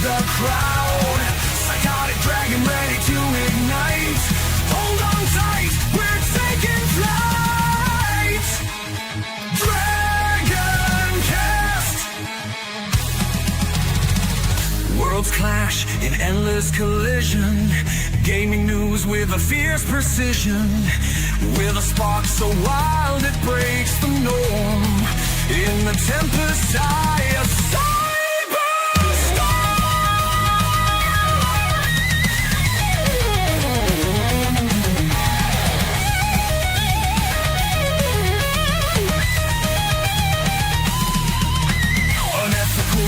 the crowd. Psychotic dragon ready to ignite. Hold on tight, we're taking flight. DragonCast. Worlds clash in endless collision. Gaming news with a fierce precision. With a spark so wild it breaks the norm. In the tempest eye, a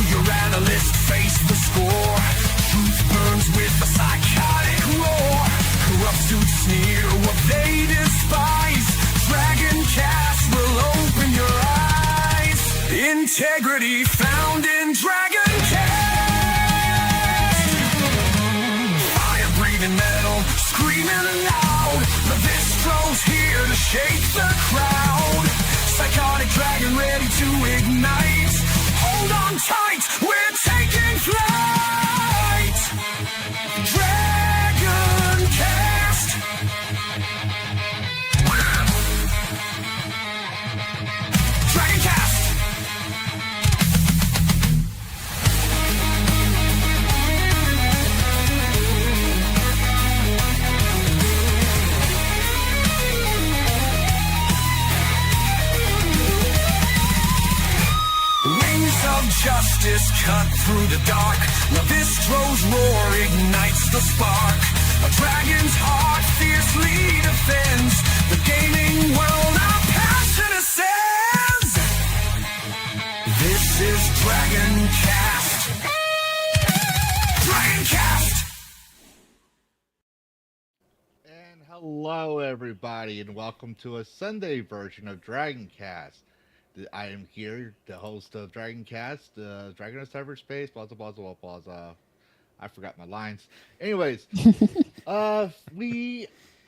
your analyst face the score. Truth burns with a psychotic roar. Corrupt suits sneer what they despise. DragonCast will open your eyes. Integrity found in DragonCast. Fire-breathing metal, screaming loud. Lavistro's here to shake the crowd. Psychotic dragon ready to ignite. Hold on tight, we're taking flight. DragonCast. DragonCast. Justice cut through the dark. Lavistro's roar ignites the spark. A dragon's heart fiercely defends the gaming world. Our passion ascends. This is DragonCast. DragonCast. And hello, everybody, and welcome to a Sunday version of DragonCast. I am here, the host of DragonCast, Dragon of Cyberspace, blah, blah, blah, blah, blah. I forgot my lines. Anyways, I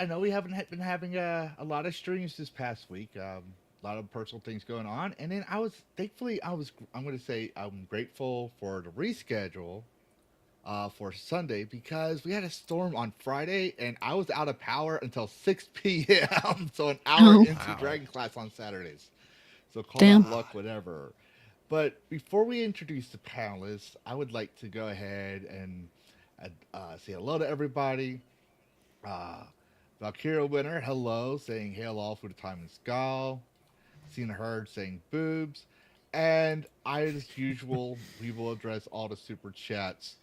know we haven't been having a lot of streams this past week. A lot of personal things going on. And then I'm grateful for the reschedule for Sunday because we had a storm on Friday and I was out of power until 6 p.m. So an hour into Dragon Class on Saturdays. So call it luck, whatever. But before we introduce the panelists, I would like to go ahead and say hello to everybody. Valkyria Winner, hello, saying hail all for the time and skull. Cena Herd saying boobs. And as usual, we will address all the super chats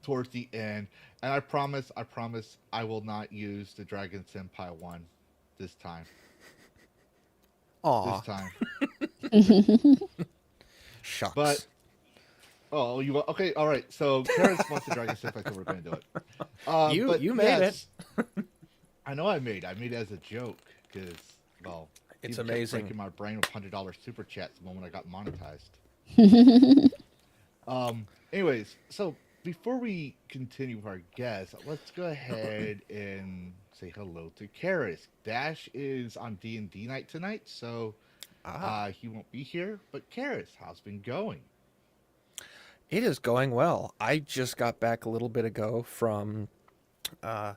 towards the end. And I promise I will not use the Dragon Senpai one this time. Aww. This time. Shucks. But okay, all right. So Karrus wants the Dragon Senpai, so we're going to do it. You made it. I know I made it as a joke because it's amazing. Breaking my brain with $100 super chats the moment I got monetized. Anyways, so before we continue with our guests, let's go ahead and say hello to Karrus. Dash is on D&D night tonight, so he won't be here. But Karrus, how's it been going? It is going well. I just got back a little bit ago from my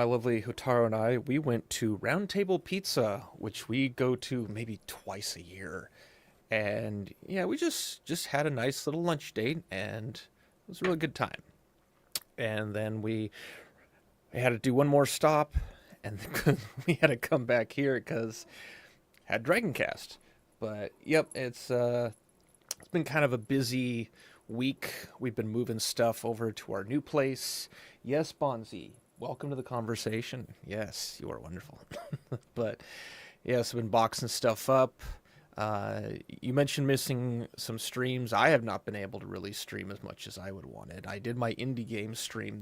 lovely Hotaru and I. We went to Round Table Pizza, which we go to maybe twice a year. And yeah, we just had a nice little lunch date, and it was a really good time. And then we had to do one more stop, and we had to come back here because had DragonCast. But yep, it's been kind of a busy week. We've been moving stuff over to our new place. Yes, Bonzi, welcome to the conversation. Yes, you are wonderful. But yes, I've been boxing stuff up. You mentioned missing some streams. I have not been able to really stream as much as I would wanted. I did my indie game stream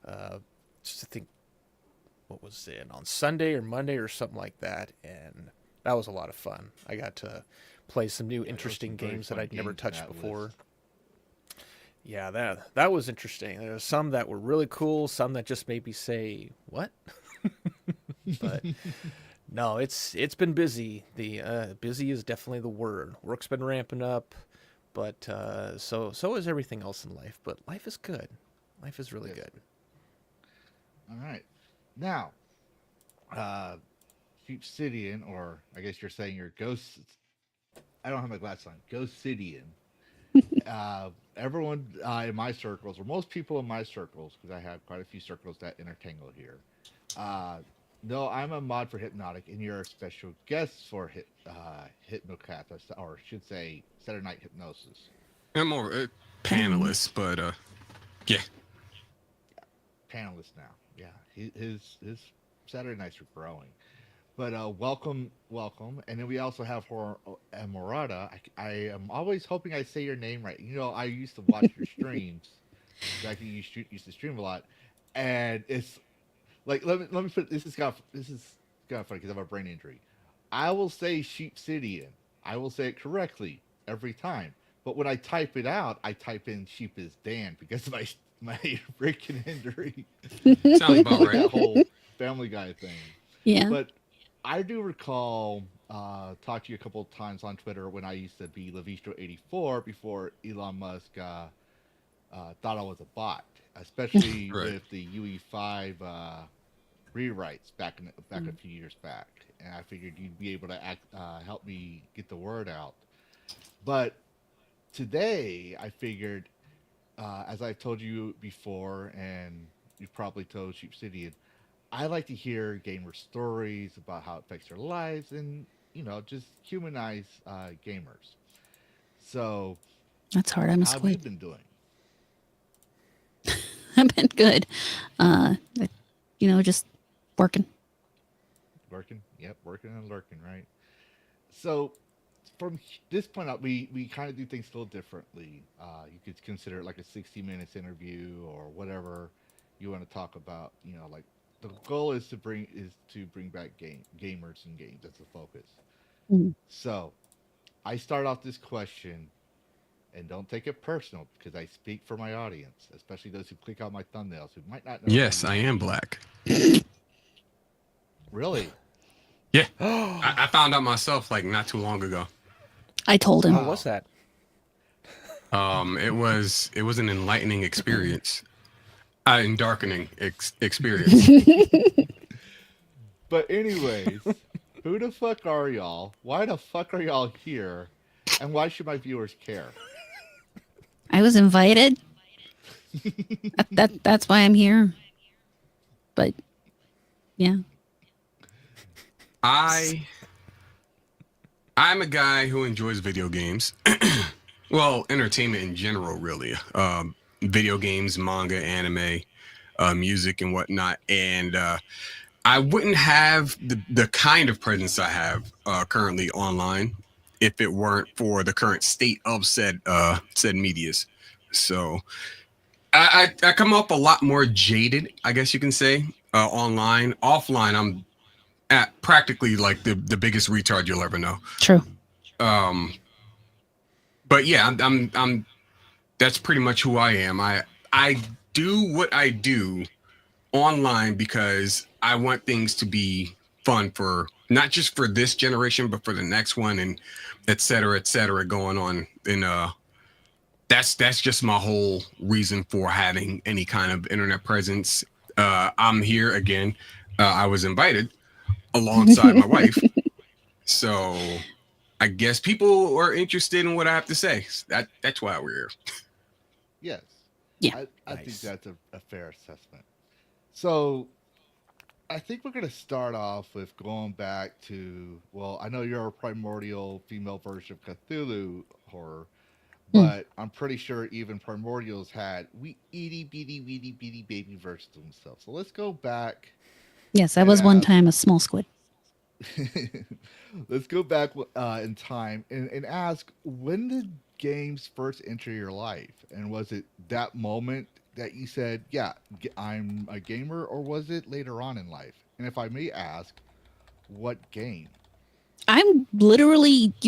I think, what was it, on Sunday or Monday or something like that, and that was a lot of fun. I got to play some new interesting games that I'd never touched before. Yeah, that was interesting. There were some that were really cool, some that just made me say, what? But no, it's been busy. Busy is definitely the word. Work's been ramping up, but so is everything else in life. But life is good. Life is really good. All right. Now, Sheepsidian, or I guess you're saying you're Ghost. I don't have my glasses on. Ghostsidian. Everyone in my circles, or most people in my circles, because I have quite a few circles that intertangle here, no, I'm a mod for Hypnotic, and you're a special guest for Hypnocat, or I should say Saturday Night Hypnosis. I'm more panelist, but yeah. Panelist now. Yeah, his Saturday nights are growing. But welcome. And then we also have HorrorAmorata. I am always hoping I say your name right. You know, I used to watch your streams. Back when you used to stream a lot. And it's like, let me put, this is kind of funny because I have a brain injury. I will say Sheepsidian. I will say it correctly every time. But when I type it out, I type in Sheep is Dan because of my freaking injury. Sounds about right. That whole Family Guy thing. Yeah. But I do recall talking to you a couple of times on Twitter when I used to be Lavistro 84 before Elon Musk thought I was a bot, especially Right. with the UE5 rewrites back a few years back, and I figured you'd be able to help me get the word out. But today, I figured, as I've told you before, and you've probably told Sheepsidian, I like to hear gamer stories about how it affects their lives and, just humanize gamers. So, That's hard. I'm a how have you squid. been doing? I've been good. Just working. Working? Yep, working and lurking, right? So, from this point out, we kind of do things a little differently. You could consider it like a 60 minutes interview or whatever you want to talk about. Like the goal is to bring back gamers and games. That's the focus. Mhm. So, I start off this question, and don't take it personal because I speak for my audience, especially those who click on my thumbnails who might not know. Yes, who I am black. Really? Yeah. I found out myself like not too long ago. I told him. How was that? It was an enlightening experience. An darkening experience. But anyways, who the fuck are y'all? Why the fuck are y'all here? And why should my viewers care? I was invited. That's why I'm here. But yeah. I'm a guy who enjoys video games. Well, entertainment in general, really. Video games, manga, anime, music, and whatnot. And I wouldn't have the kind of presence I have currently online if it weren't for the current state of said medias. So I come up a lot more jaded, I guess you can say, online. Offline, I'm at practically like the biggest retard you'll ever know. True. But yeah, I'm that's pretty much who I am. I do what I do online because I want things to be fun for not just for this generation, but for the next one, and et cetera going on. And that's just my whole reason for having any kind of internet presence. I'm here again. I was invited alongside my wife. So I guess people are interested in what I have to say. That's why we're here. Yes. Yeah. I think Nice. that's a fair assessment. So I think we're going to start off with going back to, well, I know you're a primordial female version of Cthulhu horror, but I'm pretty sure even Primordials had itty bitty baby versions of themselves. So let's go back. Yes, I was one Yeah. time a small squid. Let's go back in time and ask, when did games first enter your life? And was it that moment that you said, yeah, I'm a gamer, or was it later on in life? And if I may ask, what game? You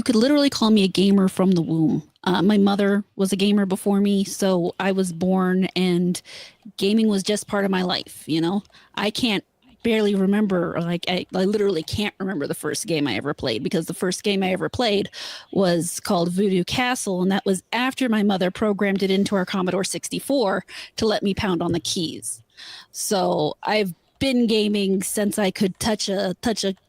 could literally call me a gamer from the womb. My mother was a gamer before me, so I was born and gaming was just part of my life, I can't barely remember, like I literally can't remember the first game I ever played, because the first game I ever played was called Voodoo Castle, and that was after my mother programmed it into our Commodore 64 to let me pound on the keys. So I've been gaming since I could touch a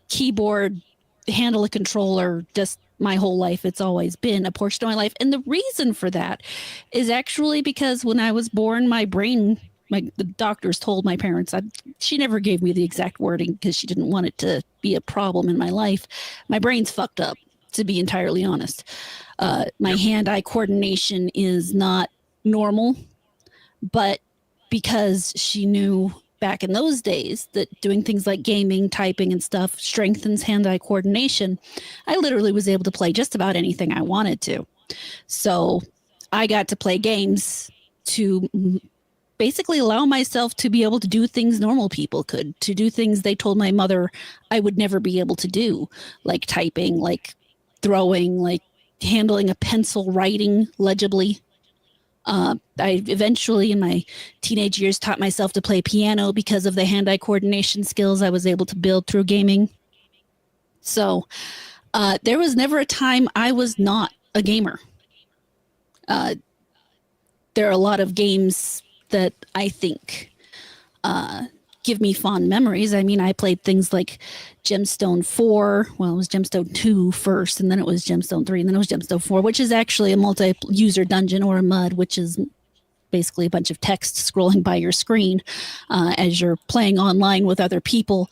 keyboard, handle a controller, just my whole life. It's always been a portion of my life. And the reason for that is actually because when I was born, my brain, the doctors told my parents, she never gave me the exact wording because she didn't want it to be a problem in my life. My brain's fucked up, to be entirely honest. My hand-eye coordination is not normal, but because she knew back in those days that doing things like gaming, typing, and stuff strengthens hand-eye coordination, I literally was able to play just about anything I wanted to. So I got to play games to basically allow myself to be able to do things normal people could, to do things they told my mother I would never be able to do, like typing, like throwing, like handling a pencil, writing legibly. I eventually, in my teenage years, taught myself to play piano because of the hand-eye coordination skills I was able to build through gaming. So there was never a time I was not a gamer. There are a lot of games that I think give me fond memories. I mean, I played things like Gemstone 4. Well, it was Gemstone 2 first, and then it was Gemstone 3, and then it was Gemstone 4, which is actually a multi-user dungeon, or a MUD, which is basically a bunch of text scrolling by your screen as you're playing online with other people.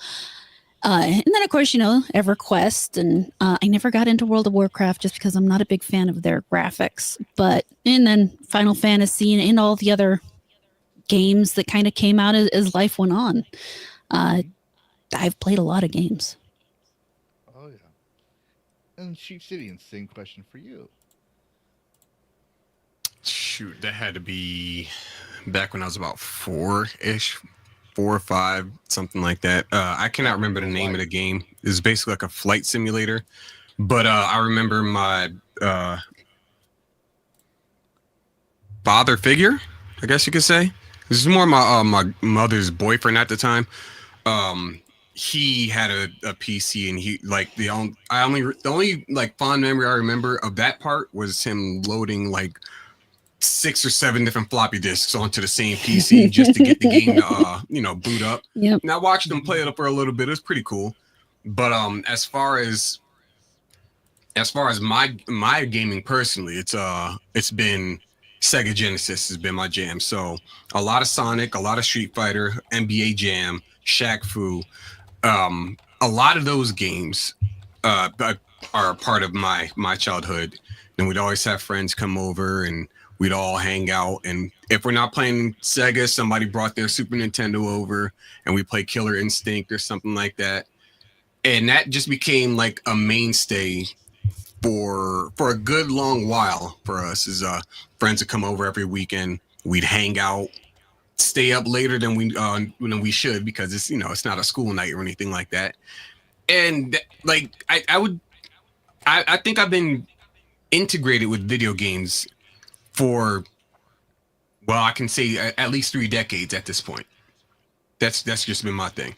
And then, of course, EverQuest, and I never got into World of Warcraft just because I'm not a big fan of their graphics. And then Final Fantasy and all the other games that kind of came out as life went on. I've played a lot of games. Oh yeah. And Sheepsidian, same question for you. Shoot, that had to be back when I was about 4-ish, 4 or 5, something like that. I cannot remember the name of the game. It's basically like a flight simulator. But I remember my father figure, I guess you could say. This is more my mother's boyfriend at the time. He had a PC, and he like the only like fond memory I remember of that part was him loading like 6 or 7 different floppy disks onto the same PC just to get the game to boot up. Yep. And I watched him play it up for a little bit. It was pretty cool. But as far as my gaming personally, it's been Sega Genesis has been my jam. So a lot of Sonic, a lot of Street Fighter, NBA Jam, Shaq Fu. A lot of those games are a part of my childhood. And we'd always have friends come over and we'd all hang out. And if we're not playing Sega, somebody brought their Super Nintendo over and we play Killer Instinct or something like that. And that just became like a mainstay for a good long while for us. Is friends would come over every weekend. We'd hang out, stay up later than we should, because it's it's not a school night or anything like that. And like I think I've been integrated with video games for, well, I can say at least 3 decades at this point. That's just been my thing.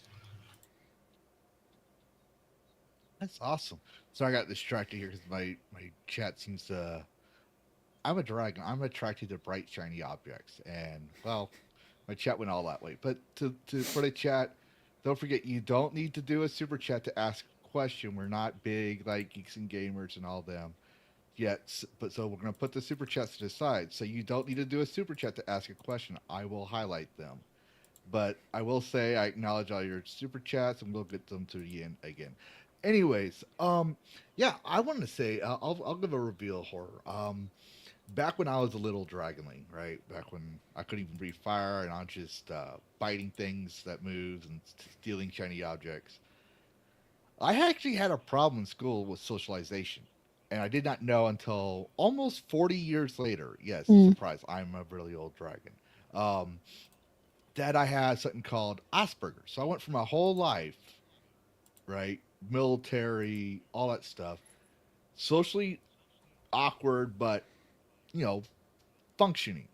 That's awesome. So I got distracted here because my chat seems to. I'm a dragon. I'm attracted to bright, shiny objects, and well, my chat went all that way. But for the chat, don't forget, you don't need to do a super chat to ask a question. We're not big like Geeks and Gamers and all them yet. But so we're gonna put the super chats to the side. So you don't need to do a super chat to ask a question. I will highlight them. But I will say I acknowledge all your super chats, and we'll get them to the end again. Anyways, yeah, I wanted to say I'll give a reveal horror. Back when I was a little dragonling, right? Back when I couldn't even breathe fire and I was just biting things that moved and stealing shiny objects. I actually had a problem in school with socialization, and I did not know until almost 40 years later. Yes, surprise! I'm a really old dragon. That I had something called Asperger's. So I went for my whole life, right? Military, all that stuff, socially awkward, but functioning.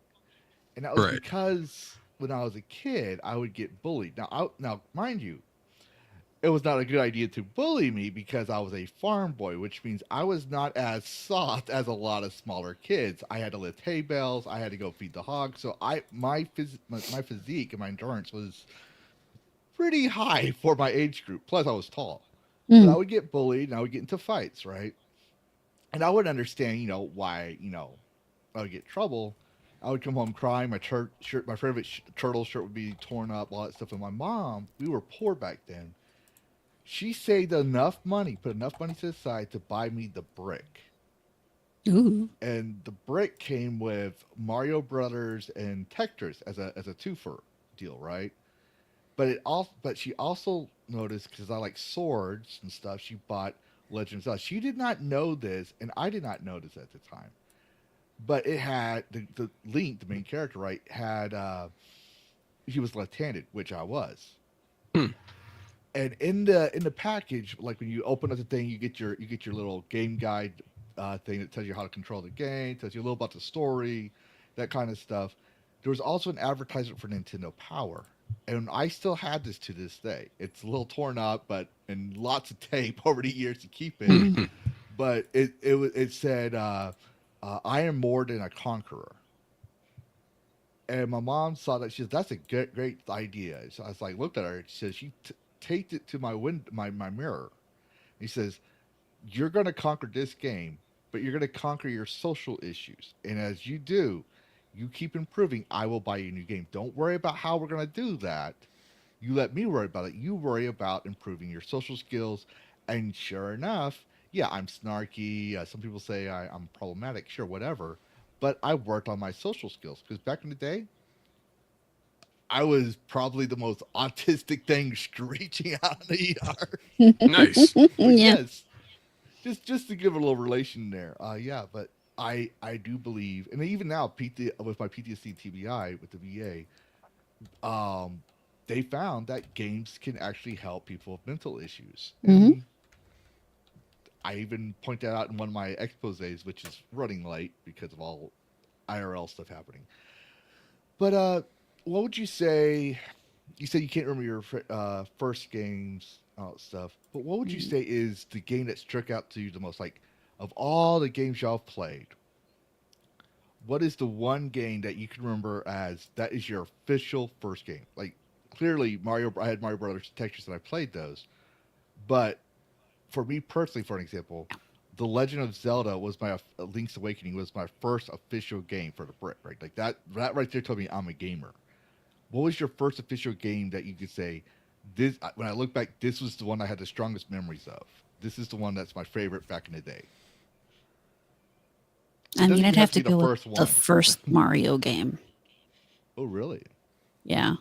And that was Right. because when I was a kid, I would get bullied. Now, mind you, it was not a good idea to bully me because I was a farm boy, which means I was not as soft as a lot of smaller kids. I had to lift hay bales, I had to go feed the hogs, so my physique and my endurance was pretty high for my age group. Plus, I was tall, but I would get bullied and I would get into fights, right? And I would understand, why, I would get trouble. I would come home crying. My shirt, my favorite turtle shirt would be torn up, all that stuff. And my mom, we were poor back then. She saved enough money, put enough money to the side to buy me the brick. Ooh. And the brick came with Mario Brothers and Tetris as a twofer deal, right? But she also noticed, because I like swords and stuff, she bought Legend of Zelda. She did not know this, and I did not know this at the time. But it had the Link, the main character, right? Had he was left-handed, which I was. And in the package, like when you open up the thing, you get your little game guide thing that tells you how to control the game, tells you a little about the story, that kind of stuff. There was also an advertisement for Nintendo Power, and I still have this to this day. It's a little torn up, and lots of tape over the years to keep it. But it said, "I am more than a conqueror." And my mom saw that. She said, "That's a great idea." So I was like, looked at her. She says, she taped it to my mirror. He says, "You're going to conquer this game, but you're going to conquer your social issues. And as you do, you keep improving, I will buy you a new game. Don't worry about how we're going to do that. You let me worry about it. You worry about improving your social skills." And sure enough, yeah, I'm snarky. Some people say I'm problematic. Sure, whatever. But I worked on my social skills, because back in the day, I was probably the most autistic thing screeching out in the yard. Nice. Yeah. Yes, just to give a little relation there. Yeah, but I do believe, and even now, with my PTSD TBI with the VA, they found that games can actually help people with mental issues. And I even point that out in one of my exposés, which is running late because of all IRL stuff happening. But what would you say? You said you can't remember your first games, all that stuff. But what would you say is the game that struck out to you the most? Like, of all the games y'all played, what is the one game that you can remember as that is your official first game? Like, clearly I had Mario Brothers and Tetris, and I played those. But for me personally, for an example, The Legend of Zelda was Link's Awakening was my first official game for the brick, right? Like that right there told me I'm a gamer. What was your first official game that you could say, this, when I look back, this was the one I had the strongest memories of? This is the one that's my favorite back in the day. I mean, I'd have to go with the first Mario game. Oh, really? Yeah.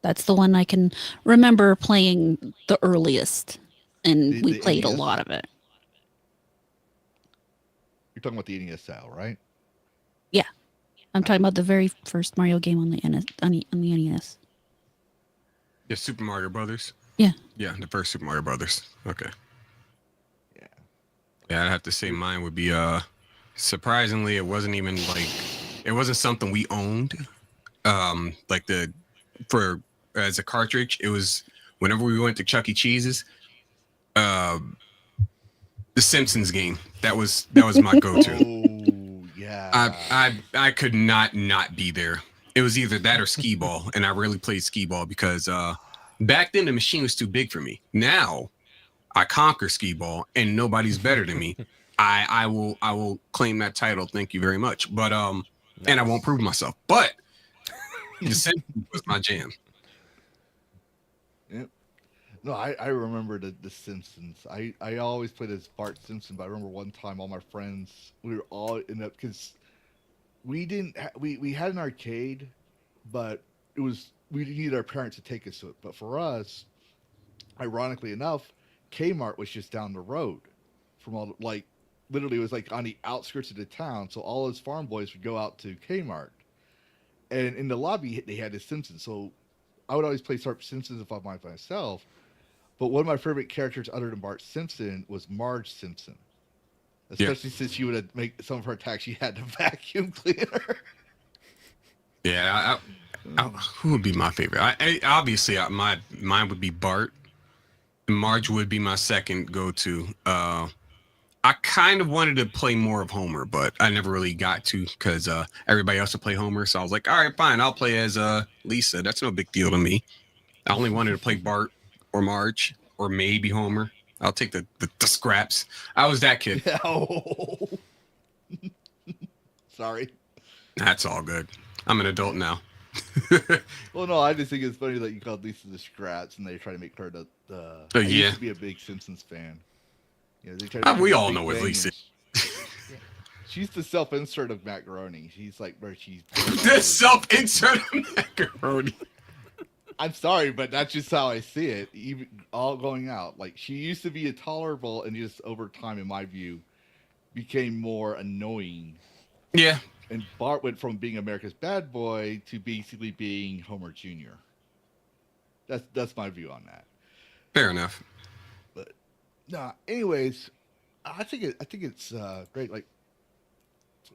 That's the one I can remember playing the earliest, and we played a lot of it. You're talking about the NES style, right? Yeah. I'm talking about the very first Mario game on the NES. Yeah, Super Mario Brothers. Yeah. Yeah, the first Super Mario Brothers. Okay. Yeah. Yeah, I'd have to say mine would be surprisingly, it wasn't even like, it wasn't something we owned. Like as a cartridge, it was whenever we went to Chuck E. Cheese's, the Simpsons game. That was my go-to. Oh, yeah. I could not be there. It was either that or skee ball, and I rarely played skee ball because back then the machine was too big for me. Now I conquer skee ball, and nobody's better than me. I will claim that title. Thank you very much. But and I won't prove myself. But the Simpsons was my jam. Yep. No, I remember the Simpsons. I always played as Bart Simpson, but I remember one time all my friends, we were all in up because we didn't we had an arcade, but we needed our parents to take us to it. But for us, ironically enough, Kmart was just down the road from all literally it was like on the outskirts of the town. So all those farm boys would go out to Kmart, and in the lobby they had the Simpsons. So I would always play Simpsons if I'm by myself. But one of my favorite characters other than Bart Simpson was Marge Simpson. Especially since she would make some of her attacks, she had to vacuum cleaner. Yeah, who would be my favorite? Obviously mine would be Bart. Marge would be my second go-to. I kind of wanted to play more of Homer, but I never really got to because everybody else would play Homer. So I was like, all right, fine, I'll play as Lisa. That's no big deal to me. I only wanted to play Bart or Marge or maybe Homer. I'll take the scraps. I was that kid. Oh. Sorry. That's all good. I'm an adult now. Well, no, I just think it's funny that you called Lisa the Scraps, and they try to make her the. I yeah. used to be a big Simpsons fan. You know, they try to We make all big know what thing, Lisa. and she's the self-insert of macaroni. She's like where she's. The self-insert of macaroni. I'm sorry, but that's just how I see it. Even all going out, like she used to be intolerable, and just over time, in my view, became more annoying. Yeah. And Bart went from being America's bad boy to basically being Homer Jr. That's my view on that. Fair enough. But nah. Anyways, I think it's great. Like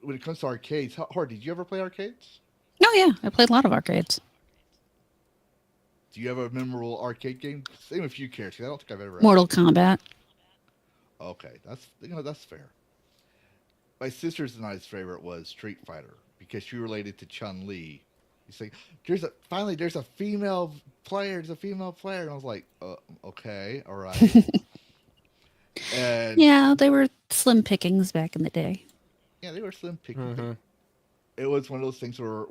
when it comes to arcades, Hard, did you ever play arcades? Oh yeah, I played a lot of arcades. Do you have a memorable arcade game? Same if you care, 'cause I don't think I've ever. Mortal Kombat. Okay, that's fair. My sister's and I's favorite was Street Fighter because she related to Chun-Li. He's like, there's a female player. There's a female player, and I was like, okay, all right. And Yeah, they were slim pickings back in the day. yeah, they were slim picking. Mm-hmm. It was one of those things where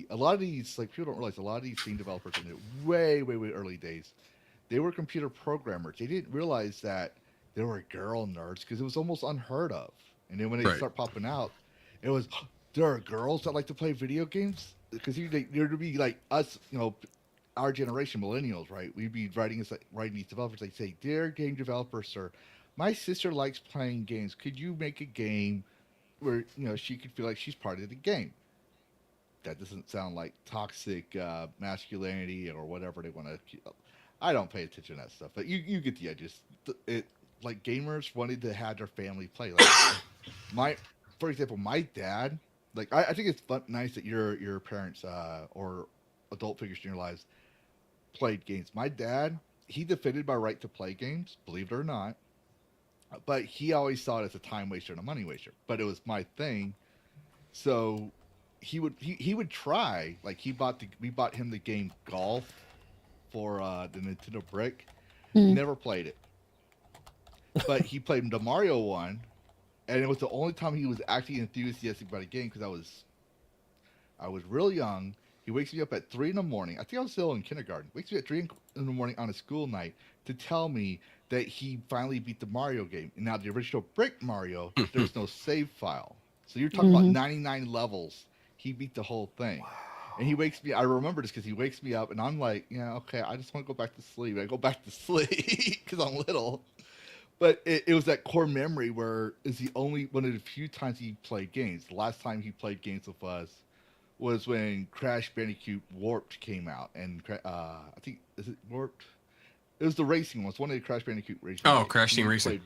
a lot of these, like, people don't realize, a lot of these game developers in the way early days, they were computer programmers. They didn't realize that there were girl nerds because it was almost unheard of. And then when they start popping out, it was, there are girls that like to play video games? Because there'd be like us, you know, our generation, millennials, right? We'd be writing these developers. They'd say, dear game developer, sir, my sister likes playing games. Could you make a game where, you know, she could feel like she's part of the game? That doesn't sound like toxic masculinity or whatever they want to. I don't pay attention to that stuff, but you get the idea. Like gamers wanted to have their family play. Like for example, my dad. Like I think it's nice that your parents or adult figures in your lives played games. My dad, he defended my right to play games, believe it or not. But he always saw it as a time waster and a money waster. But it was my thing, so he would try. Like we bought him the game Golf for the Nintendo Brick. Never played it. But he played the Mario one, and it was the only time he was actually enthusiastic about a game because I was real young. He wakes me up at 3 a.m. I think I was still in kindergarten. Wakes me at 3 a.m. on a school night to tell me that he finally beat the Mario game. And now the original Brick Mario, there's no save file. So you're talking about 99 levels. He beat the whole thing. Wow. And he wakes me, I remember this because he wakes me up and I'm like, yeah, okay, I just want to go back to sleep. I go back to sleep because I'm little. But it was that core memory where it's the only one of the few times he played games. The last time he played games with us was when Crash Bandicoot Warped came out. And I think, is it Warped? It was the racing one. It's one of the Crash Bandicoot racing. Oh, Crash Team Racing.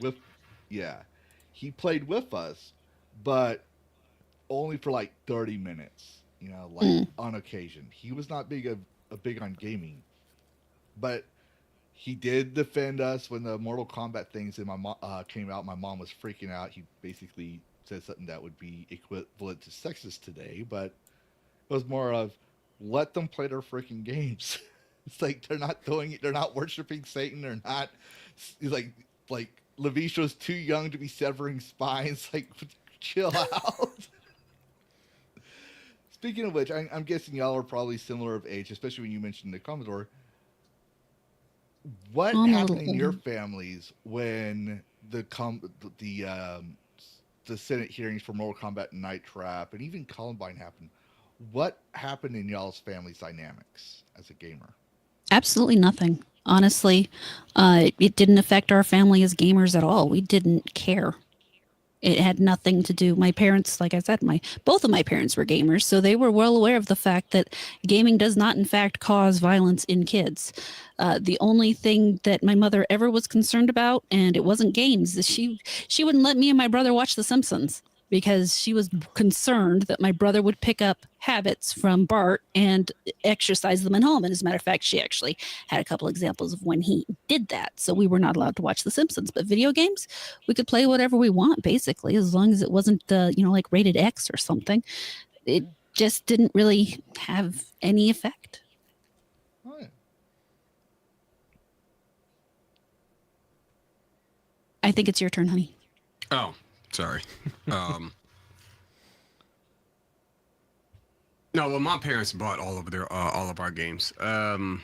He played with us, but only for like 30 minutes, you know, like on occasion. He was not big on gaming, but he did defend us when the Mortal Kombat things in came out. My mom was freaking out. He basically said something that would be equivalent to sexist today, but it was more of let them play their freaking games. It's like they're not doing it. They're not worshiping Satan. They're not like Lavistro's too young to be severing spines. Like, chill out. Speaking of which, I'm guessing y'all are probably similar of age, especially when you mentioned the Commodore. What happened in your families when the Senate hearings for Mortal Kombat and Night Trap and even Columbine happened? What happened in y'all's family's dynamics as a gamer? Absolutely nothing. Honestly, it didn't affect our family as gamers at all. We didn't care. It had nothing to do. My parents, like I said, both of my parents were gamers, so they were well aware of the fact that gaming does not, in fact, cause violence in kids. The only thing that my mother ever was concerned about, and it wasn't games, is she wouldn't let me and my brother watch The Simpsons. because she was concerned that my brother would pick up habits from Bart and exercise them at home. And as a matter of fact, she actually had a couple examples of when he did that. So we were not allowed to watch The Simpsons, but video games, we could play whatever we want, basically, as long as it wasn't, like rated X or something. It just didn't really have any effect. Oh, yeah. I think it's your turn, honey. Oh, sorry. No, well, my parents bought all of our games. I'm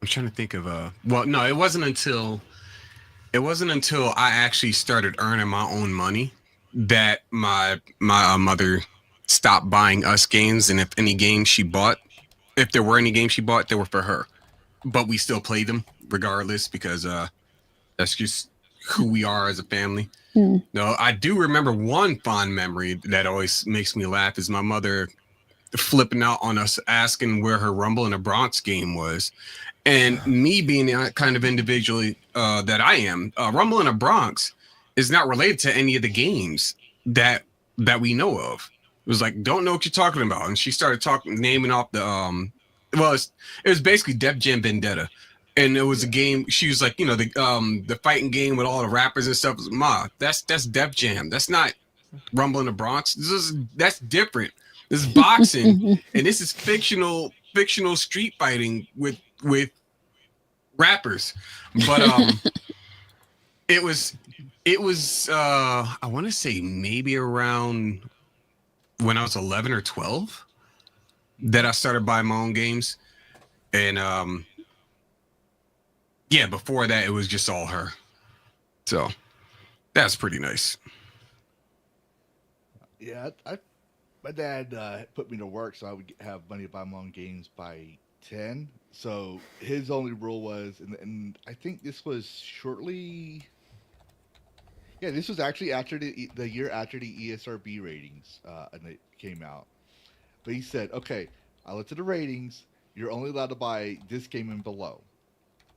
trying to think of well, no, it wasn't until I actually started earning my own money that my mother stopped buying us games, and if there were any games she bought, they were for her. But we still played them regardless because that's just who we are as a family. No, I do remember one fond memory that always makes me laugh is my mother flipping out on us asking where her Rumble in the Bronx game was. And me being the kind of individual that I am, Rumble in the Bronx is not related to any of the games that we know of. It was like, don't know what you're talking about. And she started naming off the it was basically Def Jam Vendetta. And it was a game. She was like, the fighting game with all the rappers and stuff. Ma, that's Def Jam. That's not Rumble in the Bronx. That's different. This is boxing, and this is fictional street fighting with rappers. But it was I want to say maybe around when I was 11 or 12 that I started buying my own games, and yeah, before that, it was just all her. So that's pretty nice. Yeah, my dad put me to work so I would have money to buy my own games by 10. So his only rule was, and I think this was shortly. Yeah, this was actually after the year after the ESRB ratings and it came out. But he said, okay, I looked at the ratings. You're only allowed to buy this game and below.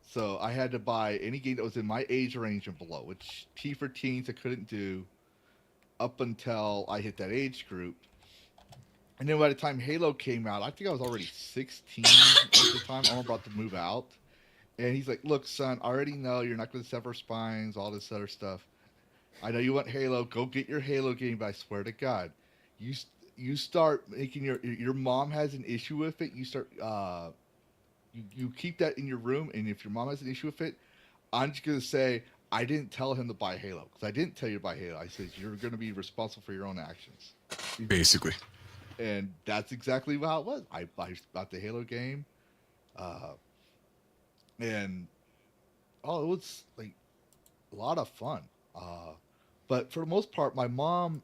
So I had to buy any game that was in my age range and below, which T for teens I couldn't do up until I hit that age group. And then by the time Halo came out, I think I was already 16 at the time. I'm about to move out. And he's like, look, son, I already know you're not going to sever spines, all this other stuff. I know you want Halo. Go get your Halo game, but I swear to God, you start making your mom has an issue with it. You start... You keep that in your room, and if your mom has an issue with it, I'm just going to say, I didn't tell him to buy Halo, because I didn't tell you to buy Halo. I said, you're going to be responsible for your own actions. Basically. And that's exactly how it was. I bought the Halo game, and, it was, like, a lot of fun. But for the most part, my mom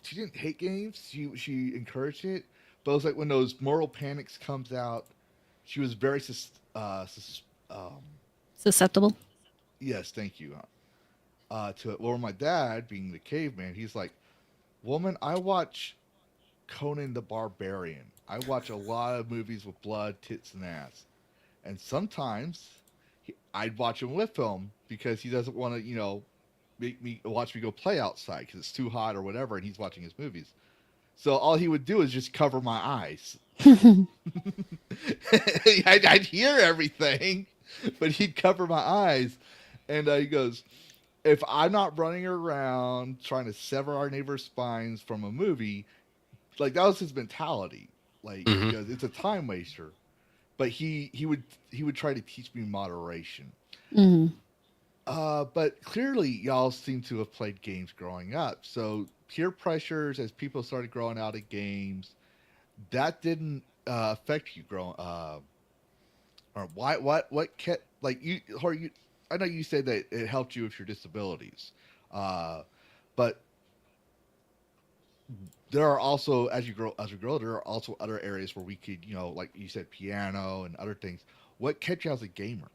she didn't hate games. She encouraged it. But it was like when those Moral Panics comes out, she was very Susceptible. Yes, thank you. To it. Well, my dad, being the caveman, he's like, woman, I watch Conan the Barbarian. I watch a lot of movies with blood, tits, and ass. And sometimes I'd watch him with him because he doesn't want to, watch me go play outside because it's too hot or whatever, and he's watching his movies. So all he would do is just cover my eyes. I'd hear everything, but he'd cover my eyes. And he goes, if I'm not running around trying to sever our neighbor's spines from a movie, like that was his mentality. Like, because it's a time waster. But he would try to teach me moderation. Mm-hmm. But clearly y'all seem to have played games growing up. So peer pressures as people started growing out of games, that didn't affect you growing or what kept like you I know you said that it helped you with your disabilities, but there are also as we grow there are also other areas where we could like you said piano and other things. What kept you as a gamer?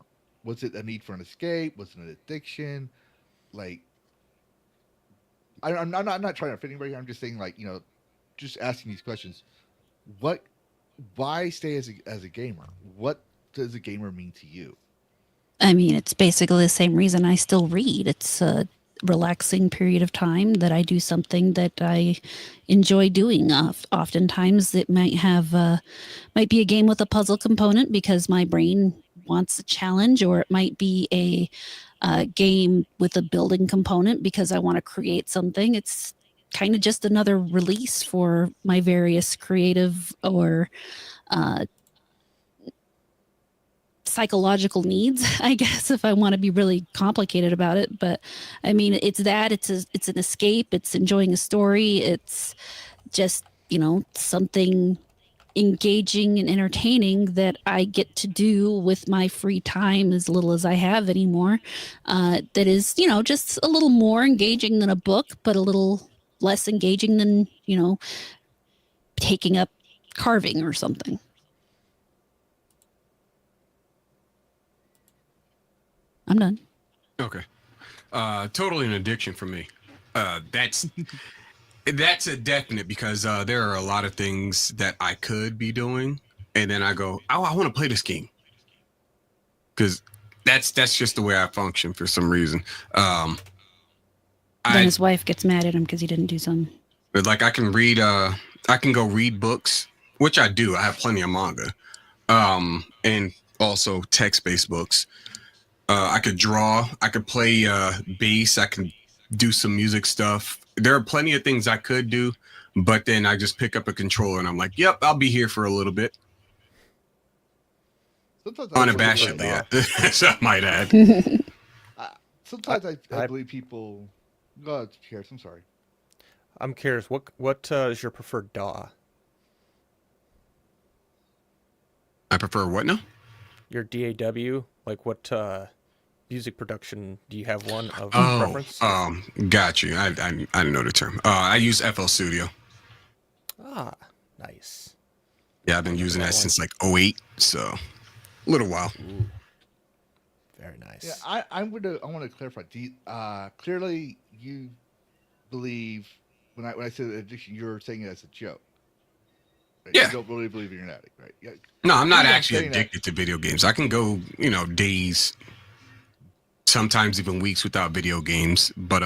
Was it a need for an escape? Was it an addiction? Like I'm not trying to fit anybody here. I'm just saying, like, just asking these questions. Why stay as a gamer? What does a gamer mean to you? I mean, it's basically the same reason I still read. It's relaxing period of time that I do something that I enjoy doing. Oftentimes it might be a game with a puzzle component because my brain wants a challenge, or it might be a game with a building component because I want to create something. It's kind of just another release for my various creative or psychological needs, I guess, if I want to be really complicated about it. But I mean, it's an escape. It's enjoying a story. It's just, something engaging and entertaining that I get to do with my free time, as little as I have anymore. That is, just a little more engaging than a book, but a little less engaging than, taking up carving or something. I'm done. Okay. Totally an addiction for me. That's a definite, because there are a lot of things that I could be doing, and then I go, oh, I want to play this game, because that's just the way I function for some reason. Then his wife gets mad at him because he didn't do something. Like, I can go read books, which I do. I have plenty of manga, and also text-based books. I could draw. I could play bass. I can do some music stuff. There are plenty of things I could do, but then I just pick up a controller and I'm like, yep, I'll be here for a little bit. Unabashedly, so I might add. Sometimes I believe people... Go ahead, Karrus. I'm sorry. I'm curious, what is your preferred DAW? I prefer what now? Your DAW? Like, what music production, do you have one of preference? Got you. I didn't know the term. I use FL Studio. Ah, nice. Yeah, I've been using that since like 2008, so a little while. Ooh. Very nice. Yeah, I want to clarify. Clearly, you believe when I said addiction, you're saying it as a joke. Right? Yeah. You don't really believe you're an addict, right? Yeah. No, I'm not actually addicted to video games. I can go, days, sometimes even weeks without video games. But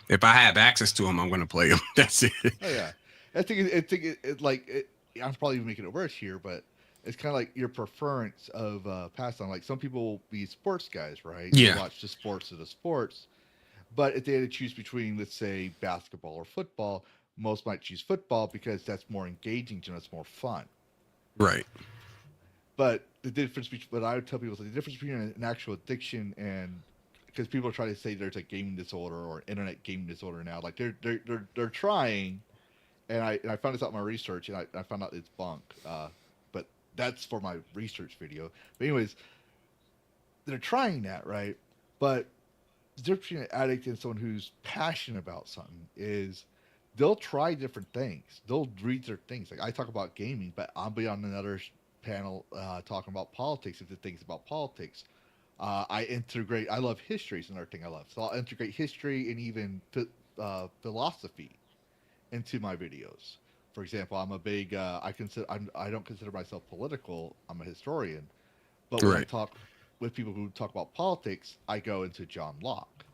if I have access to them, I'm going to play them. That's it. Oh yeah, I think I'm probably making it worse here, but it's kind of like your preference of pastime. Like, some people will be sports guys, right? Yeah. They watch the sports of the sports. But if they had to choose between, let's say, basketball or football, most might choose football because that's more engaging to them, it's more fun. Right. But the difference between, what I would tell people is the difference between an actual addiction and, because people try to say there's a gaming disorder or internet gaming disorder now, like they're trying, and I found this out in my research, and I found out it's bunk. But that's for my research video. But anyways, they're trying that, right? But the difference between an addict and someone who's passionate about something is they'll try different things. They'll read their things. Like, I talk about gaming, but I'll be on another panel talking about politics, if the things about politics. I love history is another thing I love. So I'll integrate history and even philosophy into my videos. For example, I'm a big, I don't consider myself political. I'm a historian. But when I talk with people who talk about politics, I go into John Locke,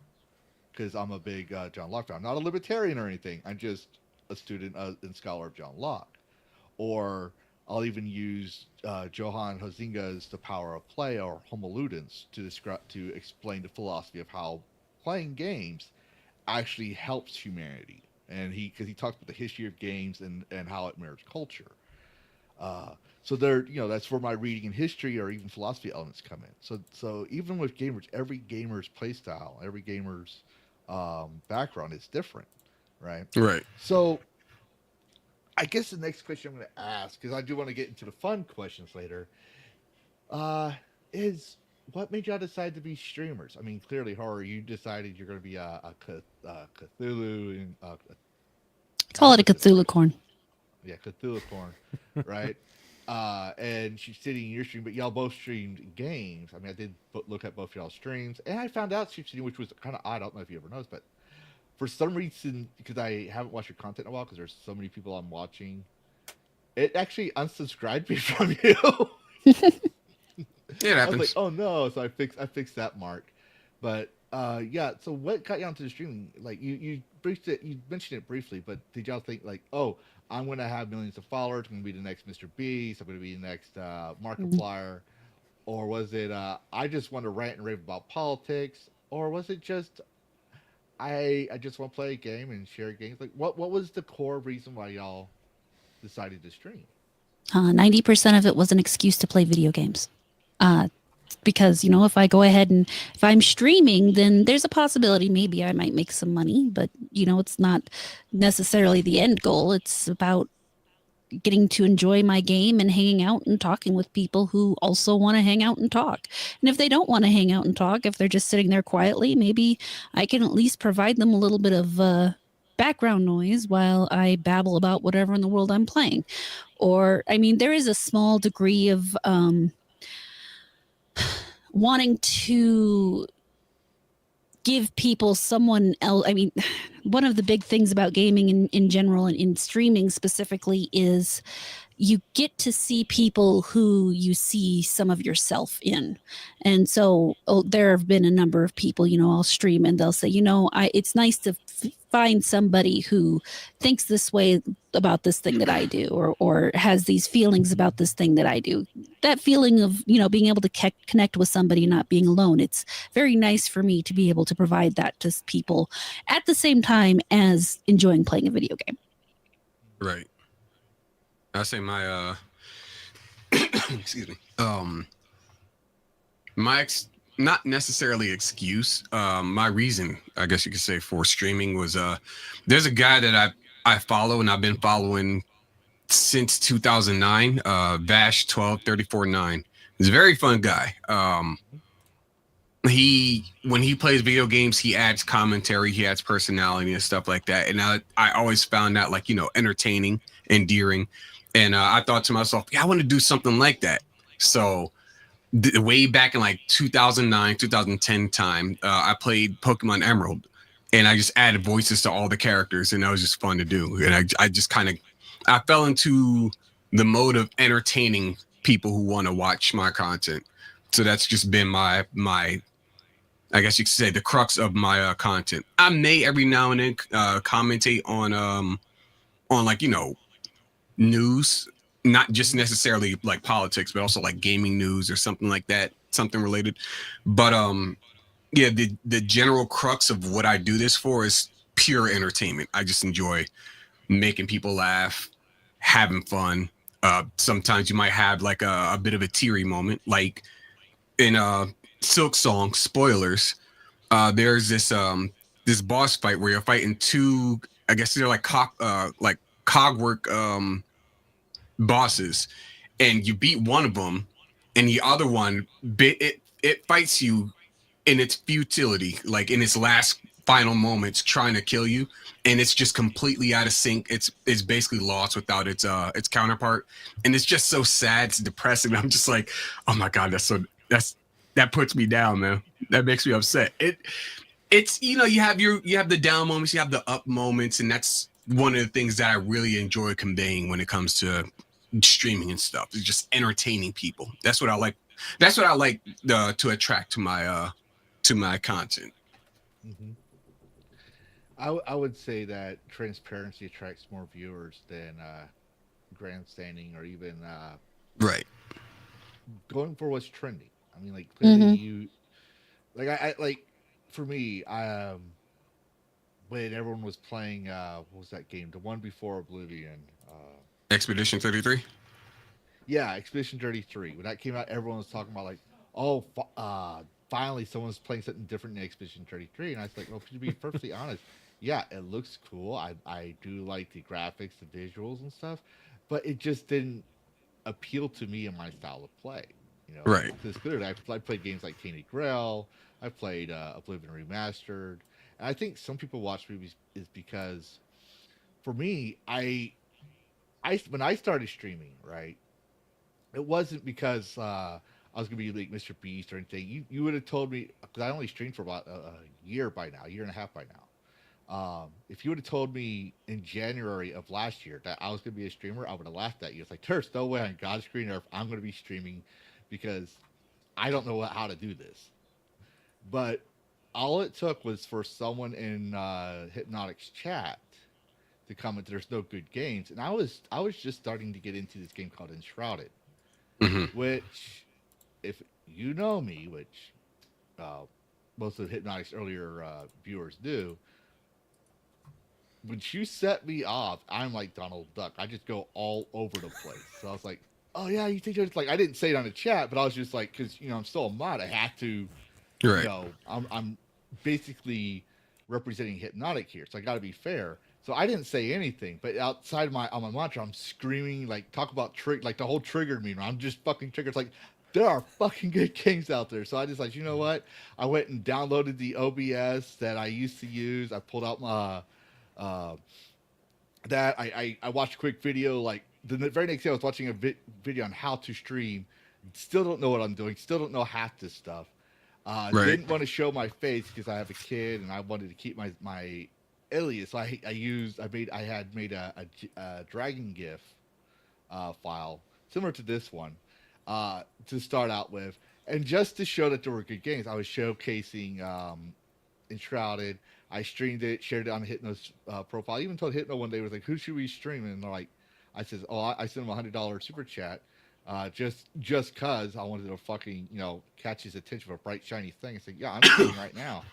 because I'm a big John Locke fan. I'm not a libertarian or anything. I'm just a student and scholar of John Locke. Or I'll even use Johann Huizinga's The Power of Play, or Homo Ludens, to explain the philosophy of how playing games actually helps humanity. And because he talks about the history of games and how it mirrors culture. So that's where my reading and history or even philosophy elements come in. So even with gamers, every gamer's playstyle, every gamer's background is different, right? Right. So I guess the next question I'm going to ask, because I do want to get into the fun questions later, is what made y'all decide to be streamers? I mean, clearly, Horror, you decided you're going to be a Cthulhu and Call it a Cthulhu corn. Yeah, Cthulhu corn, right? And she's sitting in your stream, but y'all both streamed games. I mean, I did look at both y'all's streams, and I found out Sheepsidian, which was kind of odd. I don't know if you ever noticed, but for some reason, because I haven't watched your content in a while, because there's so many people I'm watching, it actually unsubscribed me from you. It happens. I was like, oh no! So I fixed that mark. But Yeah. So what got you onto the streaming? Like you mentioned it briefly, but did y'all think like, oh, I'm gonna have millions of followers, I'm gonna be the next Mr. Beast, I'm gonna be the next Mhm. Markiplier, or was it I just want to rant and rave about politics, or was it just I just want to play a game and share games? Like what was the core reason why y'all decided to stream? 90% of it was an excuse to play video games. Uh, because if I go ahead and if I'm streaming, then there's a possibility maybe I might make some money, but it's not necessarily the end goal. It's about getting to enjoy my game and hanging out and talking with people who also want to hang out and talk. And if they don't want to hang out and talk, if they're just sitting there quietly, maybe I can at least provide them a little bit of background noise while I babble about whatever in the world I'm playing. Or, I mean, there is a small degree of wanting to give people someone else. I mean, one of the big things about gaming in general and in streaming specifically is you get to see people who you see some of yourself in. And so there have been a number of people, I'll stream and they'll say, it's nice to find somebody who thinks this way about this thing that I do, or has these feelings about this thing that I do. That feeling of, being able to connect with somebody, not being alone. It's very nice for me to be able to provide that to people at the same time as enjoying playing a video game. Right. I say my excuse me. Not necessarily excuse. My reason, I guess you could say, for streaming was there's a guy that I follow and I've been following since 2009. Vash 12349. He's a very fun guy. When he plays video games, he adds commentary, he adds personality and stuff like that. And I always found that, like, entertaining, endearing. And I thought to myself, yeah, I want to do something like that. So way back in like 2009, 2010 time, I played Pokemon Emerald, and I just added voices to all the characters, and that was just fun to do. And I just I fell into the mode of entertaining people who want to watch my content. So that's just been my I guess you could say the crux of my content. I may every now and then commentate on like, news, not just necessarily like politics, but also like gaming news or something like that, something related. But yeah, the general crux of what I do this for is pure entertainment. I just enjoy making people laugh, having fun. Sometimes you might have like a bit of a teary moment, like in Silk Song, spoilers. There's this boss fight where you're fighting two, I guess they're like cogwork bosses, and you beat one of them, and the other one it fights you in its futility, like in its last final moments, trying to kill you, and it's just completely out of sync. It's basically lost without its counterpart, and it's just so sad. It's depressing. I'm just like, oh my god, that puts me down, man. That makes me upset. It's you have the down moments, you have the up moments, and that's one of the things that I really enjoy conveying when it comes to streaming and stuff. It's just entertaining people. That's what I like. That's what I like to attract to my content. Mm-hmm. I would say that transparency attracts more viewers than grandstanding or even Right. going for what's trending. I mean, like clearly you, like I like for me, when everyone was playing, what was that game? The one before Oblivion. Expedition 33. Yeah, Expedition 33. When that came out, everyone was talking about like, oh, finally someone's playing something different than Expedition 33. And I was like, well, to be perfectly honest, yeah, it looks cool. I do like the graphics, the visuals and stuff, but it just didn't appeal to me and my style of play. Right. Because clearly I played games like Tainted Grail. I played Oblivion Remastered. And I think some people watch movies is because, for me, when I started streaming, right, it wasn't because I was gonna be like Mr. Beast or anything. You would have told me, because I only streamed for about a year by now, a year and a half by now. If you would have told me in January of last year that I was gonna be a streamer, I would have laughed at you. It's like, there's no way on God's green earth I'm gonna be streaming because I don't know how to do this. But all it took was for someone in Hypnotic's chat to comment there's no good games, and I was just starting to get into this game called Enshrouded, which, if you know me, which most of Hypnotic's earlier viewers do, when you set me off, I'm like Donald Duck. I just go all over the place. So I was like, oh yeah, you think it's like, I didn't say it on the chat, but I was just like, because I'm still a mod, I have to, Right. I'm basically representing Hypnotic here, so I got to be fair. So I didn't say anything, but outside on my monitor, I'm screaming, like, talk about like the whole triggered me. I'm just fucking triggered. It's like, there are fucking good games out there. So I just like, you know what? I went and downloaded the OBS that I used to use. I pulled out my that I watched a quick video. Like the very next day, I was watching a video on how to stream. Still don't know what I'm doing. Still don't know half this stuff. Right. Didn't want to show my face because I have a kid and I wanted to keep my alias. So I had made a dragon GIF file similar to this one to start out with, and just to show that there were good games. I was showcasing Enshrouded. I streamed it, shared it on Hypno's profile. I even told Hypno one day, was like, "Who should we stream?" And they're like, I said, "Oh, I sent him $100 super chat, just cause I wanted to fucking catch his attention for a bright shiny thing." I said, "Yeah, I'm streaming right now."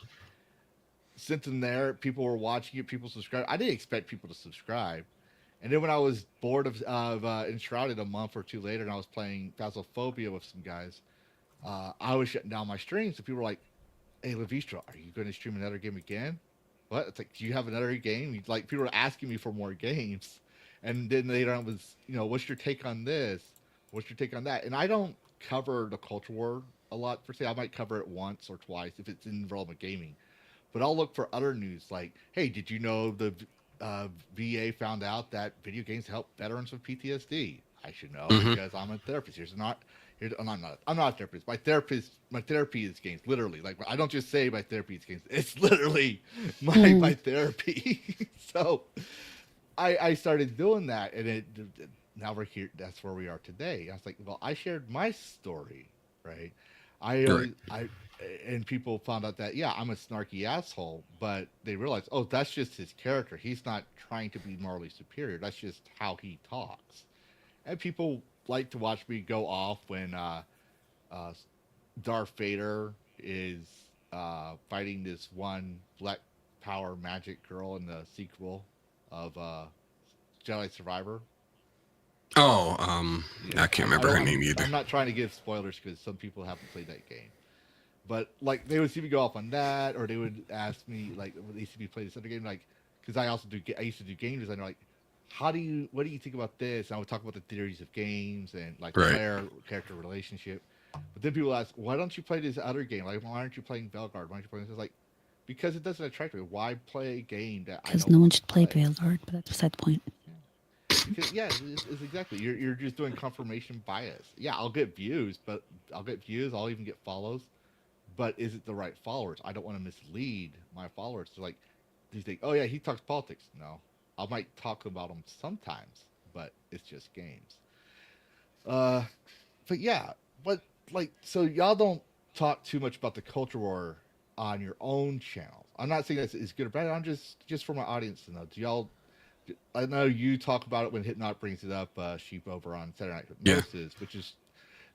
Sent them there. People were watching it. People subscribed. I didn't expect people to subscribe. And then when I was bored of Enshrouded a month or two later, and I was playing Phasmophobia with some guys, I was shutting down my stream. So people were like, "Hey, Lavistro, are you going to stream another game again?" What? It's like, do you have another game? Like, people were asking me for more games. And then later on was, what's your take on this? What's your take on that? And I don't cover the culture war a lot per se. I might cover it once or twice if it's in relevant gaming. But I'll look for other news like, hey, did you know the VA found out that video games help veterans with PTSD? I should know because I'm a therapist. I'm not a therapist. My therapy is games, literally. Like, I don't just say my therapy is games. It's literally my therapy. So I started doing that, and now we're here. That's where we are today. I was like, well, I shared my story, right? And people found out that, yeah, I'm a snarky asshole, but they realized, oh, that's just his character. He's not trying to be morally superior. That's just how he talks. And people like to watch me go off when Darth Vader is fighting this one black power magic girl in the sequel of Jedi Survivor. Oh, I can't remember her name either. I'm not trying to give spoilers because some people haven't played that game. But like, they would see me go off on that, or they would ask me, like, they see me play this other game, like, because I used to do game design. Like, what do you think about this? And I would talk about the theories of games and like player character relationship. But then people ask, why don't you play this other game? Like, why aren't you playing Belgard? Why aren't you playing this? It's like, because it doesn't attract me. Why play a game that I don't? Because no one should play Belgard, but that's beside the point. Because, yeah, it's exactly. You're just doing confirmation bias. Yeah, I'll get views, but I'll even get follows. But is it the right followers? I don't want to mislead my followers. So like, do you think, oh yeah, he talks politics? No, I might talk about them sometimes, but it's just games. But yeah, but like, so y'all don't talk too much about the culture war on your own channels. I'm not saying that it's good or bad. I'm just for my audience to know. Do y'all? I know you talk about it when Hypnot brings it up. Sheep over on Saturday Night Hypnosis, which is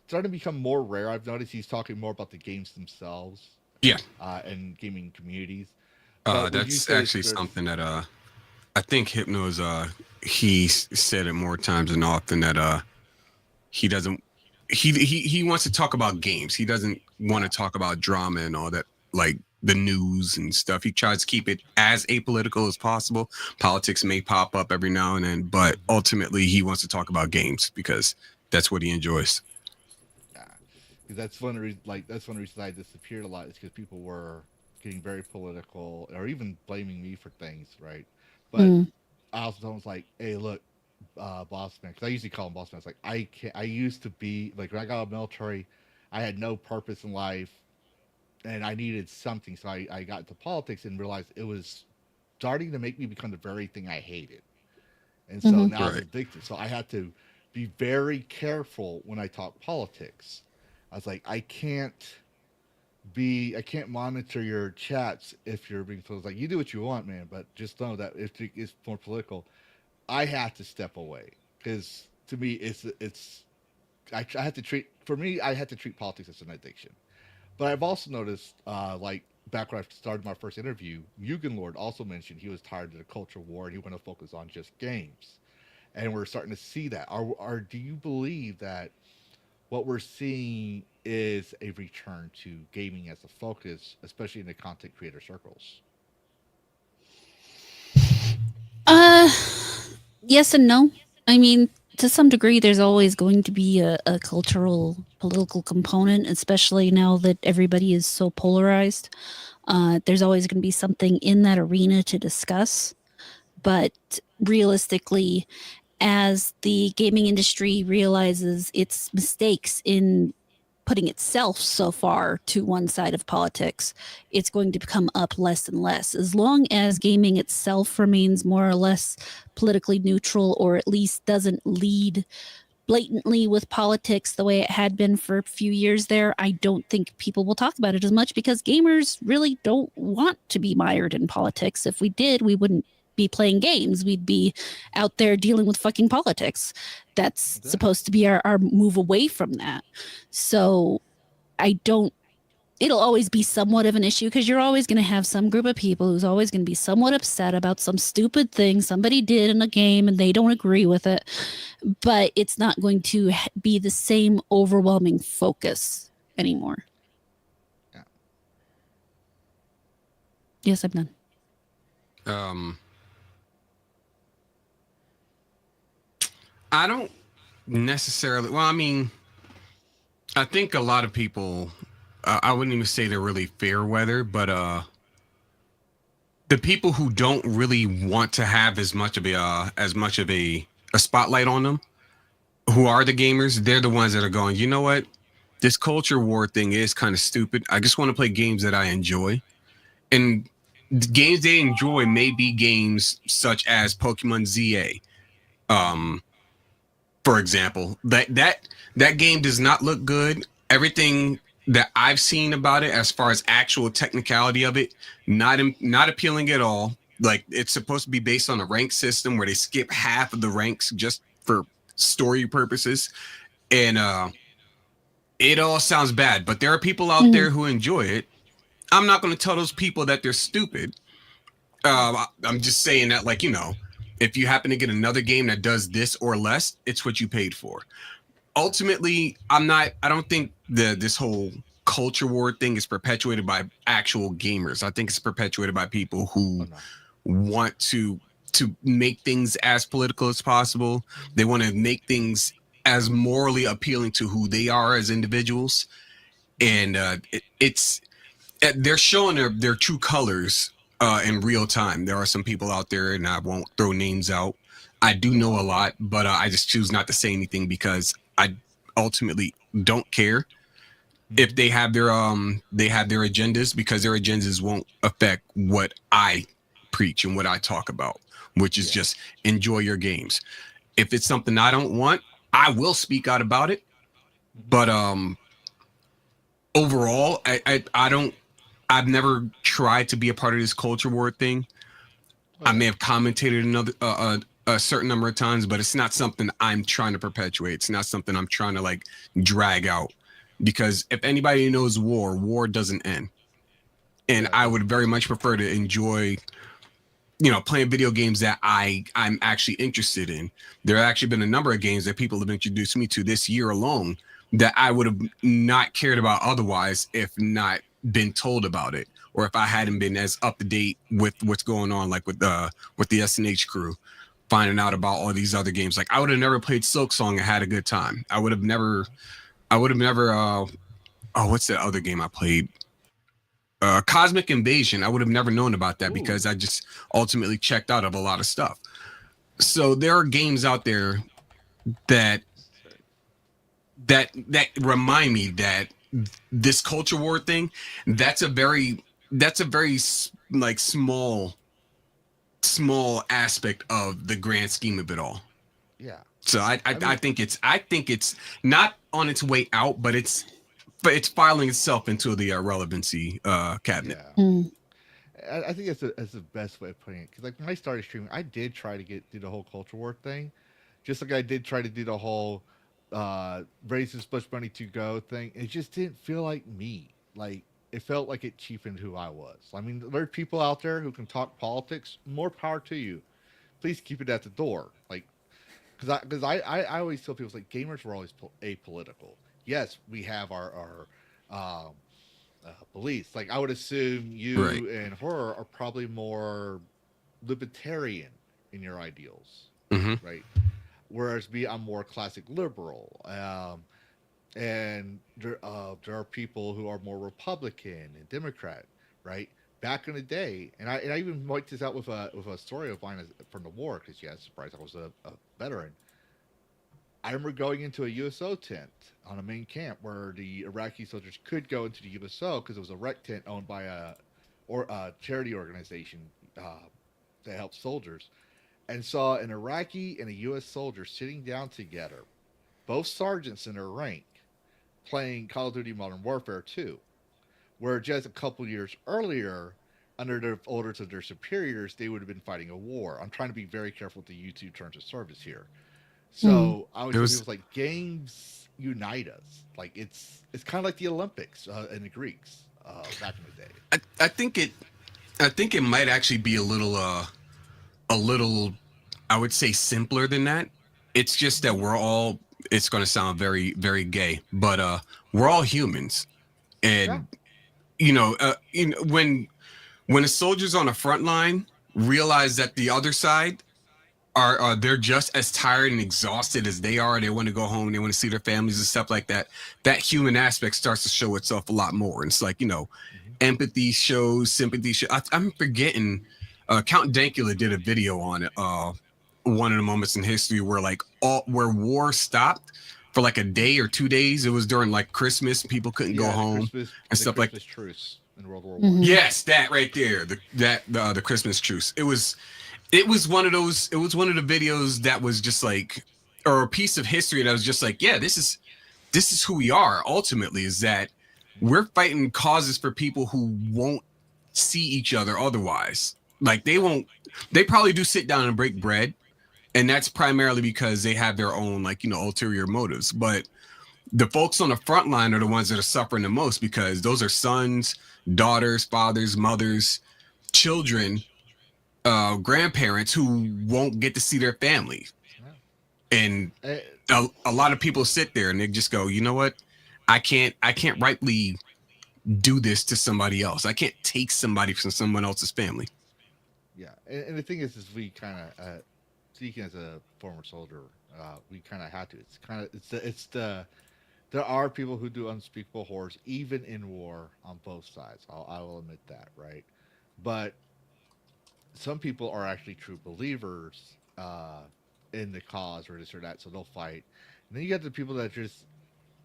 starting to become more rare. I've noticed he's talking more about the games themselves. Yeah. And gaming communities. That's actually something that I think Hypno's he said it more times than often that he doesn't he wants to talk about games. He doesn't want to talk about drama and all that, like the news and stuff. He tries to keep it as apolitical as possible. Politics may pop up every now and then, but ultimately he wants to talk about games because that's what he enjoys. That's one of the reasons. That's one of the reasons I disappeared a lot. Is because people were getting very political, or even blaming me for things, right? But I also was like, "Hey, look, boss man," because I usually call him boss man. It's like, I can't. I used to be like, when I got out of the military, I had no purpose in life, and I needed something. So I got into politics and realized it was starting to make me become the very thing I hated. And so now I'm addicted. So I had to be very careful when I talk politics. I was like, I can't I can't monitor your chats if you're being told like you do what you want, man. But just know that if it's more political, I have to step away because to me I have to treat for me I have to treat politics as an addiction. But I've also noticed like back when I started my first interview, Yugen Lord also mentioned he was tired of the culture war and he wanted to focus on just games. And we're starting to see that. Do you believe that what we're seeing is a return to gaming as a focus, especially in the content creator circles? Uh, yes and no. I mean, to some degree, there's always going to be a cultural, political component, especially now that everybody is so polarized. There's always going to be something in that arena to discuss. But realistically, as the gaming industry realizes its mistakes in putting itself so far to one side of politics, it's going to become up less and less. As long as gaming itself remains more or less politically neutral, or at least doesn't lead blatantly with politics the way it had been for a few years there, I don't think people will talk about it as much because gamers really don't want to be mired in politics. If we did, we wouldn't be playing games. We'd be out there dealing with fucking politics. That's supposed to be our move away from that. So I don't, it'll always be somewhat of an issue because you're always going to have some group of people who's always going to be somewhat upset about some stupid thing somebody did in a game and they don't agree with it. But it's not going to be the same overwhelming focus anymore. Yeah. Yes, I'm done. I don't necessarily. Well, I mean, I think a lot of people. I wouldn't even say they're really fair weather, but the people who don't really want to have as much of a spotlight on them, who are the gamers, they're the ones that are going, you know what? This culture war thing is kind of stupid. I just want to play games that I enjoy. And the games they enjoy may be games such as Pokemon ZA. For example, that game does not look good. Everything that I've seen about it, as far as actual technicality of it, not appealing at all. Like, it's supposed to be based on a rank system where they skip half of the ranks just for story purposes, and it all sounds bad. But there are people out there who enjoy it. I'm not going to tell those people that they're stupid. I'm just saying that, like, you know, if you happen to get another game that does this or less, it's what you paid for. Ultimately, I don't think this whole culture war thing is perpetuated by actual gamers. I think it's perpetuated by people who want to make things as political as possible. They want to make things as morally appealing to who they are as individuals. And they're showing their true colors in real time. There are some people out there, and I won't throw names out. I do know a lot, but I just choose not to say anything because I ultimately don't care if they have their agendas, because their agendas won't affect what I preach and what I talk about, which is just enjoy your games. If it's something I don't want, I will speak out about it. But overall, I've never tried to be a part of this culture war thing. I may have commentated a certain number of times, but it's not something I'm trying to perpetuate. It's not something I'm trying to like drag out, because if anybody knows war doesn't end. And I would very much prefer to enjoy, you know, playing video games that I'm actually interested in. There have actually been a number of games that people have introduced me to this year alone that I would have not cared about otherwise if not been told about it, or if I hadn't been as up to date with what's going on, like with the SNH crew, finding out about all these other games. Like, I would have never played Silk Song and had a good time. I would have never what's that other game I played? Cosmic Invasion. I would have never known about that because I just ultimately checked out of a lot of stuff. So there are games out there that remind me that this culture war thing, that's a very like small aspect of the grand scheme of it all. Yeah. So I think it's not on its way out, but it's it's filing itself into the relevancy cabinet. Yeah. Mm. I think that's the best way of putting it. Because like when I started streaming, I did try to do the whole culture war thing, just like I did try to do the whole raise this much money to go thing. It just didn't feel like me. Like it felt like it cheapened who I was. I mean, there are people out there who can talk politics. More power to you. Please keep it at the door. Like because I always tell people it's like gamers were always apolitical. Yes, we have our um, beliefs. Like I would assume you Right. and horror are probably more libertarian in your ideals, Hmm. right? Whereas me, I'm more classic liberal. And there are people who are more Republican and Democrat, right? Back in the day, and I even wiped this out with a story of mine from the war because yeah, surprised I was a veteran. I remember going into a USO tent on a main camp where the Iraqi soldiers could go into the USO because it was a rec tent owned by a charity organization that helps soldiers, and saw an Iraqi and a U.S. soldier sitting down together, both sergeants in their rank, playing Call of Duty Modern Warfare 2, where just a couple years earlier, under the orders of their superiors, they would have been fighting a war. I'm trying to be very careful with the YouTube terms of service here. So I always There tell was- people like games unite us. Like it's kind of like the Olympics and the Greeks back in the day. I think it might actually be a little I would say simpler than that. It's just that we're all, it's going to sound very very gay, but we're all humans. And when the soldiers on the front line realize that the other side are they're just as tired and exhausted as they are, they want to go home, they want to see their families and stuff like that, that human aspect starts to show itself a lot more. And it's like, empathy shows, sympathy shows. I'm forgetting, Count Dankula did a video on it, one of the moments in history where where war stopped for like a day or 2 days. It was during like Christmas, people couldn't go home and stuff like that. Truce in World War Mhm. One. Yes, that right there, the Christmas truce. It was one of those. It was one of the videos that was just like, or a piece of history that was just like, yeah, this is who we are. Ultimately, is that we're fighting causes for people who won't see each other otherwise. Like they probably do sit down and break bread, and that's primarily because they have their own ulterior motives. But the folks on the front line are the ones that are suffering the most because those are sons, daughters, fathers, mothers, children, grandparents who won't get to see their family. And a lot of people sit there and they just go, you know what? I can't rightly do this to somebody else. I can't take somebody from someone else's family. Yeah, and the thing is we kind of, speaking as a former soldier, we kind of had to. It's the there are people who do unspeakable horrors, even in war, on both sides. I will admit that, right? But some people are actually true believers in the cause or this or that, so they'll fight. And then you got the people that just,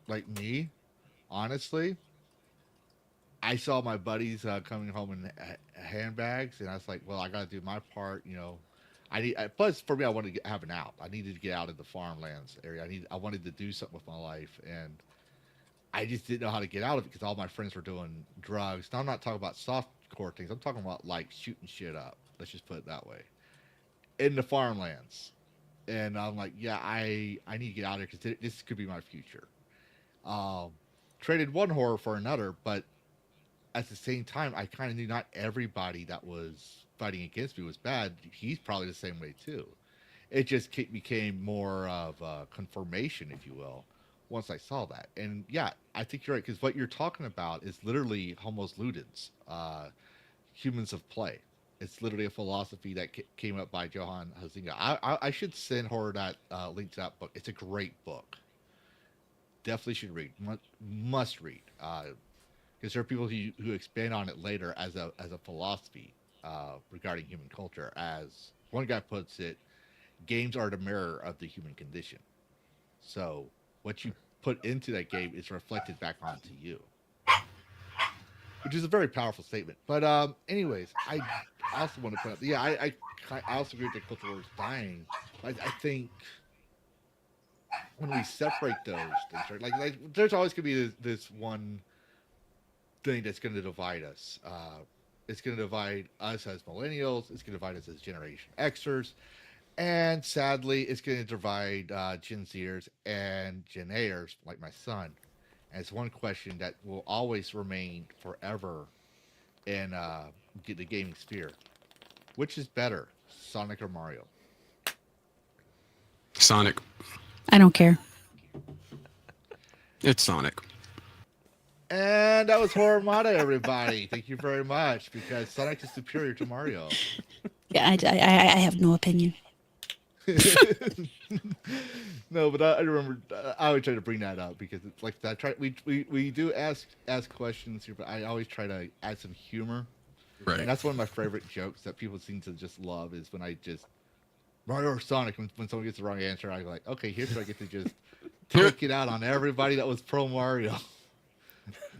like me, honestly, I saw my buddies coming home in handbags, and I was like, well, I got to do my part, plus for me, I wanted to have an out. I needed to get out of the farmlands area. I wanted to do something with my life, and I just didn't know how to get out of it because all my friends were doing drugs. Now I'm not talking about soft core things. I'm talking about like shooting shit up. Let's just put it that way. In the farmlands, and I'm like, yeah, I need to get out of here because this could be my future. Traded one horror for another, but at the same time, I kind of knew not everybody that was fighting against me was bad. He's probably the same way too. It just became more of a confirmation, if you will, once I saw that. And yeah, I think you're right, because what you're talking about is literally Homo ludens, humans of play. It's literally a philosophy that came up by Johann Huizinga. I should send Horror that link to that book. It's a great book. Definitely should read. Must read. Because there are people who expand on it later as a philosophy regarding human culture. As one guy puts it, games are the mirror of the human condition. So what you put into that game is reflected back onto you, which is a very powerful statement. But anyways, I also want to point out, yeah, I also agree that culture war is dying. I think when we separate those things, right? Like there's always gonna be this one thing that's gonna divide us. It's gonna divide us as millennials. It's gonna divide us as Generation Xers, and sadly, it's gonna divide Gen Zers and Gen A'ers, like my son. And it's one question that will always remain forever in the gaming sphere: which is better, Sonic or Mario? Sonic. I don't care. It's Sonic. And that was HorrorAmorata, everybody. Thank you very much, because Sonic is superior to Mario. Yeah, I have no opinion. No, but I remember I always try to bring that up because it's like that. We do ask questions here, but I always try to add some humor. Right. And that's one of my favorite jokes that people seem to just love is when I just Mario or Sonic. When someone gets the wrong answer, I'm like, okay, here's where I get to just take it out on everybody that was pro Mario.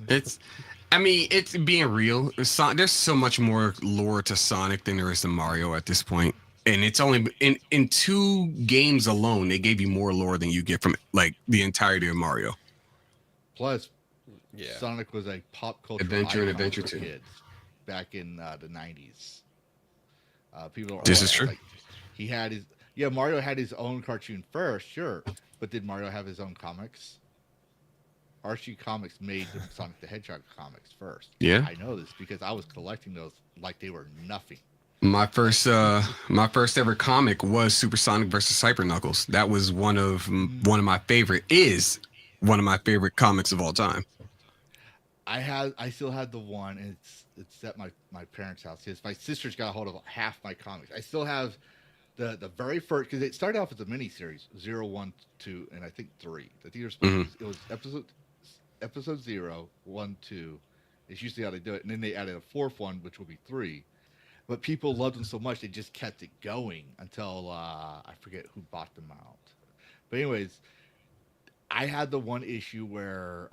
It's being real. There's so much more lore to Sonic than there is to Mario at this point. And it's only in 2 games alone, they gave you more lore than you get from like the entirety of Mario. Plus, Yeah. Sonic was a pop culture Adventure and icon Adventure for 2. kids back in the 90s. People This is true. Like, he had his Mario had his own cartoon first, sure, but did Mario have his own comics? Archie Comics made the Sonic the Hedgehog comics first. Yeah. I know this because I was collecting those like they were nothing. My first ever comic was Super Sonic versus Cyber Knuckles. That was one of my favorite comics of all time. I still had the one, and it's at my parents' house. Because my sister's got a hold of half my comics. I still have the very first, because it started off as a mini series 0, 1, 2, and I think 3. I think it was episode 0, 1, 2. It's usually how they do it, and then they added a 4th one, which will be 3. But people loved them so much they just kept it going until I forget who bought them out. But anyways, I had the one issue where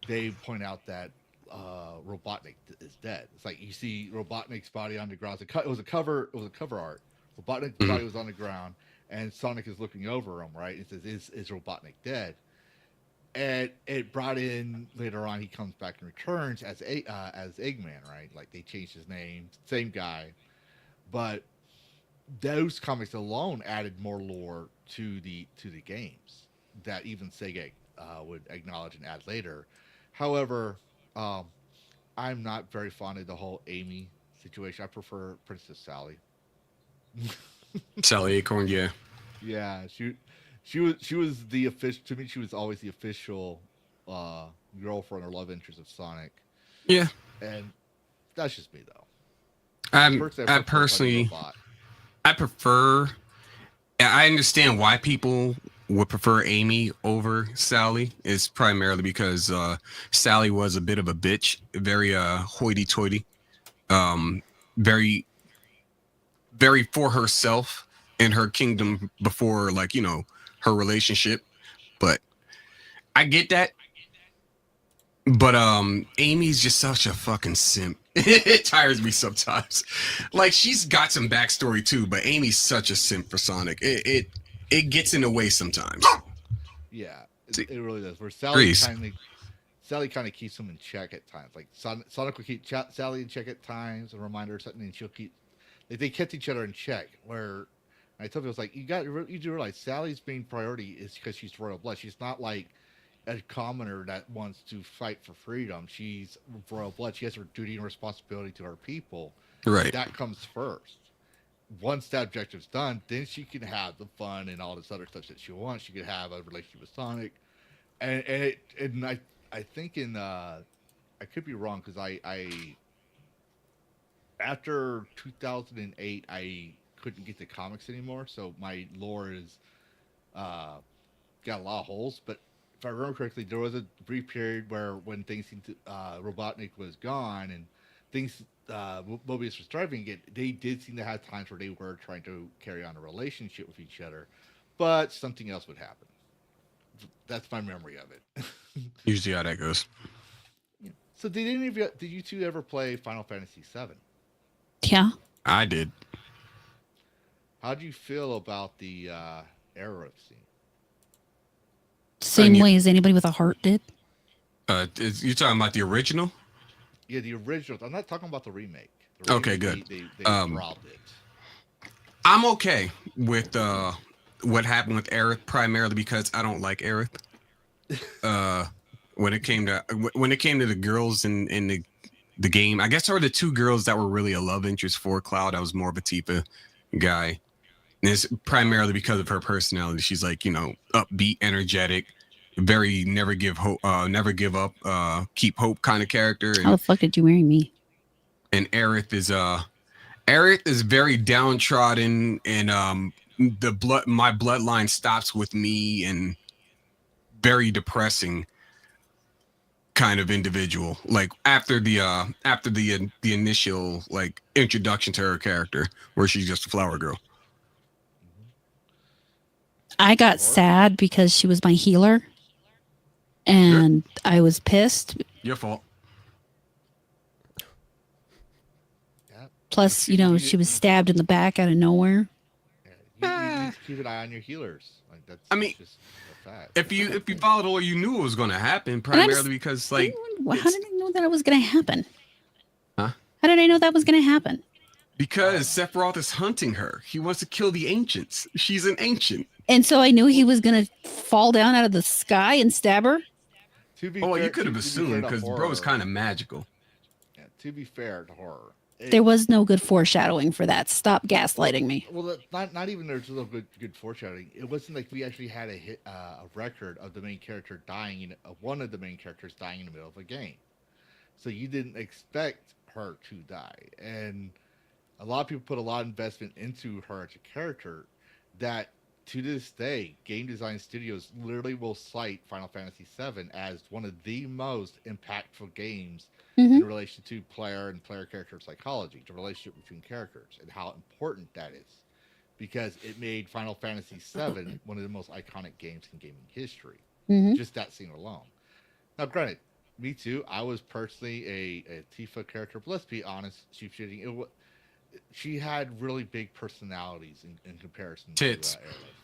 they point out that Robotnik is dead. It's like you see Robotnik's body on the ground. It was a cover art. Robotnik's body was on the ground, and Sonic is looking over him. Right? It says, "Is Robotnik dead?" And it brought in later on. He comes back and returns as Eggman, right? Like they changed his name, same guy, but those comics alone added more lore to the games that even Sega would acknowledge and add later. However, I'm not very fond of the whole Amy situation. I prefer Princess Sally. Sally Acorn, yeah. Yeah, she was the official. To me, she was always the official girlfriend or love interest of Sonic. Yeah. And that's just me, though. I personally, I prefer. I understand why people would prefer Amy over Sally. It's primarily because Sally was a bit of a bitch, very hoity-toity, very, very for herself and her kingdom before, like, you know, her relationship. But I get that. But Amy's just such a fucking simp. It tires me sometimes. Like, she's got some backstory too, but Amy's such a simp for Sonic. It gets in the way sometimes. Yeah, it really does. Where Sally kind of keeps him in check at times. Like Sonic will keep Sally in check at times and remind her of something, and she'll keep. They kept each other in check. Where I told people, it's like you do realize Sally's main priority is because she's royal blood. She's not like a commoner that wants to fight for freedom. She's royal blood. She has her duty and responsibility to her people. Right. That comes first. Once that objective's done, then she can have the fun and all this other stuff that she wants. She could have a relationship with Sonic, and I think I could be wrong because I after 2008 I couldn't get the comics anymore, so my lore is got a lot of holes. But if I remember correctly, there was a brief period where when things seemed to Robotnik was gone and things Mobius was driving it, they did seem to have times where they were trying to carry on a relationship with each other, but something else would happen. That's my memory of it. Usually how that goes. So did you two ever play Final Fantasy VII? Yeah. I did. How do you feel about the era scene? Same way as anybody with a heart did. You're talking about the original? Yeah, the original. I'm not talking about the remake. The Okay, remake, good. They dropped it. I'm okay with what happened with Aerith, primarily because I don't like Aerith. When it came to the girls in the game, I guess there were the two girls that were really a love interest for Cloud. I was more of a Tifa guy. And it's primarily because of her personality. She's like, upbeat, energetic, very never give up, keep hope kind of character. How the fuck did you marry me? And Aerith is very downtrodden, and my bloodline stops with me, and very depressing kind of individual. Like after the initial like introduction to her character, where she's just a flower girl. I got sad because she was my healer, and I was pissed. Your fault. Plus, she was stabbed in the back out of nowhere. Yeah, you need to keep an eye on your healers. Like that's. Just a fact. If you followed all, you knew it was going to happen. Primarily because like. How did I know that it was going to happen? Huh? How did I know that was going to happen? Because Sephiroth is hunting her. He wants to kill the ancients. She's an ancient. And so I knew he was going to fall down out of the sky and stab her. To be fair, you could have assumed because bro's kind of magical. Yeah, to be fair to horror. There was no good foreshadowing for that. Stop gaslighting me. Well, not even there's no good foreshadowing. It wasn't like we actually had a record of the main character dying, one of the main characters dying in the middle of a game. So you didn't expect her to die. And a lot of people put a lot of investment into her as a character that to this day, game design studios literally will cite Final Fantasy VII as one of the most impactful games in relation to player and player character psychology, the relationship between characters, and how important that is. Because it made Final Fantasy VII one of the most iconic games in gaming history. Just that scene alone. Now, granted, me too, I was personally a Tifa character, but let's be honest, Sheepsidian, she had really big personalities in comparison Tits. to Aerith.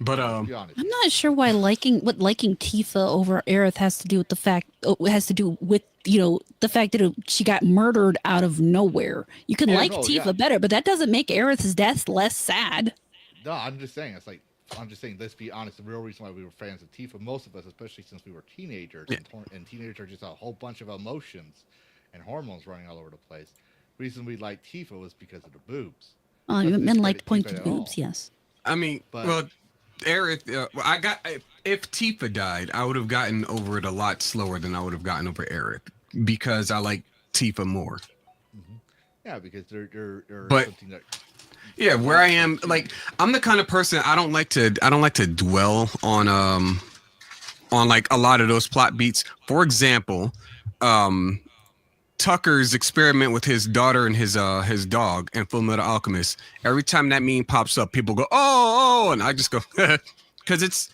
But I'm not sure why liking Tifa over Aerith has to do with the fact that she got murdered out of nowhere. You can Tifa better, but that doesn't make Aerith's death less sad. No, I'm just saying let's be honest, the real reason why we were fans of Tifa, most of us, especially since we were teenagers, and teenagers are just a whole bunch of emotions and hormones running all over the place. The reason we liked Tifa was because of the boobs. Men like to point to the boobs, yes. I mean, Aerith, if Tifa died, I would have gotten over it a lot slower than I would have gotten over Aerith because I like Tifa more. Yeah, because they're something that. Yeah, where I am, like I'm the kind of person I don't like to dwell on like a lot of those plot beats. For example, Tucker's experiment with his daughter and his dog and Fullmetal Alchemist. Every time that meme pops up, people go, oh, and I just go, because it's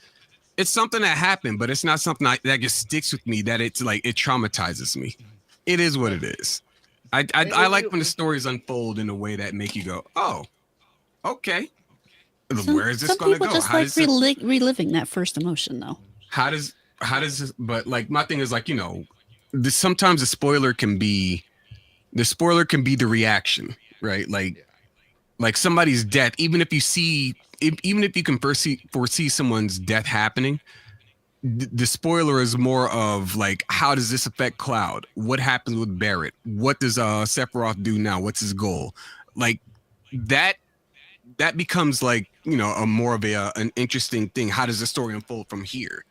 something that happened, but it's not something that just sticks with me. That it's like it traumatizes me. It is what it is. I like when the stories unfold in a way that make you go, oh, okay. Where is this going to go? Some people just like reliving that first emotion, though. How does this? But like my thing is like sometimes the spoiler can be the reaction, right? Like somebody's death, even if you can foresee someone's death happening, the spoiler is more of like, how does this affect Cloud? What happens with Barrett? What does Sephiroth do now? What's his goal? Like that becomes like, a more of an interesting thing. How does the story unfold from here?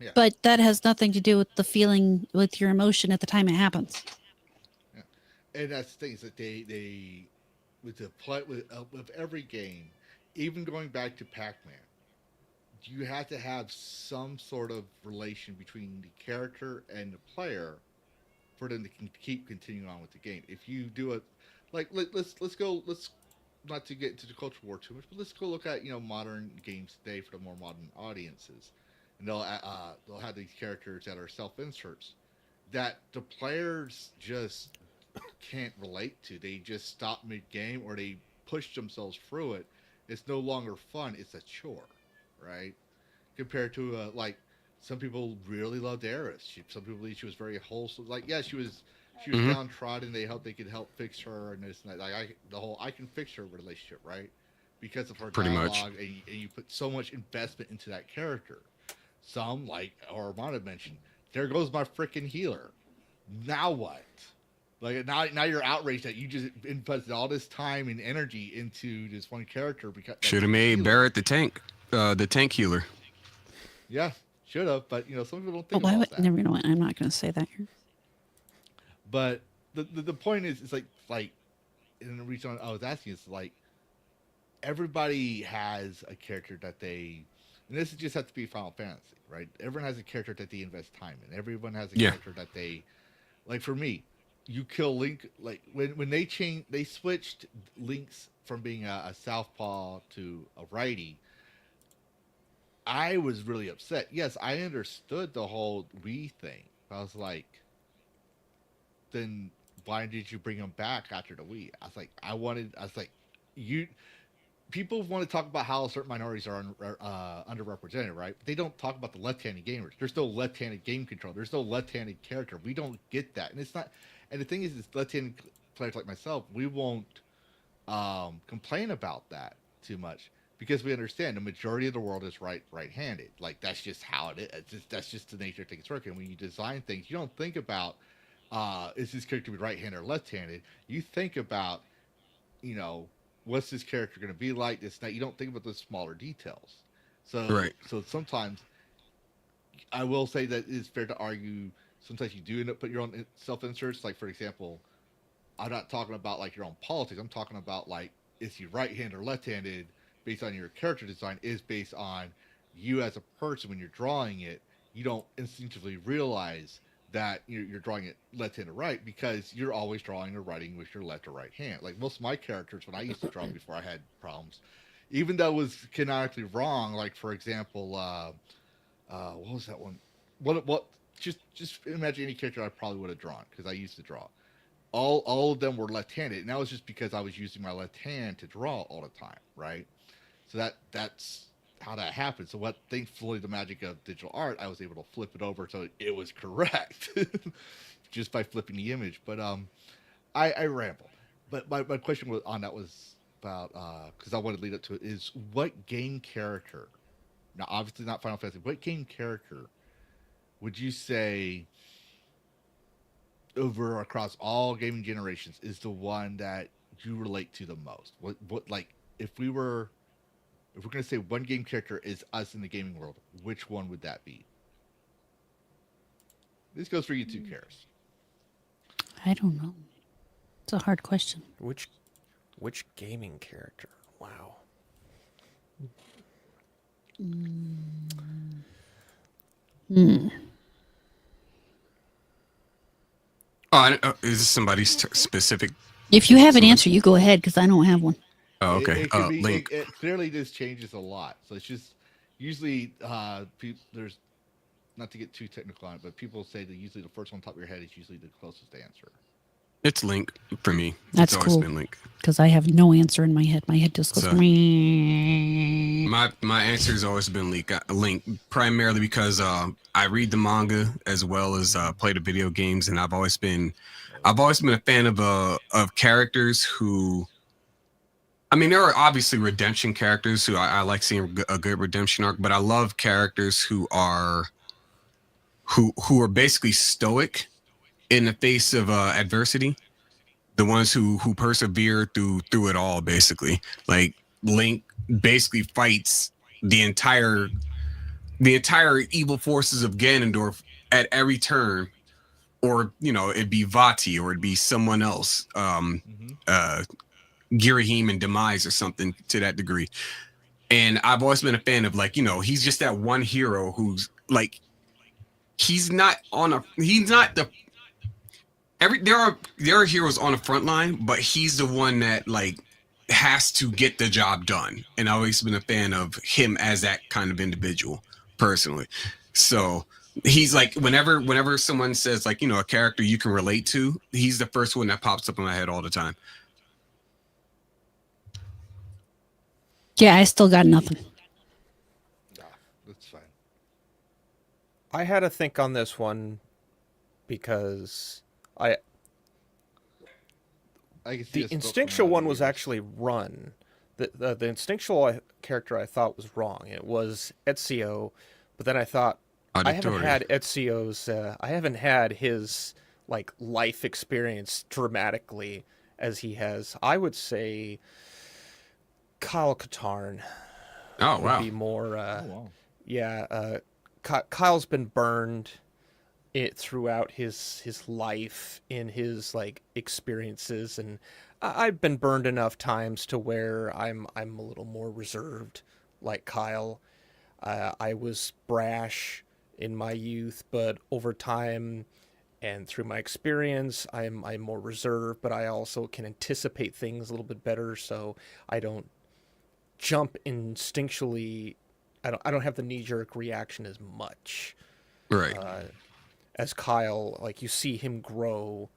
Yeah. But that has nothing to do with the feeling, with your emotion at the time it happens. Yeah. And that's the thing is that they with every game, even going back to Pac-Man, you have to have some sort of relation between the character and the player for them to keep continuing on with the game. If you do it, like let's not to get into the culture war too much, but let's go look at modern games today for the more modern audiences. And they'll have these characters that are self-inserts that the players just can't relate to. They just stop mid-game or they push themselves through it. It's no longer fun. It's a chore, right? compared to like some people really loved Eris. Some people believe she was very wholesome. Like, yeah, she was downtrodden. They could help fix her and this and that. Like the whole I can fix her relationship, right? Because of her Pretty much. dialogue, and you put so much investment into that character. Some, like HorrorAmorata mentioned, there goes my freaking healer. Now what? Like now you're outraged that you just invested all this time and energy into this one character because Should have made Barrett the tank healer. Yeah, should have, but some people don't Oh, think why about would, that. never know. I'm not going to say that here. But the point is, it's like in the reason I was asking is like everybody has a character that they, and this just has to be Final Fantasy, right? Everyone has a character that they invest time in. Everyone has a character that they, like for me, you kill Link. Like when they switched Link's from being a southpaw to a righty. I was really upset. Yes, I understood the whole Wii thing. I was like, then why did you bring him back after the Wii? I was like, people want to talk about how certain minorities are underrepresented, right? But they don't talk about the left-handed gamers. There's no left-handed game control. There's no left-handed character. We don't get that. And it's not, and the thing is left-handed players like myself, we won't complain about that too much. Because we understand the majority of the world is right-handed. Like, that's just how it is. That's just the nature of things working. When you design things, you don't think about, is this character right-handed or left-handed? You think about, what's this character going to be like? This, that. You don't think about those smaller details. So sometimes, I will say that it's fair to argue, sometimes you do end up putting your own self-inserts. Like, for example, I'm not talking about, like, your own politics. I'm talking about, like, is he right-handed or left-handed? Based on your character design is based on you as a person. When you're drawing it, you don't instinctively realize that you're drawing it left hand or right because you're always drawing or writing with your left or right hand. Like most of my characters, when I used to draw before I had problems, even though it was canonically wrong. Like for example, what was that one? What? Just imagine any character I probably would have drawn because I used to draw. All of them were left-handed, and that was just because I was using my left hand to draw all the time, right? So that's how that happened. So thankfully the magic of digital art, I was able to flip it over so it was correct just by flipping the image. But I ramble. But my question was about because I wanted to lead up to it is what game character, now obviously not Final Fantasy, what game character would you say over across all gaming generations is the one that you relate to the most? What like if we're going to say one game character is us in the gaming world, which one would that be? This goes for you too, Karrus. I don't know. It's a hard question. Which gaming character? Wow. Is this somebody's specific? If you have an answer, you go ahead because I don't have one. Oh, okay. Link. It clearly just changes a lot. So it's just usually there's not to get too technical on it, but people say that usually the first one on top of your head is usually the closest answer. It's Link for me. That's it's cool. Always been Link. Because I have no answer in my head. My head just goes. My answer has always been Link, primarily because I read the manga as well as play the video games, and I've always been a fan of characters who. I mean, there are obviously redemption characters who I like seeing a good redemption arc, but I love characters who are basically stoic in the face of adversity. The ones who persevere through it all, basically. Like Link basically fights the entire evil forces of Ganondorf at every turn, or it'd be Vati or it'd be someone else. Girahim and Demise or something to that degree. And I've always been a fan of he's just that one hero who's like there are heroes on the front line, but he's the one that has to get the job done. And I've always been a fan of him as that kind of individual personally. So he's like whenever someone says a character you can relate to, he's the first one that pops up in my head all the time. Yeah, I still got nothing. Nah, that's fine. I had to think on this one because I I can see the a smoke coming instinctual out of one your was ears. actually Run. The instinctual character I thought was wrong. It was Ezio, but then I thought I haven't Auditoria. had Ezio's. I haven't had his like life experience dramatically as he has. I would say Kyle Katarn Oh would wow. be more. Oh wow. Yeah, Kyle's been burned it throughout his life in his like experiences, and I've been burned enough times to where I'm a little more reserved, like Kyle. I was brash in my youth, but over time and through my experience, I'm more reserved, but I also can anticipate things a little bit better, so I don't jump instinctually. I don't have the knee jerk reaction as much Right. as Kyle. Like you see him grow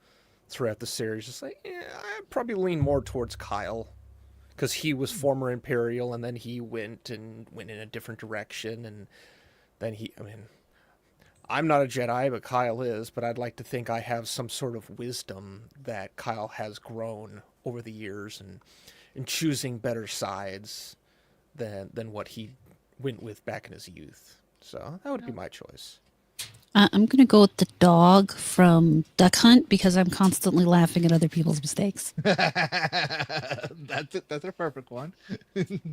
throughout the series. It's like I probably lean more towards Kyle because he was former Imperial and then he went in a different direction, and then I mean, I'm not a Jedi, but Kyle is. But I'd like to think I have some sort of wisdom that Kyle has grown over the years and in choosing better sides than what he went with back in his youth. So that would be my choice. I'm going to go with the dog from Duck Hunt because I'm constantly laughing at other people's mistakes. That's it. That's a perfect one. That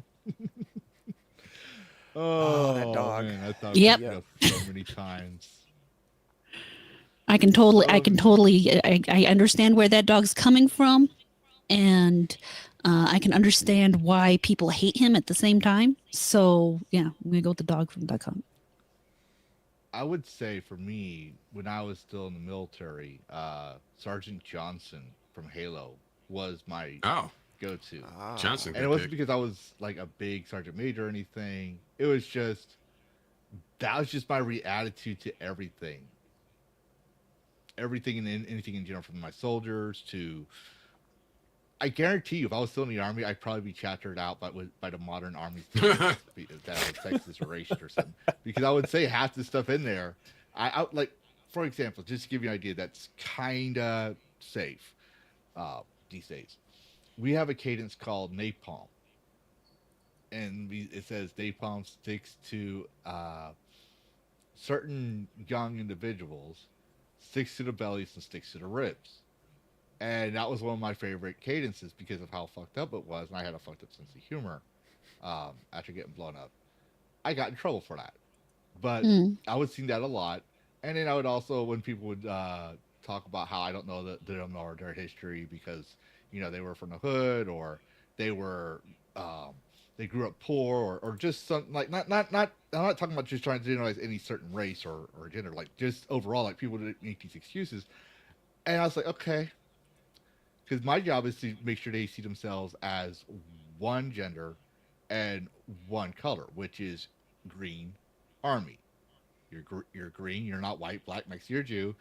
dog. Man, that dog Yep. picked me up so many times. I understand where that dog's coming from, and I can understand why people hate him at the same time. So yeah, I'm gonna go with the dog from Duck Hunt. I would say for me, when I was still in the military, Sergeant Johnson from Halo was my Oh, go-to. Johnson. And it wasn't because I was like a big sergeant major or anything. It was just that was just my attitude to everything. Everything and anything in general, from my soldiers to. I guarantee you, if I was still in the army, I'd probably be chattered out by the modern army that was sexist or racist or something. Because I would say half the stuff in there. I like, for example, just to give you an idea, that's kind of safe these days. We have a cadence called napalm, and it says napalm sticks to certain young individuals, sticks to the bellies and sticks to the ribs. And that was one of my favorite cadences because of how fucked up it was, and I had a fucked up sense of humor after getting blown up. I got in trouble for that, but I would sing that a lot. And then I would also, when people would talk about how I don't know they don't know their history because they were from the hood, or they were they grew up poor, or just something like not. I'm not talking about just trying to generalize any certain race or gender, like just overall, like people didn't make these excuses. And I was like, okay, because my job is to make sure they see themselves as one gender and one color, which is green army. You're green. You're not white, black, Mexican, or Jew.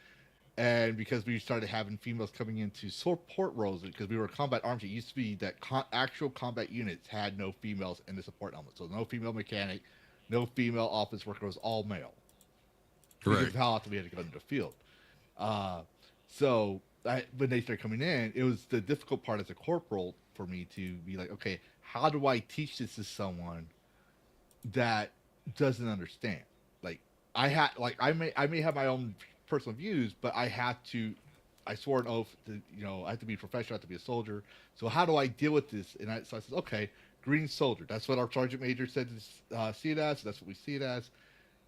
And because we started having females coming into support roles, because we were a combat arms, it used to be that actual combat units had no females in the support element. So no female mechanic, no female office worker, it was all male. Because Right. of how often we had to go into the field. So when they started coming in, it was the difficult part as a corporal for me to be like, okay, how do I teach this to someone that doesn't understand? Like I may have my own personal views, but I swore an oath to, I have to be professional, I have to be a soldier. So how do I deal with this? So I said, okay, green soldier. That's what our sergeant major said to see it as. So that's what we see it as.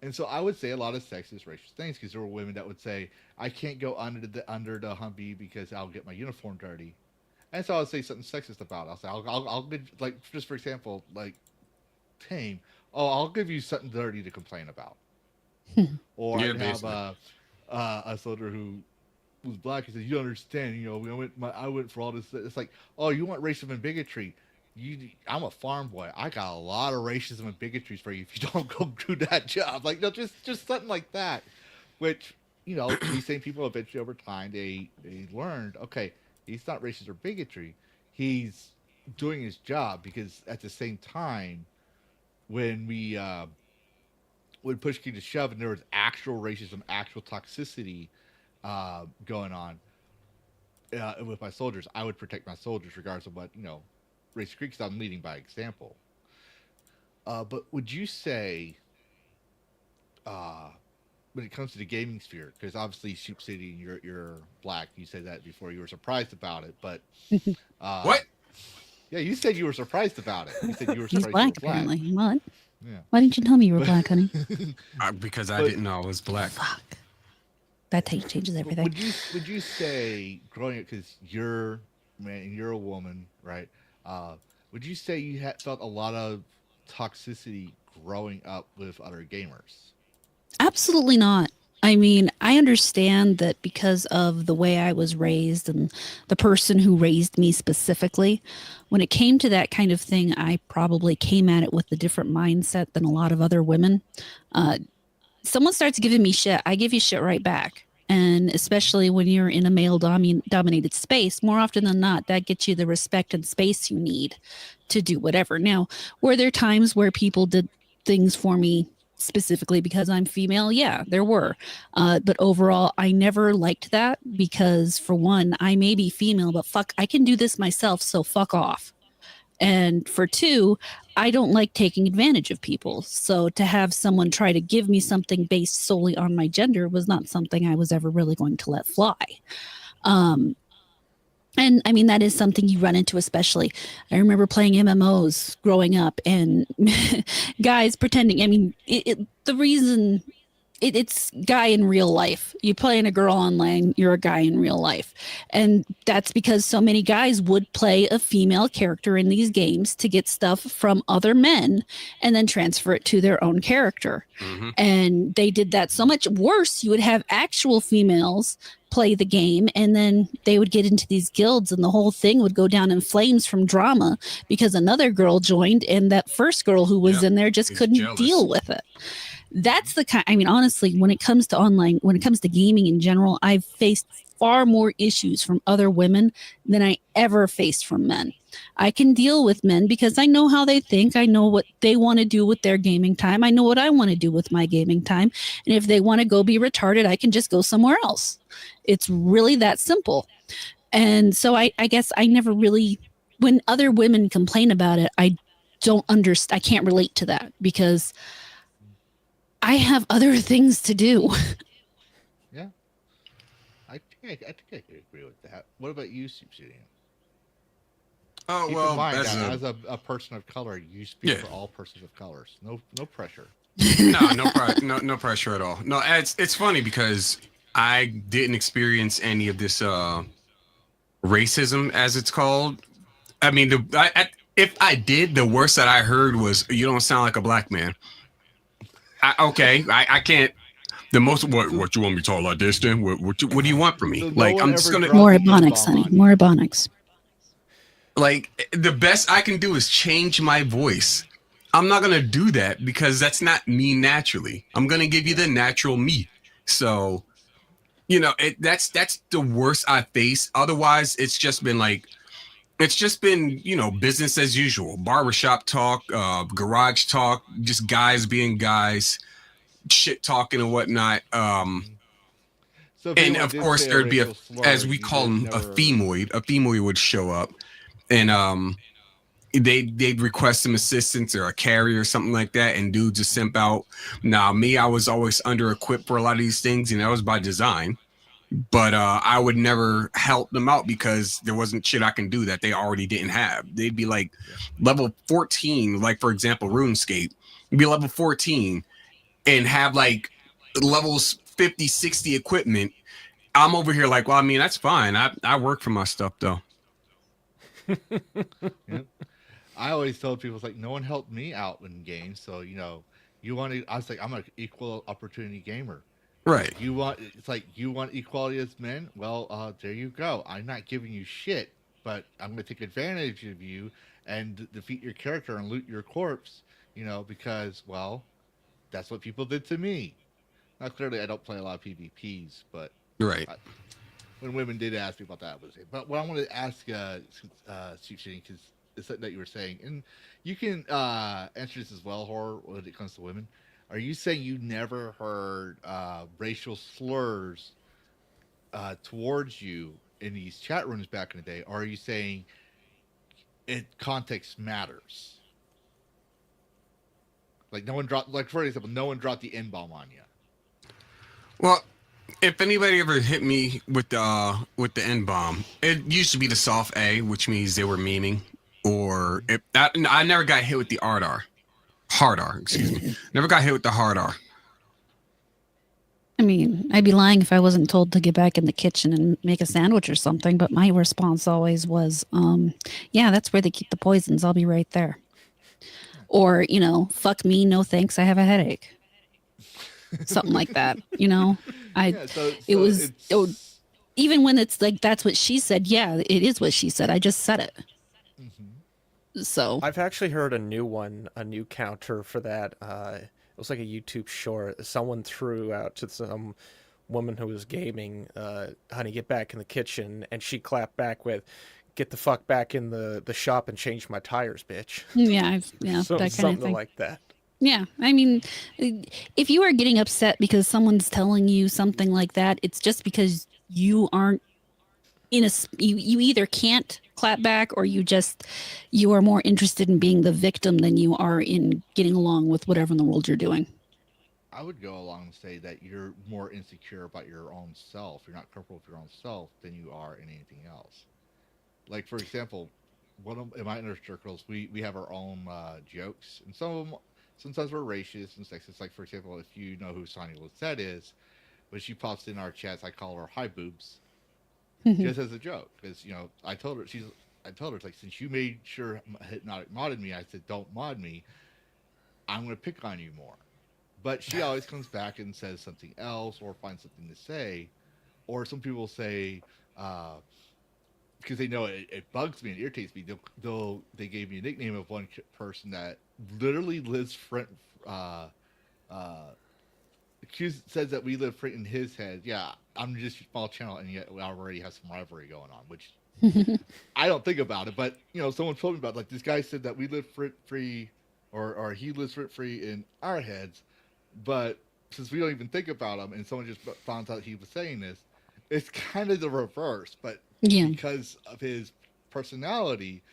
And so I would say a lot of sexist, racist things, because there were women that would say, I can't go under the Humvee because I'll get my uniform dirty. And so I would say something sexist about it. I'll say, I'll give, like, just for example, like, tame. Oh, I'll give you something dirty to complain about. Or Yeah, I'd have basically. a soldier who was black. He said, you don't understand. I went for all this. It's like, oh, you want racism and bigotry. I'm a farm boy. I got a lot of racism and bigotries for you if you don't go do that job. Like, no, just something like that. Which, these same people eventually over time they learned, okay, he's not racist or bigotry. He's doing his job, because at the same time, when we when push came to shove and there was actual racism, actual toxicity going on with my soldiers, I would protect my soldiers regardless of what, race creed, because I'm leading by example. But would you say, when it comes to the gaming sphere, because obviously Sheepsidian, you're black, you said that before, you were surprised about it, but What? Yeah, you said you were surprised about it. You said you were He's surprised. black, You were black. apparently. What? Yeah. Why didn't you tell me you were black, honey? Because I didn't know I was black. Fuck. That changes everything. Would you say growing up, because you're man, you're a woman, right? Would you say you felt a lot of toxicity growing up with other gamers? Absolutely not. I mean, I understand that because of the way I was raised and the person who raised me specifically, when it came to that kind of thing, I probably came at it with a different mindset than a lot of other women. Someone starts giving me shit, I give you shit right back. And especially when you're in a male dominated space, more often than not, that gets you the respect and space you need to do whatever. Now, were there times where people did things for me specifically because I'm female? Yeah, there were. But overall, I never liked that because, for one, I may be female, but fuck, I can do this myself, so fuck off. And for two, I don't like taking advantage of people. So to have someone try to give me something based solely on my gender was not something I was ever really going to let fly. And I mean, that is something you run into, especially. I remember playing MMOs growing up and guys pretending. I mean, the reason it's guy in real life. You playing a girl online, you're a guy in real life. And that's because so many guys would play a female character in these games to get stuff from other men and then transfer it to their own character. Mm-hmm. And they did that so much worse. You would have actual females play the game and then they would get into these guilds and the whole thing would go down in flames from drama because another girl joined and that first girl who was in there just couldn't deal with it. That's the kind, I mean, honestly, when it comes to online, when it comes to gaming in general, I've faced far more issues from other women than I ever faced from men. I can deal with men because I know how they think. I know what they want to do with their gaming time. I know what I want to do with my gaming time. And if they want to go be retarded, I can just go somewhere else. It's really that simple. And so I guess I never really, when other women complain about it, I don't understand. I can't relate to that because I have other things to do. Yeah. I think I could agree with that. What about you, Sheepsidian? Oh, Keep well, in mind, as a person of color, you speak for all persons of colors. No pressure. No pressure at all. No, it's funny because I didn't experience any of this racism, as it's called. I mean, if I did, the worst that I heard was, "You don't sound like a black man." I can't. The most what you want me to talk like this? Then what do you want from me? So like I'm just gonna more ebonics, honey. More ebonics. Like the best I can do is change my voice. I'm not gonna do that because that's not me naturally. I'm gonna give you the natural me. So, that's the worst I face. Otherwise, it's just been business as usual, barbershop talk, garage talk, just guys being guys, shit talking and whatnot. So and of course there'd be as we call them, a femoid. A femoid would show up and they'd request some assistance or a carry or something like that, and dudes just simp out. Now, me, I was always under equipped for a lot of these things, and that was by design. But I would never help them out because there wasn't shit I can do that they already didn't have. They'd be like level 14, like for example, RuneScape, be level 14 and have like levels 50, 60 equipment. I'm over here like, well, I mean, that's fine. I work for my stuff though. Yeah. I always told people, it's like, no one helped me out in games. So, you want to, I was like, I'm an equal opportunity gamer. Right. You want equality as men? Well, there you go. I'm not giving you shit, but I'm going to take advantage of you and defeat your character and loot your corpse, because, well, that's what people did to me. Now, clearly, I don't play a lot of PvPs, but right. When women did ask me about that, I would say. But what I wanted to ask Sheepsidian, because it's something that you were saying, and you can answer this as well, Horror, when it comes to women. Are you saying you never heard racial slurs towards you in these chat rooms back in the day? Or are you saying context matters? Like no one dropped, like for example, no one dropped the N bomb on you. Well, if anybody ever hit me with the N bomb, it used to be the soft A, which means they were memeing, or if that I never got hit with the hard R, excuse me. Never got hit with the hard R. I mean, I'd be lying if I wasn't told to get back in the kitchen and make a sandwich or something, but my response always was, yeah, that's where they keep the poisons. I'll be right there. Or, fuck me, no thanks, I have a headache. Something like that, it was, even when it's like, that's what she said, yeah, it is what she said. I just said it. Mm-hmm. So. I've actually heard a new counter for that. It was like a YouTube short. Someone threw out to some woman who was gaming, honey, get back in the kitchen. And she clapped back with, get the fuck back in the shop and change my tires, bitch. Yeah, So, that kind something of thing. like that. Yeah, I mean, if you are getting upset because someone's telling you something like that, it's just because you aren't you either can't clap back or you are more interested in being the victim than you are in getting along with whatever in the world you're doing. I would go along and say that you're more insecure about your own self. You're not comfortable with your own self than you are in anything else. Like, for example, in my inner circles, we have our own jokes, and some of them sometimes we're racist and sexist. Like, for example, if you know who Sonia Lisette is, when she pops in our chats, I call her "Hi Boobs," just as a joke, because I told her it's like, since you made sure Hypnotic modded me, I said don't mod me. I'm gonna pick on you more. But she always comes back and says something else or finds something to say, or some people say. Because they know it bugs me and irritates me. They gave me a nickname of one person that literally lives says that we live in his head. Yeah, I'm just a small channel, and yet we already have some rivalry going on, which I don't think about it. But someone told me about like this guy said that we live free, or he lives free in our heads, but since we don't even think about him, and someone just found out he was saying this, it's kind of the reverse, but. Yeah. Because of his personality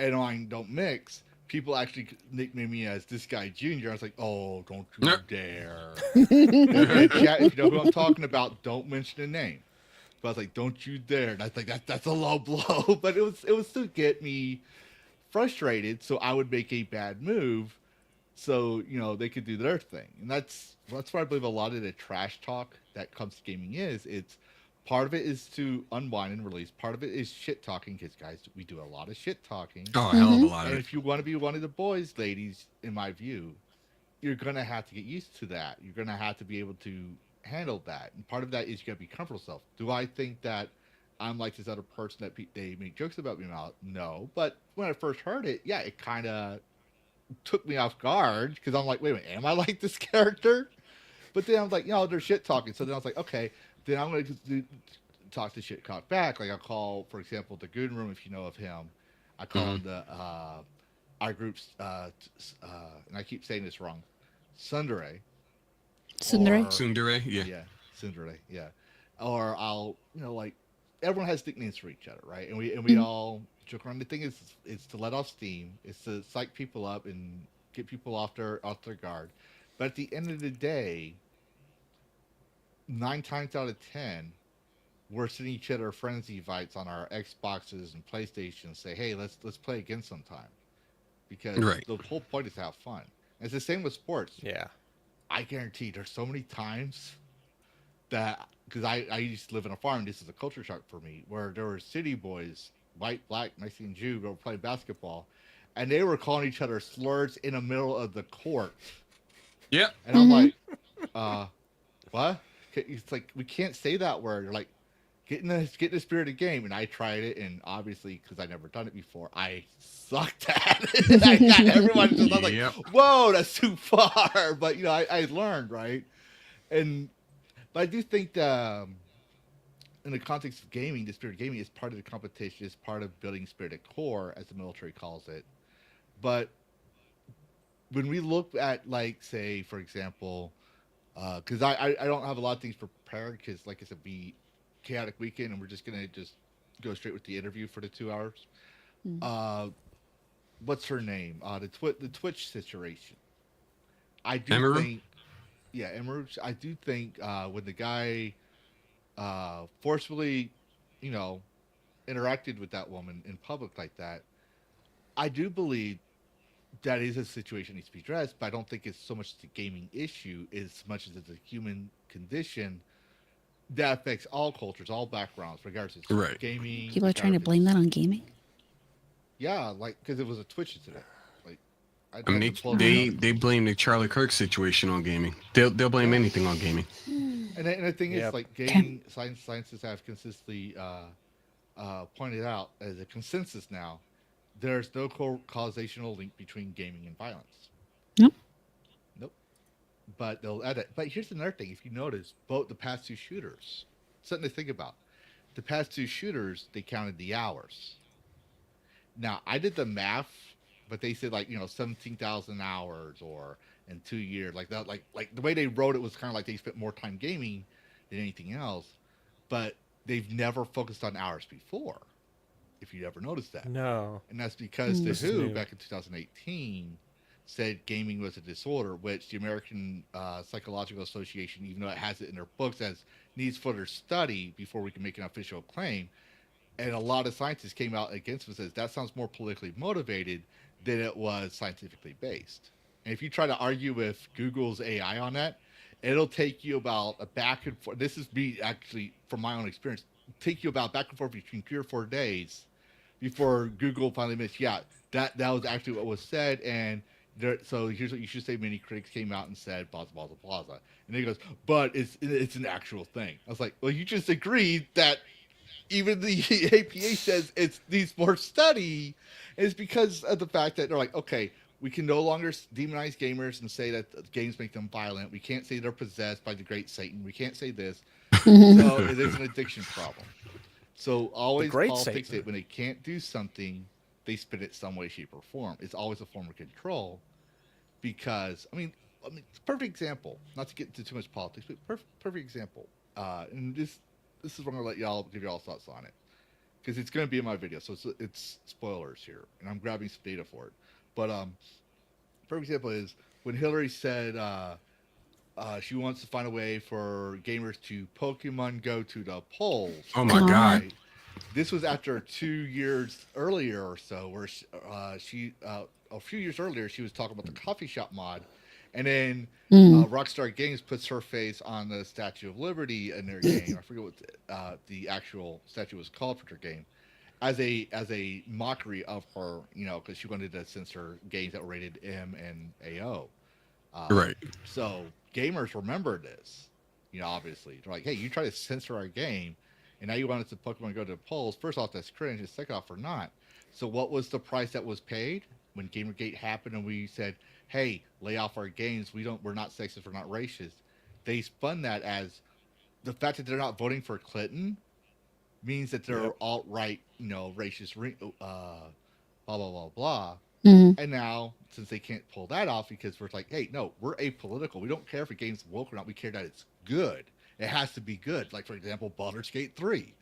and I don't mix, people actually nickname me as this guy Junior. I was like, oh, don't you dare. Chat, if you know who I'm talking about, don't mention the name. But I was like, don't you dare. And I think that's a low blow. But it was to get me frustrated so I would make a bad move so, they could do their thing. And that's what I believe a lot of the trash talk that comes to gaming is. It's part of it is to unwind and release. Part of it is shit talking, because guys, we do a lot of shit talking. Oh, a hell of a lot of And it. if you want to be one of the boys, ladies, in my view, you're gonna have to get used to that. You're gonna have to be able to handle that. And part of that is you gotta be comfortable with yourself. Do I think that I'm like this other person that they make jokes about me about? No. But when I first heard it, yeah, it kind of took me off guard, because I'm like, wait a minute, am I like this character? But then I was like, they're shit talking. So then I was like, okay. Then I'm going to talk to Shitcock back. Like, I'll call, for example, the Goon Room, if you know of him. I call him our group's, and I keep saying this wrong, Sundere. Tsundere, yeah. Yeah, Sundere, yeah. Or I'll, like, everyone has nicknames for each other, right? And we all joke around. The thing is to let off steam. It's to psych people up and get people off their guard. But at the end of the day, 9 times out of 10, we're sending each other frenzy fights on our Xboxes and PlayStations. Say, hey, let's play again sometime, because the whole point is to have fun. And it's the same with sports. Yeah, I guarantee there's so many times that, because I used to live in a farm. This is a culture shock for me, where there were city boys, white, black, Mexican, Jew, who were playing basketball, and they were calling each other slurs in the middle of the court. Yep. And I'm like, what? It's like, we can't say that word. You're like, get in the spirit of the game. And I tried it, and obviously, because I never done it before, I sucked at it. I got everyone just, I was like, whoa, that's too far. But I learned, right? But I do think that in the context of gaming, the spirit of gaming is part of the competition, is part of building spirit at core, as the military calls it. But when we look at, like, say, for example, because I don't have a lot of things prepared because, like I said, we chaotic weekend and we're just gonna just go straight with the interview for the 2 hours. Mm. Uh, what's her name? The Twitch situation. I do Emeru? think, yeah, Emerge. I do think when the guy forcefully, you know, interacted with that woman in public like that, I do believe that is a situation that needs to be addressed. But I don't think it's so much the gaming issue as much as it's a human condition that affects all cultures, all backgrounds, regardless if it's Right. gaming. People are trying to regardless if blame it's- that on gaming. Yeah, like because it was a Twitch incident. Like, I mean, they blame the Charlie Kirk situation on gaming. They'll blame anything on gaming. And the thing Yep. is, like, gaming scientists have consistently pointed out as a consensus now, there's no causational link between gaming and violence. Nope. Nope. But they'll add it. But here's another thing: if you notice, both the past two shooters, something to think about. The past two shooters, they counted the hours. Now I did the math, but they said, like, 17,000 hours or in 2 years, like that, like the way they wrote it was kind of like they spent more time gaming than anything else, but they've never focused on hours before. If you ever noticed that, No. and that's because the This is WHO new. back in 2018 said gaming was a disorder, which the American Psychological Association, even though it has it in their books, as needs further study before we can make an official claim. And a lot of scientists came out against it and says that sounds more politically motivated than it was scientifically based. And if you try to argue with Google's AI on that, it'll take you about a back and forth. This is me actually from my own experience. Take you about back and forth between 3 or 4 days before Google finally admits, yeah, that was actually what was said. And so here's what you should say. Many critics came out and said, blah, blah, blah, blah, blah. And he goes, but it's an actual thing. I was like, well, you just agreed that even the APA says it needs more study. Is because of the fact that they're like, okay, we can no longer demonize gamers and say that games make them violent. We can't say they're possessed by the great Satan. We can't say this. So it is an addiction problem. So always great politics Satan. it when they can't do something, they spin it some way, shape, or form. It's always a form of control. Because perfect example. Not to get into too much politics, but perfect example. And this is what I'm gonna give y'all thoughts on it, because it's gonna be in my video, so it's spoilers here, and I'm grabbing some data for it. But perfect example is when Hillary said she wants to find a way for gamers to Pokemon Go to the polls. Oh my God. Right? This was after 2 years earlier or so, where she a few years earlier she was talking about the coffee shop mod, and then Rockstar Games puts her face on the Statue of Liberty in their game. I forget what the actual statue was called for their game, as a mockery of her, because she wanted to censor games that were rated M and AO. Right. So gamers remember this, obviously. They're like, hey, you try to censor our game, and now you want us to Pokemon Go to the polls. First off, that's cringe, and second off, we're not. So what was the price that was paid when Gamergate happened and we said, hey, lay off our games, we're not sexist, we're not racist? They spun that as the fact that they're not voting for Clinton means that they're alt-right, racist, blah, blah, blah, blah. And now, since they can't pull that off because we're like, hey, no, we're apolitical. We don't care if a game's woke or not. We care that it's good. It has to be good. Like, for example, Baldur's Gate 3,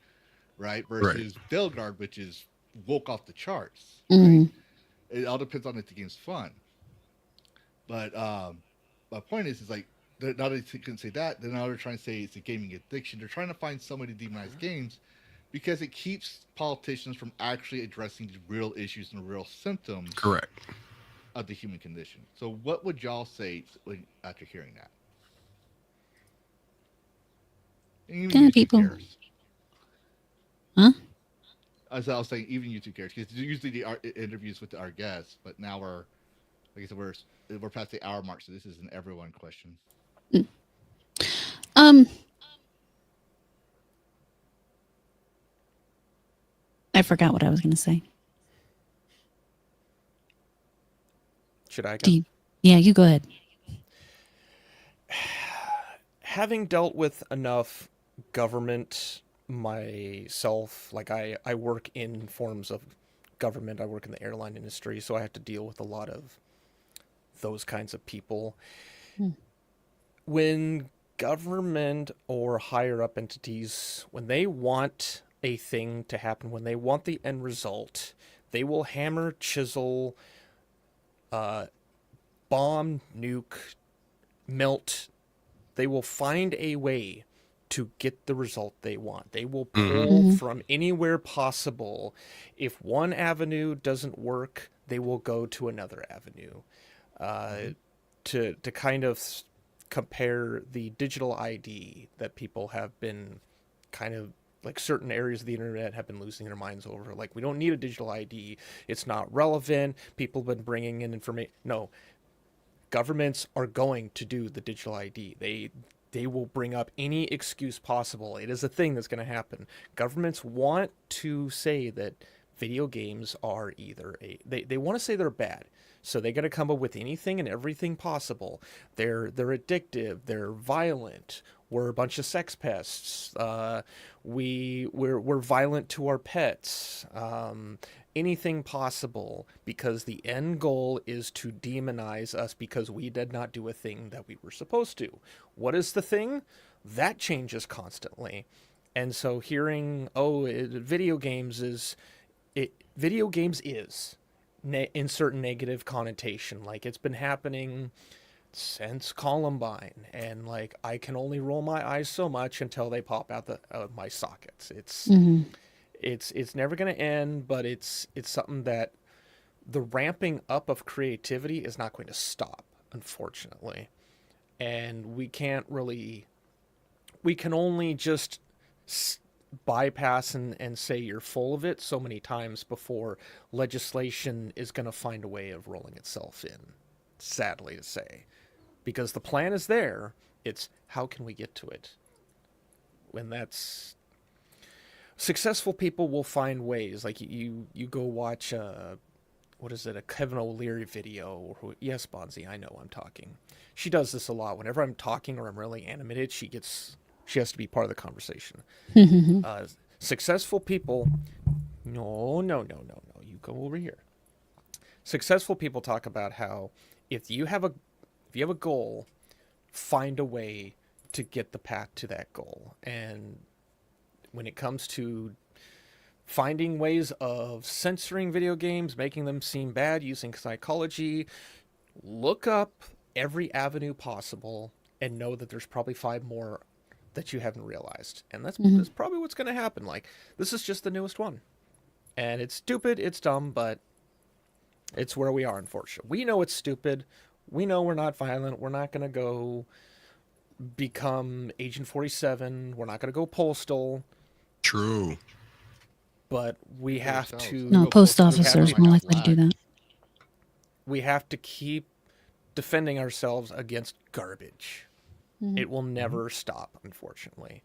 right? Versus Delgard, which is woke off the charts. Right? It all depends on if the game's fun. But my point is like, now they couldn't say that. Then now they're trying to say it's a gaming addiction. They're trying to find somebody to demonize games because it keeps politicians from actually addressing the real issues and the real symptoms Correct. of the human condition. So what would y'all say after hearing that? Even you two people. cares. Huh? As I was saying, even you two cares, because usually the interviews with our guests, but now like I said, we're past the hour mark, so this is an everyone question. I forgot what I was going to say. Should I go? Yeah, you go ahead. Having dealt with enough government myself, like I work in forms of government. I work in the airline industry, so I have to deal with a lot of those kinds of people. Hmm. When government or higher up entities, when they want a thing to happen, when they want the end result, they will hammer, chisel, bomb, nuke, melt. They will find a way to get the result they want. They will pull from anywhere possible. If one avenue doesn't work, they will go to another avenue. To kind of compare the digital ID that people have been kind of like certain areas of the internet have been losing their minds over. Like, we don't need a digital ID. It's not relevant. People have been bringing in information. No, governments are going to do the digital ID. They will bring up any excuse possible. It is a thing that's going to happen. Governments want to say that video games are either they want to say they're bad. So they're going to come up with anything and everything possible. They're addictive. They're violent. We're a bunch of sex pests. We're violent to our pets. Anything possible, because the end goal is to demonize us because we did not do a thing that we were supposed to. What is the thing? That changes constantly. And so hearing, video games is insert negative connotation. Like, it's been happening since Columbine, and like, I can only roll my eyes so much until they pop out of my sockets. It's never going to end, but it's something that the ramping up of creativity is not going to stop, unfortunately. And we can only just bypass and say you're full of it so many times before legislation is going to find a way of rolling itself in, sadly to say. Because the plan is there, it's how can we get to it? When that's... Successful people will find ways. Like, you go watch a Kevin O'Leary video. Yes, Bonzi, I know I'm talking. She does this a lot. Whenever I'm talking or I'm really animated, she has to be part of the conversation. Successful people... No. You go over here. Successful people talk about how if you have a goal, find a way to get the path to that goal. And when it comes to finding ways of censoring video games, making them seem bad, using psychology, look up every avenue possible and know that there's probably 5 more that you haven't realized. And that's probably what's going to happen. Like, this is just the newest one. And it's stupid, it's dumb, but it's where we are, unfortunately. We know it's stupid. We know we're not violent. We're not going to go become Agent 47. We're not going to go postal. True. But we have to... No, post officers more likely to do that. We have to keep defending ourselves against garbage. It will never stop, unfortunately.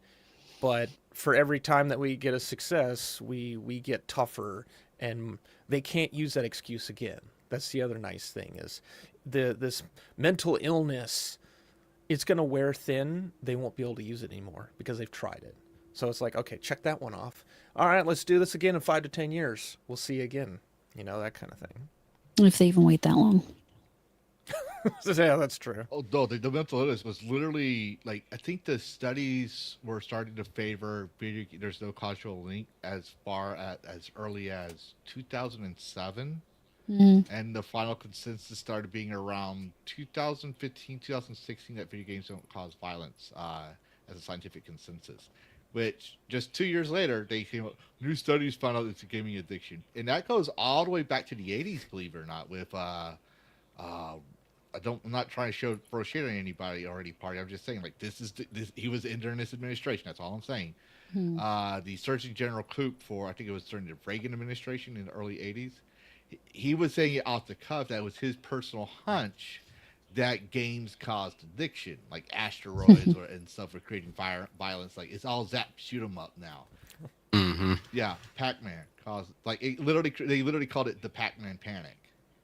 But for every time that we get a success, we get tougher, and they can't use that excuse again. That's the other nice thing, is this mental illness, it's going to wear thin. They won't be able to use it anymore because they've tried it. So it's like, okay, check that one off. All right, let's do this again in 5 to 10 years. We'll see you again. You know, that kind of thing. If they even wait that long. Yeah, that's true. Oh no, the mental illness was literally like, I think the studies were starting to favor video. There's no causal link as far as early as 2007, and the final consensus started being around 2015, 2016 that video games don't cause violence as a scientific consensus. Which just 2 years later, they came up, new studies found out it's a gaming addiction, and that goes all the way back to the 80s, believe it or not. With I'm not trying to throw shade on anybody or any party. I'm just saying, like, he was during this administration. That's all I'm saying. The Surgeon General Coop for, I think it was during the Reagan administration in the early 80s, he was saying it off the cuff that it was his personal hunch that games caused addiction, like asteroids and stuff for creating violence. Like, it's all zap shoot 'em up now. Yeah, Pac-Man caused, like, they literally called it the Pac-Man panic.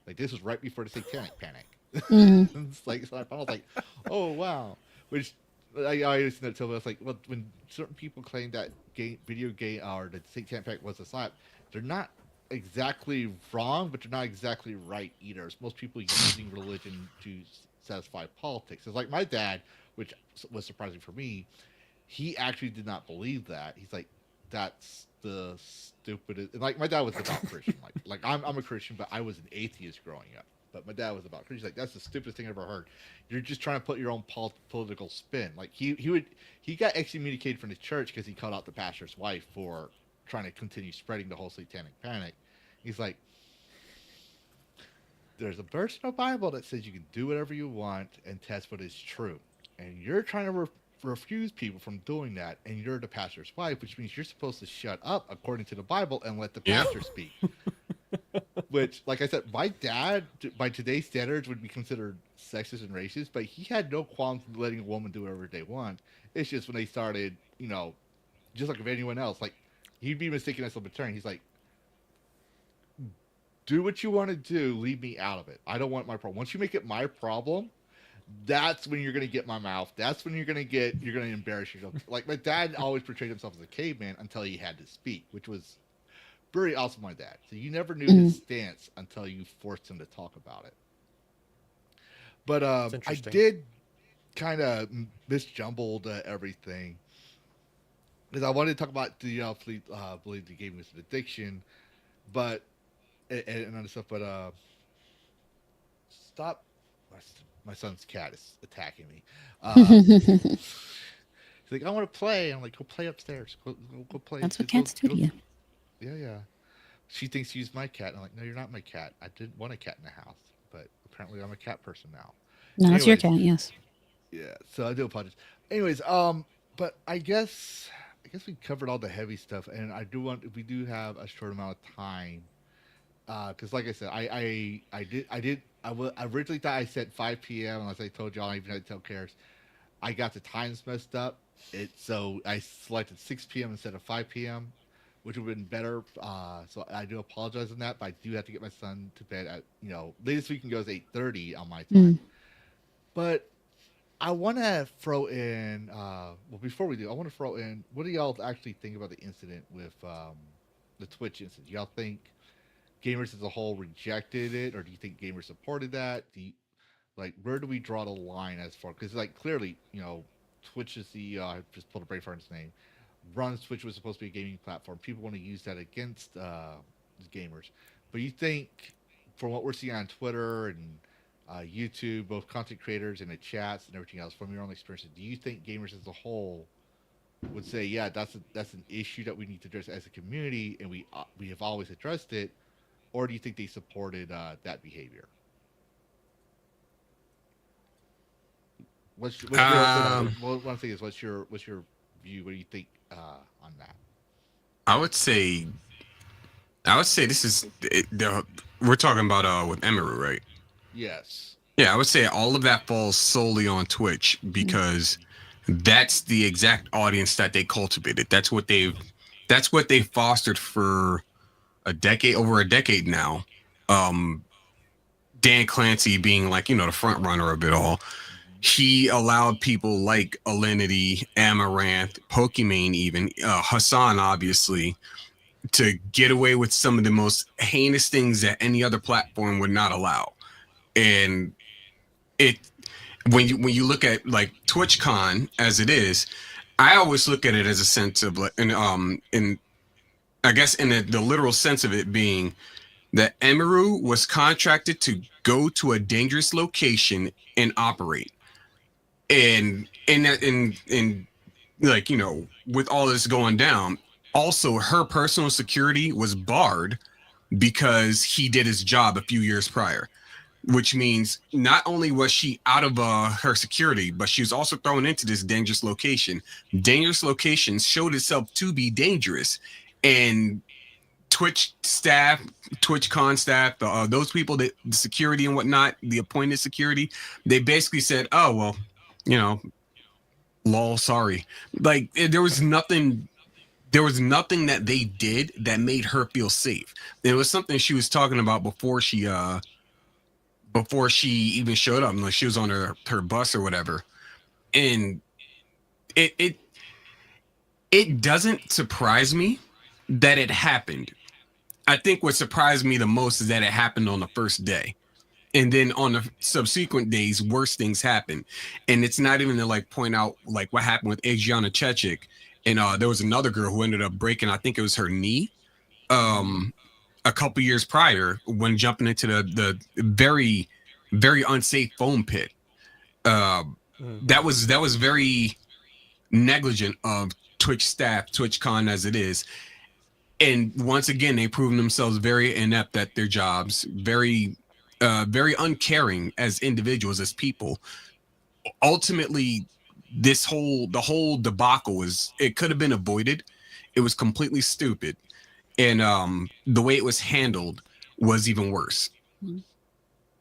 Like, this was right before the Satanic Panic. It's like, so I was like, oh wow. Which I always tell me, it's like, when certain people claim that video game or the Satanic Panic was a slap, they're not exactly wrong, but they're not exactly right either. It's most people using religion to satisfy politics. It's like my dad, which was surprising for me. He actually did not believe that. He's like, that's the stupidest. And like my dad was about Christian. Like I'm a Christian, but I was an atheist growing up. But my dad was about Christian. He's like, that's the stupidest thing I ever heard. You're just trying to put your own political spin. Like he got excommunicated from the church because he called out the pastor's wife for trying to continue spreading the whole satanic panic. He's like, there's a verse in the Bible that says you can do whatever you want and test what is true, and you're trying to refuse people from doing that, and you're the pastor's wife, which means you're supposed to shut up according to the Bible and let the pastor speak. Which, like I said, my dad, by today's standards, would be considered sexist and racist, but he had no qualms letting a woman do whatever they want. It's just when they started, just like with anyone else, like he'd be mistaken as a libertarian. He's like, do what you want to do, leave me out of it. I don't want my problem. Once you make it my problem, that's when you're going to get my mouth. That's when you're going to embarrass yourself. Like my dad always portrayed himself as a caveman until he had to speak, which was very awesome, my dad. So you never knew his stance until you forced him to talk about it. But I did kind of misjumbled everything because I wanted to talk about the believe the game was an addiction, but and other stuff. But stop. My son's cat is attacking me. He's like, I want to play. I'm like, go play upstairs. Go play. That's what cats do to you. Yeah. She thinks she's my cat. I'm like, no, you're not my cat. I didn't want a cat in the house, but apparently I'm a cat person now. No, it's your cat. Yes. Yeah. So I do apologize. Anyways, but I guess we covered all the heavy stuff, and we do have a short amount of time. Because like I said, I originally thought I said 5 p.m. unless I told y'all, I even had to tell Karrus. I got the times messed up. So I selected 6 p.m. instead of 5 p.m., which would have been better. So I do apologize on that, but I do have to get my son to bed at, latest we can go is 8:30 on my time. But I want to throw in, before we do, I want to throw in, what do y'all actually think about the incident with the Twitch incident? Do y'all think gamers as a whole rejected it, or do you think gamers supported that? Where do we draw the line as far? Because clearly, Twitch is the I just pulled a brain fart his name. Runs Twitch was supposed to be a gaming platform. People want to use that against gamers, but you think, from what we're seeing on Twitter and YouTube, both content creators and the chats and everything else, from your own experience, do you think gamers as a whole would say, yeah, that's an issue that we need to address as a community, and we have always addressed it? Or do you think they supported that behavior? What's your view? What do you think on that? I would say this is we're talking about with Emery, right? Yes. Yeah, I would say all of that falls solely on Twitch because that's the exact audience that they cultivated. That's what they fostered for over a decade now. Dan Clancy being the front runner of it all. He allowed people like Alinity, Amaranth, Pokimane, even Hassan, obviously, to get away with some of the most heinous things that any other platform would not allow. And when you look at TwitchCon as it is, I always look at it as a sense of I guess in the literal sense of it being that Emeru was contracted to go to a dangerous location and operate. And with all this going down, also her personal security was barred because he did his job a few years prior, which means not only was she out of her security, but she was also thrown into this dangerous location. Dangerous locations showed itself to be dangerous. And TwitchCon staff, those people, the security and whatnot, the appointed security, they basically said, oh, well, lol, sorry. There was nothing that they did that made her feel safe. It was something she was talking about before she even showed up. She was on her bus or whatever. And it doesn't surprise me that it happened. I think what surprised me the most is that it happened on the first day. And then on the subsequent days, worse things happen. And it's not even to like point out like what happened with Adriana Chechik. And there was another girl who ended up breaking, I think it was her knee, a couple years prior when jumping into the very, very unsafe foam pit. That was very negligent of Twitch staff, TwitchCon as it is. And once again, they've proven themselves very inept at their jobs, very uncaring as individuals, as people. Ultimately, the whole debacle it could have been avoided. It was completely stupid. And the way it was handled was even worse.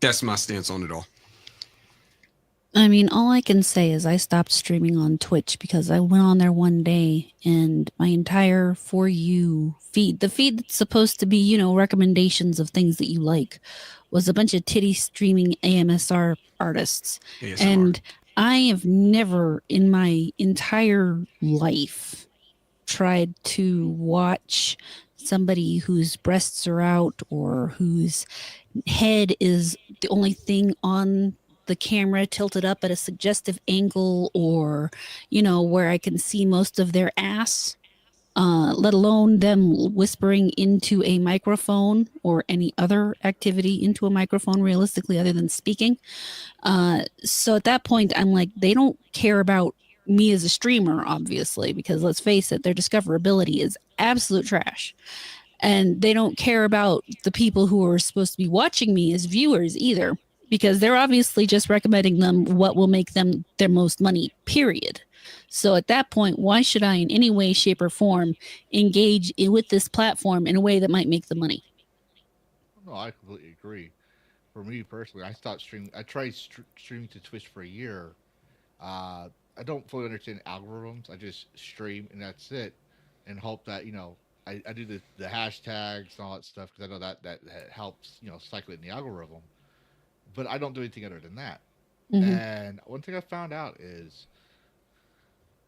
That's my stance on it all. I mean, all I can say is I stopped streaming on Twitch because I went on there one day and my entire For You feed, the feed that's supposed to be, you know, recommendations of things that you like, was a bunch of titty streaming AMSR artists. ASMR. And I have never in my entire life tried to watch somebody whose breasts are out or whose head is the only thing on the camera tilted up at a suggestive angle, or, you know, where I can see most of their ass, let alone them whispering into a microphone or any other activity into a microphone realistically other than speaking. So at that point, I'm like, they don't care about me as a streamer, obviously, because let's face it, their discoverability is absolute trash. And they don't care about the people who are supposed to be watching me as viewers either, because they're obviously just recommending them what will make them their most money, period. So at that point, why should I in any way, shape, or form engage with this platform in a way that might make the money? No, I completely agree. For me personally, I stopped streaming. I tried streaming to Twitch for a year. I don't fully understand algorithms. I just stream and that's it, and hope that, you know, I do the hashtags and all that stuff because I know that helps, you know, cycle it in the algorithm. But I don't do anything other than that. Mm-hmm. And one thing I found out is,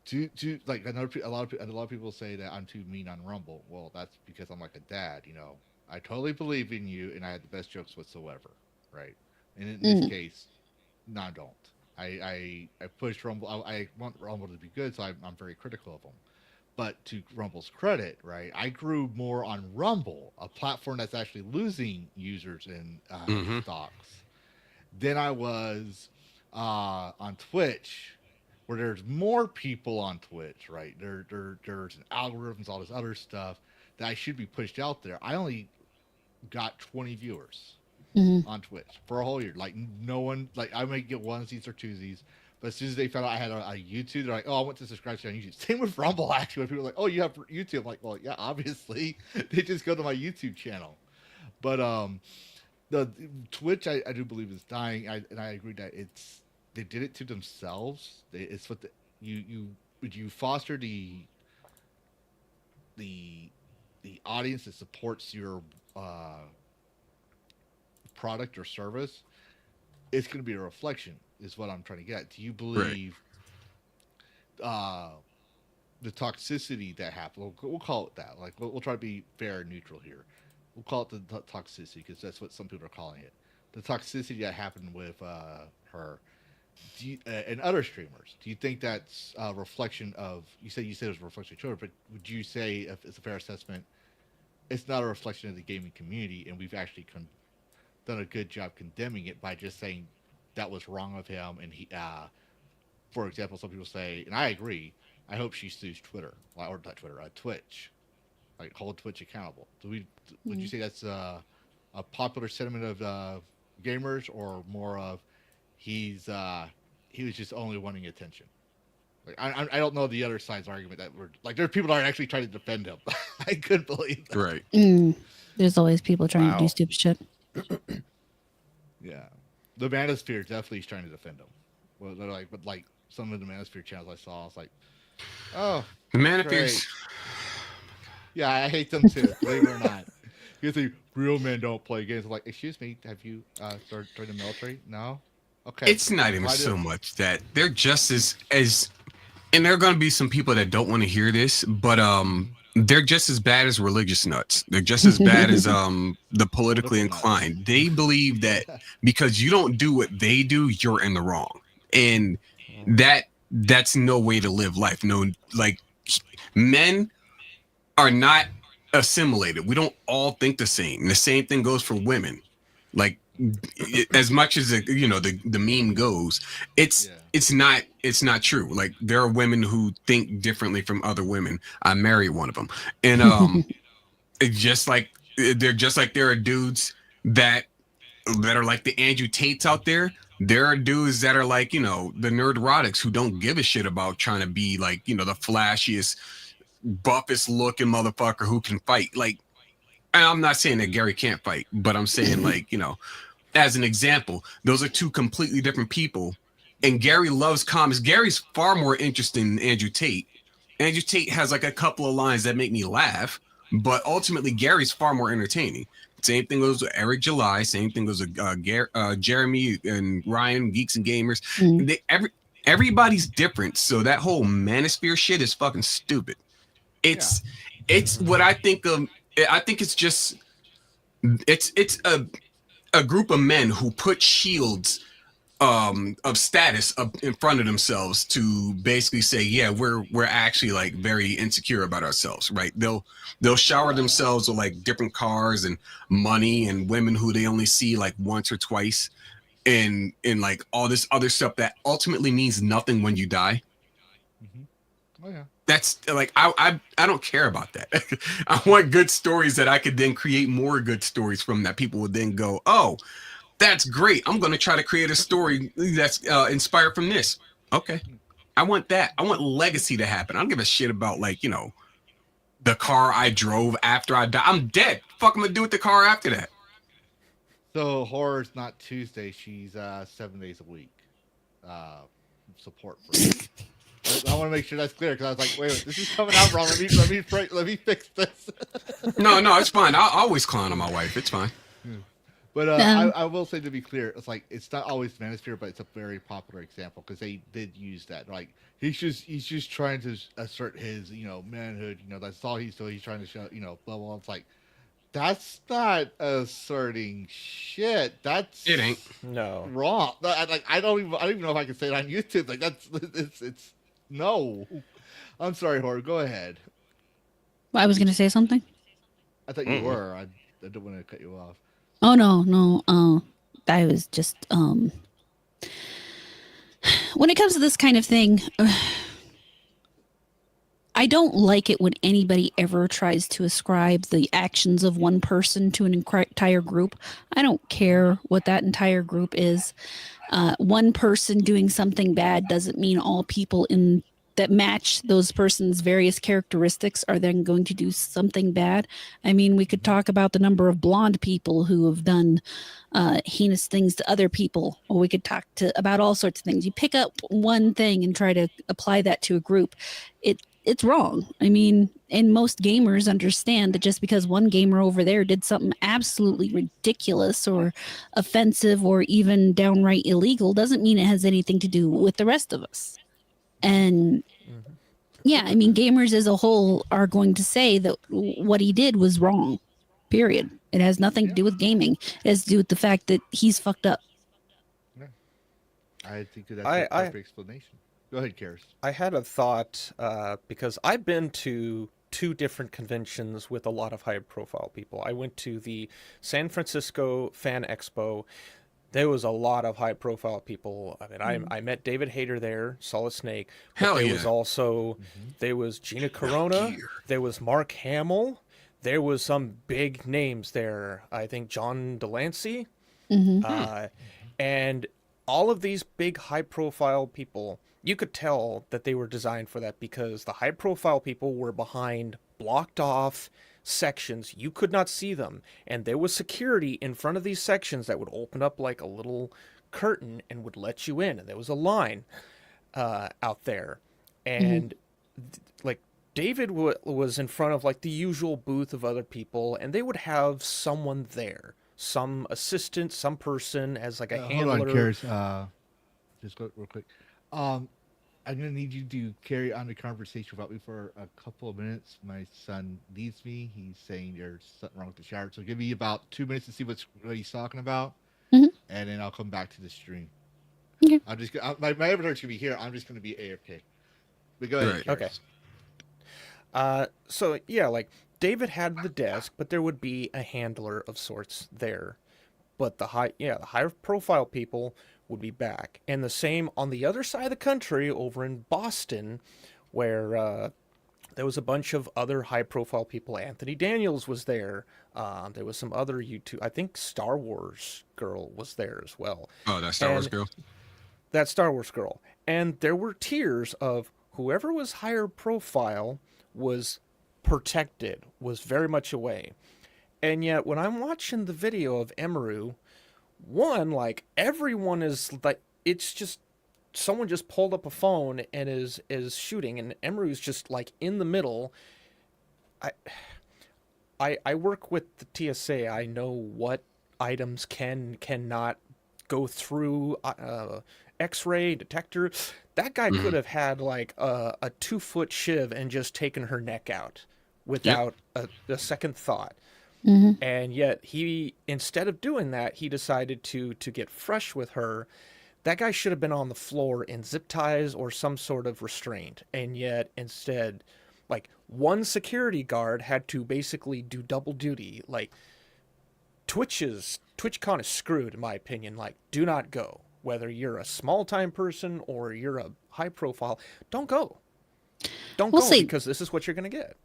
to like, I know a lot of people say that I'm too mean on Rumble. Well, that's because I'm like a dad. You know, I totally believe in you, and I had the best jokes whatsoever, right? And in this case, no, I don't. I push Rumble. I want Rumble to be good, so I'm very critical of them. But to Rumble's credit, right, I grew more on Rumble, a platform that's actually losing users in stocks, than I was on Twitch, where there's more people on Twitch, right? There's an algorithms, all this other stuff that I should be pushed out there. I only got 20 viewers on Twitch for a whole year. Like, no one, like, I might get onesies or twosies, but as soon as they found out I had a YouTube, they're like, oh, I want to subscribe to you on YouTube. Same with Rumble, actually. When people are like, oh, you have YouTube. I'm like, well, yeah, obviously. They just go to my YouTube channel. But the Twitch, I do believe, is dying, and I agree that they did it to themselves. It's what you foster the audience that supports your product or service. It's going to be a reflection, is what I'm trying to get at. Do you believe the toxicity that happened? We'll call it that. Like, we'll try to be fair and neutral here. We'll call it the toxicity because that's what some people are calling it. The toxicity that happened with her and other streamers. Do you think that's a reflection of? You said it was a reflection of children, but would you say, if it's a fair assessment, it's not a reflection of the gaming community, and we've actually done a good job condemning it by just saying that was wrong of him? And he, for example, some people say, and I agree, I hope she sues Twitter, or not Twitter, Twitch. Like, hold Twitch accountable. Would you say that's a popular sentiment of gamers, or more of he was just only wanting attention? Like, I don't know the other side's argument that we're like, there's people that are actually trying to defend him. I couldn't believe that. Right. There's always people trying to do stupid shit. Yeah, the Manosphere definitely is trying to defend him. Well, they're like, but like some of the Manosphere channels I saw, I was like, oh, The Manospheres. yeah, I hate them too. Believe it or not, you say real men don't play games. I'm like, excuse me, have you started joining the military? No. Okay. It's not even so much that they're just as, and there are going to be some people that don't want to hear this, but they're just as bad as religious nuts. They're just as bad as the politically inclined. They believe that because you don't do what they do, you're in the wrong. And that's no way to live life. No, like, men are not assimilated. We don't all think the same. And the same thing goes for women. Like, as much as the meme goes, it's not true. Like, there are women who think differently from other women. I married one of them, and it's just like there are dudes that are like the Andrew Tates out there. There are dudes that are like, the nerderotics who don't give a shit about trying to be like, the flashiest, buffest looking motherfucker who can fight. Like, and I'm not saying that Gary can't fight, but I'm saying, like, as an example, those are two completely different people. And Gary loves comics. Gary's far more interesting than Andrew Tate. Andrew Tate has like a couple of lines that make me laugh, but ultimately Gary's far more entertaining. Same thing goes with Eric July. Same thing goes with Jeremy and Ryan, Geeks and Gamers. Everybody's different. So that whole manosphere shit is fucking stupid. It's what I think of. I think it's just it's a group of men who put shields of status up in front of themselves to basically say, yeah, we're actually like very insecure about ourselves, right? They'll shower themselves with like different cars and money and women who they only see like once or twice, and like all this other stuff that ultimately means nothing when you die. Oh yeah. That's like I don't care about that. I want good stories that I could then create more good stories from, that people would then go, oh, that's great. I'm going to try to create a story that's inspired from this. Okay. I want that. I want legacy to happen. I don't give a shit about like, the car I drove after I died. I'm dead. Fuck am I gonna do with the car after that? So horror's not Tuesday. She's 7 days a week. Support for it. I want to make sure that's clear, because I was like, wait, this is coming out wrong. Let me fix this. No, it's fine. I'll always clown on my wife. It's fine. But I will say, to be clear, it's like, it's not always Manosphere, but it's a very popular example because they did use that. Like, he's just trying to assert his manhood. That's all he's doing. He's trying to show blah blah. It's like, that's not asserting shit. It ain't. No. Wrong. I don't even know if I can say it on YouTube. Like, it's no. I'm sorry, Horror. Go ahead. I was going to say something. I thought you were. I don't want to cut you off. Oh, no. I was just, when it comes to this kind of thing, I don't like it when anybody ever tries to ascribe the actions of one person to an entire group. I don't care what that entire group is. One person doing something bad doesn't mean all people that match those person's various characteristics are then going to do something bad. I mean, we could talk about the number of blonde people who have done heinous things to other people, or we could talk about all sorts of things. You pick up one thing and try to apply that to a group. It's wrong. I mean, and most gamers understand that just because one gamer over there did something absolutely ridiculous or offensive or even downright illegal doesn't mean it has anything to do with the rest of us. And yeah, I mean, gamers as a whole are going to say that what he did was wrong, period. It has nothing to do with gaming. It has to do with the fact that he's fucked up. Yeah. I think that's a perfect explanation. Go ahead, Karrus. I had a thought, because I've been to 2 different conventions with a lot of high-profile people. I went to the San Francisco Fan Expo. There was a lot of high-profile people. I mean, I met David Hayter there, Solid Snake. Hell yeah. There was also, there was Gina Corona. There was Mark Hamill. There was some big names there. I think John Delancey. And all of these big high-profile people, you could tell that they were designed for that, because the high-profile people were behind blocked off sections. You could not see them, and there was security in front of these sections that would open up like a little curtain and would let you in, and there was a line out there, and like David was in front of like the usual booth of other people, and they would have someone there, some assistant, some person as like a handler. Hold on, Karrus. Just go real quick. I'm gonna need you to carry on the conversation without me for a couple of minutes. My son needs me. He's saying there's something wrong with the shower. So give me about 2 minutes to see what he's talking about, Mhm. and then I'll come back to the stream. Okay. My avatar's gonna be here. I'm just gonna be AFK. But go ahead. Right. Karrus. Okay. So yeah, like David had the desk, but there would be a handler of sorts there. But the high profile people would be back. And the same on the other side of the country over in Boston, where there was a bunch of other high profile people. Anthony Daniels was there. There was some other YouTube, I think Star Wars girl was there as well. Oh, that Star Wars And girl. that Star Wars girl. And there were tiers of whoever was higher profile was protected, was very much away. And yet, when I'm watching the video of Emeru, one, like, everyone is like, it's just someone just pulled up a phone and is shooting, and Emeru's just like in the middle. I work with the TSA. I know what items cannot go through X-ray detector. That guy could have had like a 2-foot shiv and just taken her neck out without a second thought. Mm-hmm. And yet he, instead of doing that, he decided to get fresh with her. That guy should have been on the floor in zip ties or some sort of restraint. And yet instead, like, one security guard had to basically do double duty. Like, TwitchCon is screwed, in my opinion. Like, do not go. Whether you're a small time person or you're a high profile, don't go. Don't We'll go see. because this is what you're going to get.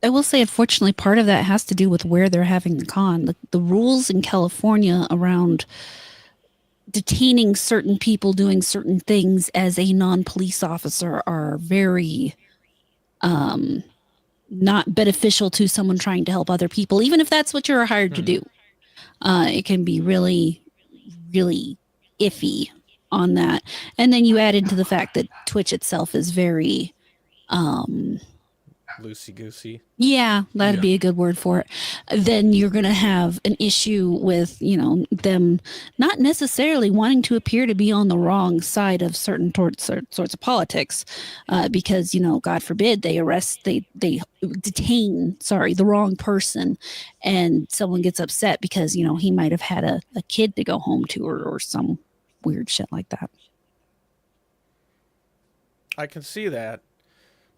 I will say, unfortunately, part of that has to do with where they're having the con. The rules in California around detaining certain people doing certain things as a non-police officer are very not beneficial to someone trying to help other people, even if that's what you're hired to do. It can be really, really iffy on that. And then you add into the fact that Twitch itself is very Loosey-goosey. yeah, that'd be a good word for it. Then you're going to have an issue with, them not necessarily wanting to appear to be on the wrong side of certain sorts of politics, because, God forbid they detain the wrong person, and someone gets upset because, he might have had a kid to go home to or some weird shit like that. I can see that.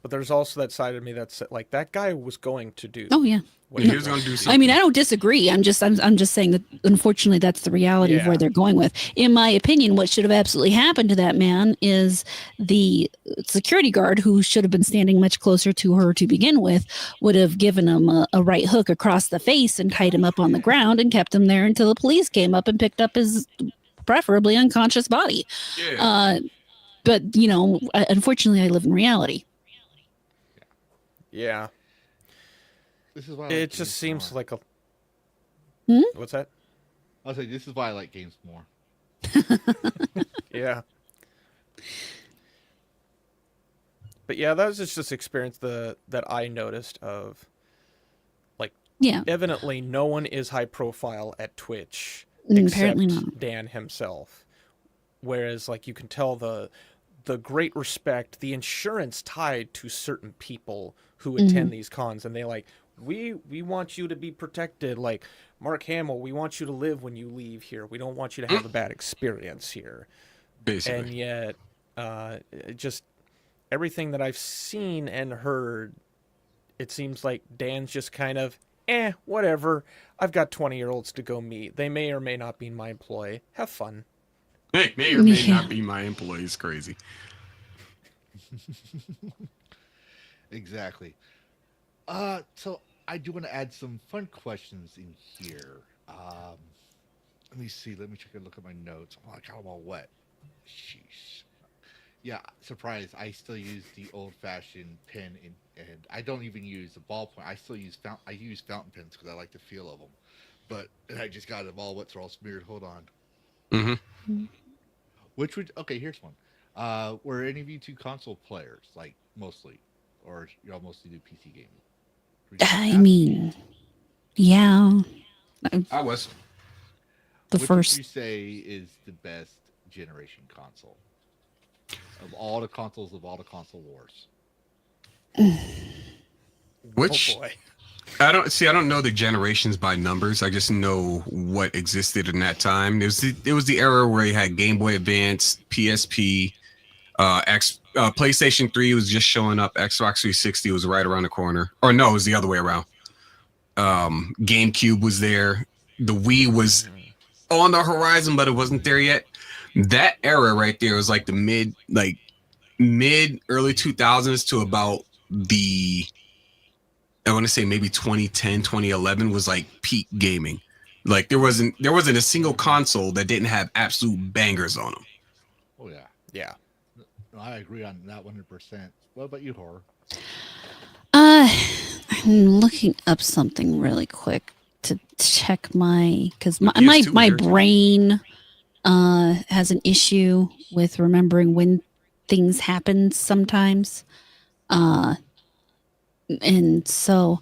But there's also that side of me that's like, that guy was going to do. Oh yeah. what He he was going to do something. I mean, I don't disagree. I'm just saying that unfortunately that's the reality of where they're going with. In my opinion, what should have absolutely happened to that man is the security guard, who should have been standing much closer to her to begin with, would have given him a right hook across the face and tied him up on the ground and kept him there until the police came up and picked up his preferably unconscious body. Yeah. But unfortunately, I live in reality. Yeah. This is why I It like just games seems more. like a... Hmm? What's that? I'll say this is why I like games more. Yeah. But yeah, that was just this experience that I noticed of, like, Yeah. evidently no one is high profile at Twitch Apparently except not. Dan himself. Whereas, like, you can tell the great respect, the insurance tied to certain people who attend these cons, and they like, we want you to be protected. Like, Mark Hamill, we want you to live when you leave here. We don't want you to have a bad experience here. Basically. And yet, just everything that I've seen and heard, it seems like Dan's just kind of, whatever. I've got 20-year-olds to go meet. They may or may not be my employee. Have fun. Hey, may or may not be my employee. It's crazy. Exactly. So I do want to add some fun questions in here. Let me see. Let me check and look at my notes. Oh, I got them all wet. Sheesh. Yeah, surprise. I still use the old-fashioned pen, and I don't even use the ballpoint. I still use fountain pens because I like the feel of them. But I just got them all wet, so they're all smeared. Hold on. Mm-hmm. Okay, here's one. Were any of you two console players, like, mostly? Or y'all mostly do PC gaming? I mean, yeah. I was. The Which first. would you say is the best generation console? of all the consoles of all the console wars. Which Oh boy. I don't know the generations by numbers. I just know what existed in that time. It was the era where you had Game Boy Advance, PSP, PlayStation 3 was just showing up. Xbox 360 was right around the corner. Or no, it was the other way around. GameCube was there. The Wii was on the horizon, but it wasn't there yet. That era right there was like the mid early 2000s to about I want to say maybe 2010, 2011 was like peak gaming. Like there wasn't a single console that didn't have absolute bangers on them. Oh yeah, Yeah. no, I agree on that 100%. What about you, Horror? I'm looking up something really quick to check because my PS2 my was there, too. brain has an issue with remembering when things happen sometimes. And so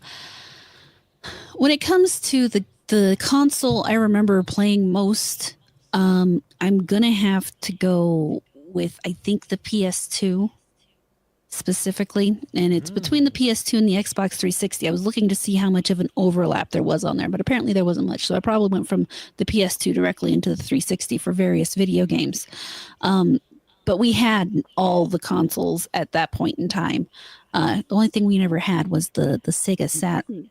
when it comes to the console I remember playing most, I'm gonna have to go with, I think, the PS2 specifically, and it's between the PS2 and the Xbox 360. I was looking to see how much of an overlap there was on there, but apparently there wasn't much. So I probably went from the PS2 directly into the 360 for various video games. But we had all the consoles at that point in time. The only thing we never had was the Sega Saturn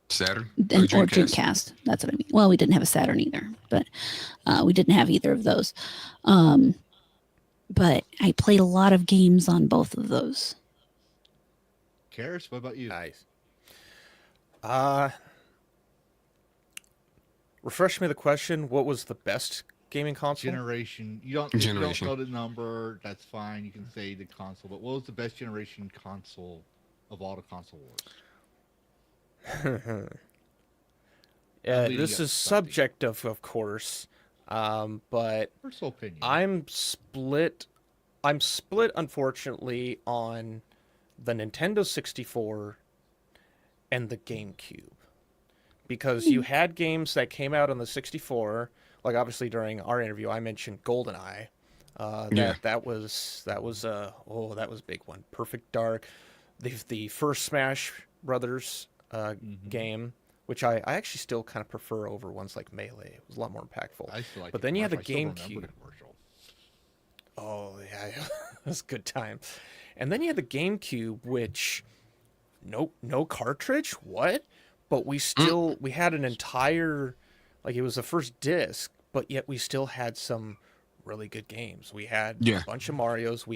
Saturn or Dreamcast. That's what I mean. Well, we didn't have a Saturn either, but we didn't have either of those. But I played a lot of games on both of those. Karrus, what about you? Nice. Refresh me the question. What was the best gaming console? Generation. You don't know the number. That's fine. You can say the console. But what was the best generation console of all the console wars? This is subjective, of course, but Personal opinion. I'm split, unfortunately, on the Nintendo 64 and the GameCube. Because you had games that came out on the 64, like obviously during our interview, I mentioned GoldenEye. That was a big one. Perfect Dark, the first Smash Brothers game, which I actually still kind of prefer over ones like Melee. It was a lot more impactful. I still like But then you had the I still remember GameCube. the commercial. Oh yeah, it was a good time. And then you had the GameCube, which no cartridge. What? But we had an entire, like, it was the first disc, but yet we still had some really good games. We had a bunch of Marios.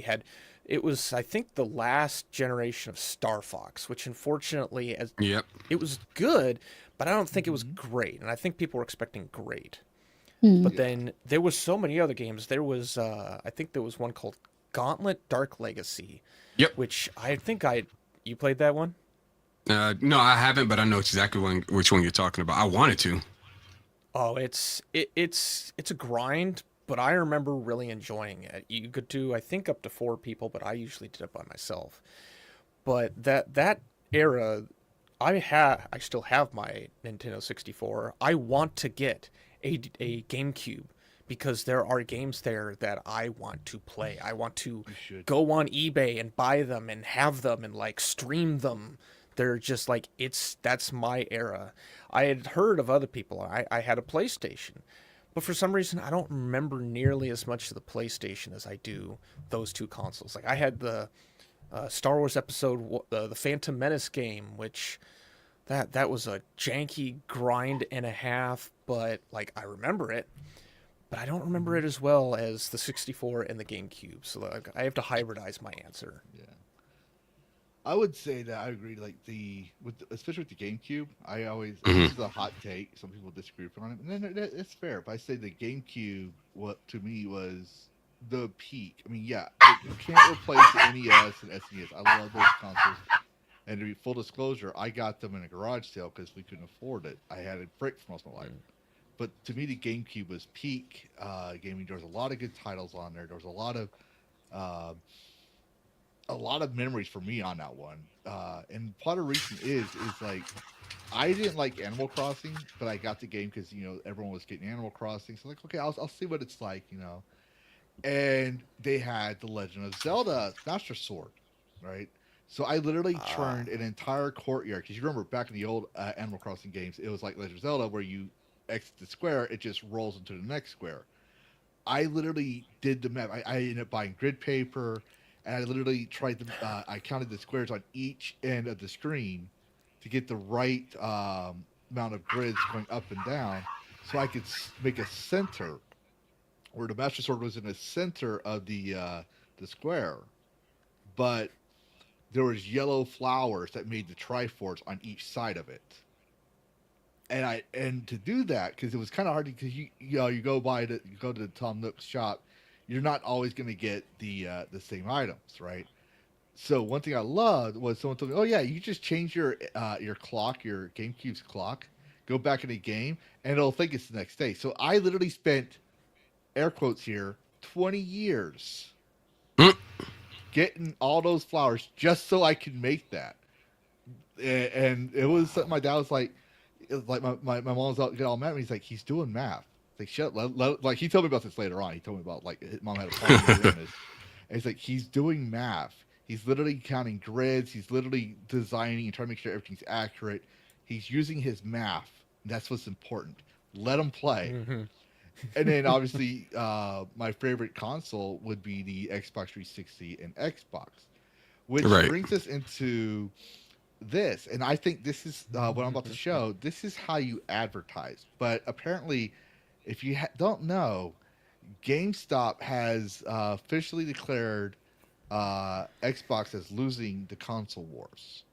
It was, I think, the last generation of Star Fox, which unfortunately, it was good, but I don't think it was great. And I think people were expecting great. But then there was so many other games. There was, I think there was one called Gauntlet Dark Legacy. Which I think you played that one? No, I haven't, but I know exactly which one you're talking about. I wanted to. Oh, it's a grind, but I remember really enjoying it. You could do, I think, up to 4 people, but I usually did it by myself. But that era, I still have my Nintendo 64. I want to get a GameCube because there are games there that I want to play. I want to go on eBay and buy them and have them and like stream them. They're just like, that's my era. I had heard of other people. I had a PlayStation, but for some reason I don't remember nearly as much of the PlayStation as I do those two consoles. Like I had the Star Wars episode, the Phantom Menace game, which that was a janky grind and a half, but like I remember it, but I don't remember it as well as the 64 and the GameCube. So like I have to hybridize my answer. Yeah. I would say that I agree. Like especially with the GameCube, I always this is a hot take. Some people disagree on it, and then it's fair. But I say the GameCube, what to me was the peak. I mean, yeah, you can't replace the NES and SNES. I love those consoles. And to be full disclosure, I got them in a garage sale because we couldn't afford it. I had a brick for most of my life. But to me, the GameCube was peak gaming. There was a lot of good titles on there. There was a lot of memories for me on that one. And part of the reason is like I didn't like Animal Crossing, but I got the game because everyone was getting Animal Crossing. So like, okay, I'll see what it's like, and they had the Legend of Zelda Master Sword, right? So I literally turned an entire courtyard because you remember back in the old Animal Crossing games, it was like Legend of Zelda where you exit the square, it just rolls into the next square. I literally did the map. I ended up buying grid paper, and I literally tried to. I counted the squares on each end of the screen to get the right amount of grids going up and down, so I could make a center where the Master Sword was in the center of the square, but there was yellow flowers that made the Triforce on each side of it. And to do that because it was kind of hard because you go to the Tom Nook's shop, you're not always going to get the same items, right? So one thing I loved was someone told me, "Oh yeah, you just change your clock, your GameCube's clock, go back in the game, and it'll think it's the next day." So I literally spent air quotes here 20 years getting all those flowers just so I could make that, and it was something my dad was like. It was like my mom was get all mad at me. He's like, he's doing math. Like, shut. Like he told me about this later on. He told me about like his mom had a problem doing this. And he's like, he's doing math. He's literally counting grids. He's literally designing and trying to make sure everything's accurate. He's using his math. That's what's important. Let him play. Mm-hmm. And then obviously, my favorite console would be the Xbox 360 and Xbox, which brings us into this, and I think this is what I'm about to show. This is how you advertise. But apparently, if you don't know, GameStop has officially declared Xbox as losing the console wars.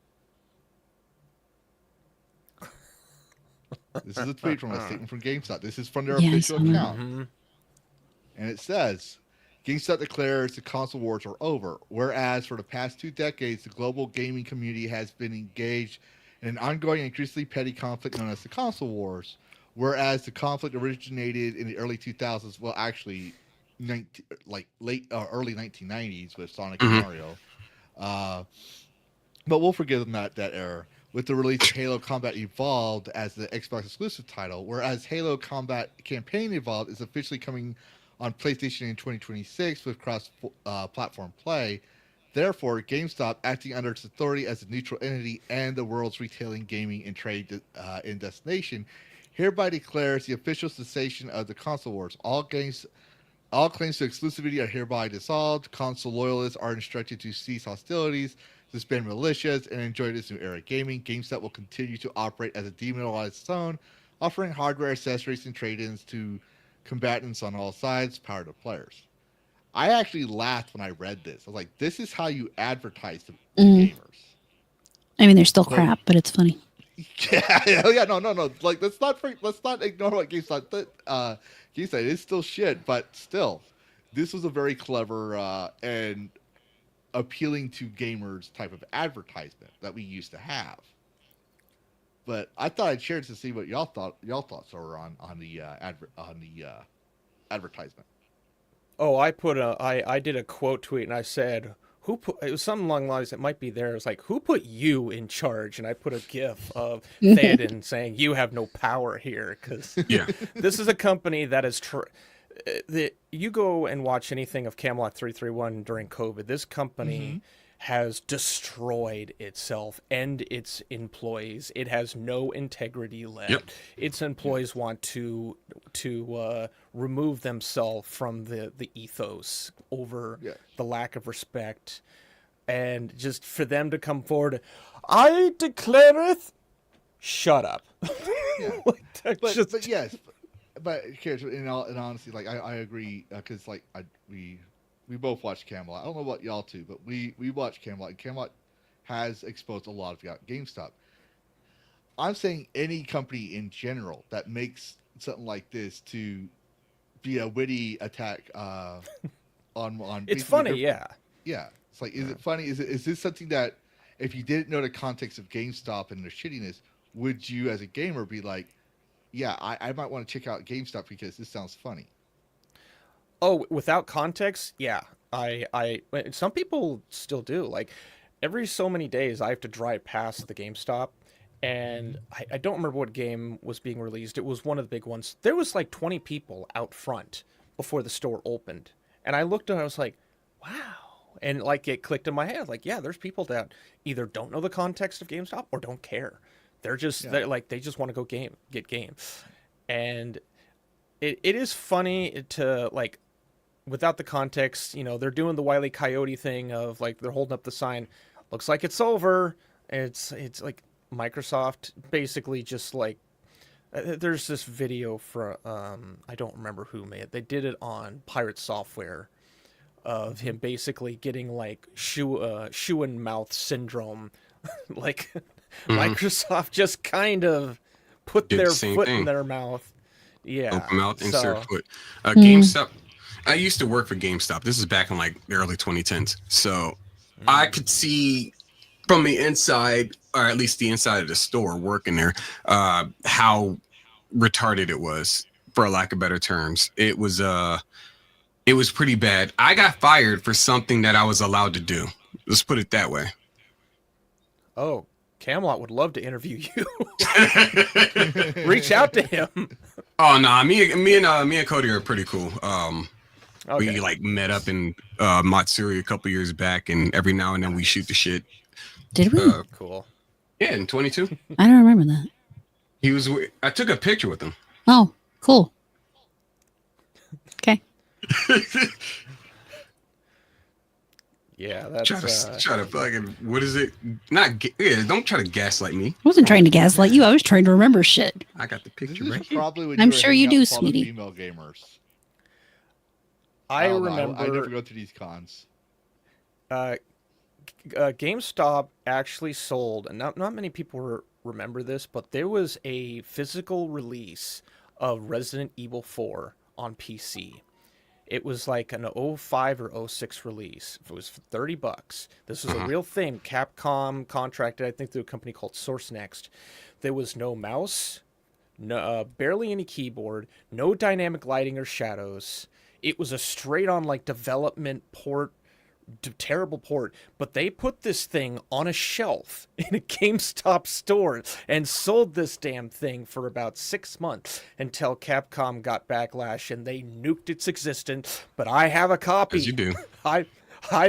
This is a tweet from a statement from GameStop. This is from their official account. Mm-hmm. And it says, GameStop declares the console wars are over, whereas for the past 2 decades, the global gaming community has been engaged in an ongoing and increasingly petty conflict known as the console wars, whereas the conflict originated in the early 2000s, well, actually, early 1990s with Sonic and Mario. But we'll forgive them that error. With the release of Halo Combat Evolved as the Xbox exclusive title, whereas Halo Combat Campaign Evolved is officially coming on PlayStation in 2026 with cross-platform play. Therefore, GameStop, acting under its authority as a neutral entity and the world's retailing, gaming, and trade in destination, hereby declares the official cessation of the console wars. All claims to exclusivity are hereby dissolved. Console loyalists are instructed to cease hostilities, suspend militias, and enjoy this new era of gaming. GameStop will continue to operate as a demilitarized zone, offering hardware, accessories, and trade-ins to combatants on all sides, power to players. I actually laughed when I read this. I was like, this is how you advertise to gamers. I mean, they're still crap, but it's funny. Yeah, no. Like, let's not ignore what GameStop GameStop is still shit, but still, this was a very clever and appealing to gamers type of advertisement that we used to have. But I thought I'd share it to see what y'all thoughts were on the advertisement. Oh, I did a quote tweet and I said, it was something along the lines, it might be there. It was like, who put you in charge? And I put a gif of Theoden saying, you have no power here. Because this is a company that is you go and watch anything of Camelot 331 during COVID. This company has destroyed itself and its employees. It has no integrity left. Yep. Its employees want to remove themselves from the ethos over the lack of respect, and just for them to come forward, I declareth, shut up. But yes. But in honesty, like I agree, because like we both watched Camelot. I don't know about y'all too, but we watched Camelot. And Camelot has exposed a lot of GameStop. I'm saying any company in general that makes something like this to be a witty attack on. It's funny, yeah. It's like, is it funny? Is this something that if you didn't know the context of GameStop and their shittiness, would you as a gamer be like, yeah, I might want to check out GameStop because this sounds funny? Oh, without context, yeah. Some people still do. Like, every so many days, I have to drive past the GameStop, and I don't remember what game was being released. It was one of the big ones. There was like 20 people out front before the store opened, And I looked and I was like, wow. And like it clicked in my head, like, yeah, there's people that either don't know the context of GameStop or don't care. They're just they're like they just want to go get games. And it is funny to like without the context, you know, they're doing the Wile E. Coyote thing of like they're holding up the sign, looks like it's over. It's like Microsoft basically just like there's this video from I don't remember who made it. They did it on Pirate Software of him basically getting like shoe and mouth syndrome. Like Microsoft just kind of put Did their the same foot thing. in their mouth. Yeah. Open mouth, so- insert foot. GameStop. I used to work for GameStop. This is back in like the early 2010s. So I could see from the inside, or at least the inside of the store working there, how retarded it was, for lack of better terms. It was pretty bad. I got fired for something that I was allowed to do. Let's put it that way. Oh, Camelot would love to interview you. Reach out to him. Oh no, me and Cody are pretty cool. Okay. We like met up in Matsuri a couple years back, and every now and then we shoot the shit. Did we? Cool. Yeah, in 22, I don't remember that. I took a picture with him. Oh, cool. Okay. Yeah, that's Try to fucking, what is it? Don't try to gaslight me. I wasn't trying to gaslight you. I was trying to remember shit. I got the This picture is right here. probably when I'm were sure hanging you out do, with all the sweetie. Female gamers. I don't know, remember I never go to these cons. GameStop actually sold, and not many people remember this, but there was a physical release of Resident Evil 4 on PC. It was like an 05 or 06 release. It was for $30. This was a real thing. Capcom contracted, I think, through a company called Source Next. There was no mouse, no, barely any keyboard, no dynamic lighting or shadows. It was a straight-on like development port. Terrible port, but they put this thing on a shelf in a GameStop store and sold this damn thing for about 6 months until Capcom got backlash and they nuked its existence. But I have a copy. As you do. I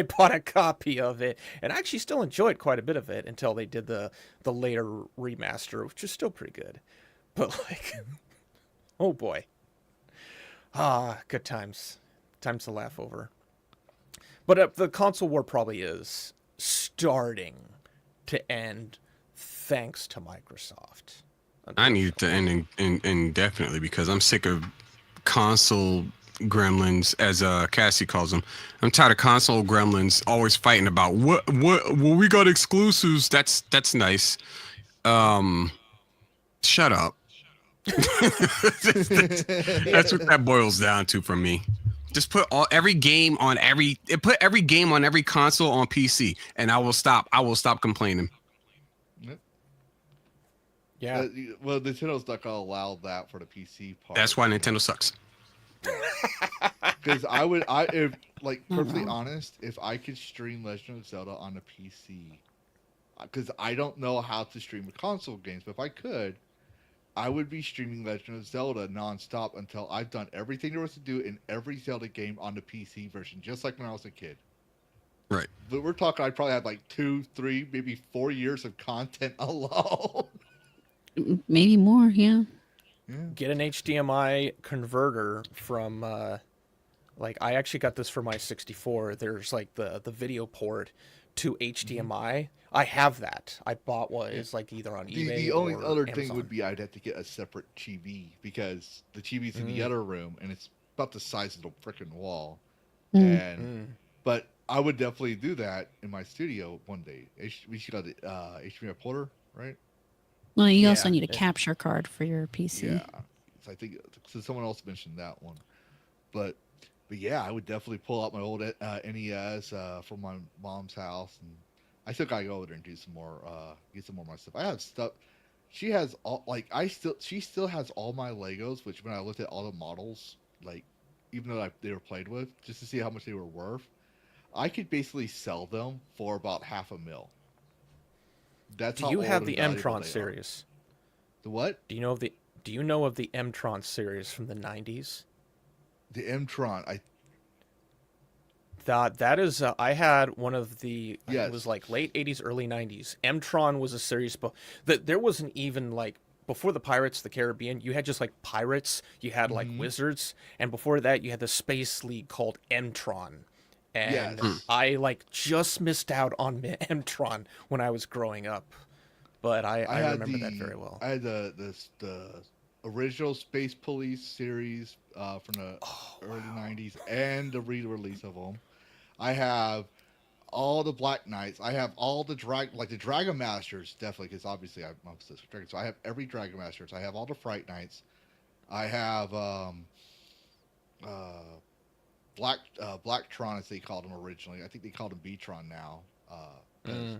bought a copy of it and I actually still enjoyed quite a bit of it until they did the later remaster, which is still pretty good. But like, oh boy, good times to laugh over. But the console war probably is starting to end thanks to Microsoft. I need it to end indefinitely because I'm sick of console gremlins, as Cassie calls them. I'm tired of console gremlins always fighting about what we got exclusives. That's nice. Shut up. That's what that boils down to for me. Just put every game on every console on PC, and I will stop complaining. Yeah. Well, Nintendo's not gonna allow that for the PC part. That's why Nintendo sucks. Because if like perfectly honest, if I could stream Legend of Zelda on a PC, because I don't know how to stream console games, but if I could, I would be streaming Legend of Zelda nonstop until I've done everything there was to do in every Zelda game on the PC version, just like when I was a kid. Right. But we're talking, I probably had like 2, 3, maybe 4 years of content alone. Maybe more, yeah. Get an HDMI converter from, like, I actually got this for my 64. There's like the video port to HDMI. I have that. I bought one. It's like either on eBay. The only or other Amazon. thing would be I'd have to get a separate TV because the TV's in the other room and it's about the size of the freaking wall. But I would definitely do that in my studio one day. We should got the HDMI porter, right? Well, you also need a capture card for your PC. Yeah, so I think so. Someone else mentioned that one, but yeah, I would definitely pull out my old NES from my mom's house, and I still gotta go over there and do some more, get some more of my stuff. I have stuff. She has all she still has all my Legos, which when I looked at all the models, like even though they were played with, just to see how much they were worth, I could basically sell them for about $500,000. That's Do how you old have and the valuable M-Tron they are. series? The what? Do you know of the M-Tron series from the 90s? The M-Tron. That is, I had one of the, Yes. it was like late 80s, early 90s. M-Tron was a series, but there wasn't even like, before the Pirates of the Caribbean, you had just like pirates, you had like wizards, and before that you had the space league called M-Tron. And Yes. I like just missed out on M-Tron when I was growing up. But I had remember that very well. I had the original Space Police series from the early '90s and the re-release of them. I have all the Black Knights. I have all the the Dragon Masters, definitely, because obviously I'm obsessed with dragons. So I have every Dragon Masters. I have all the Fright Knights. I have Blacktron, as they called them originally. I think they called him B-Tron now, because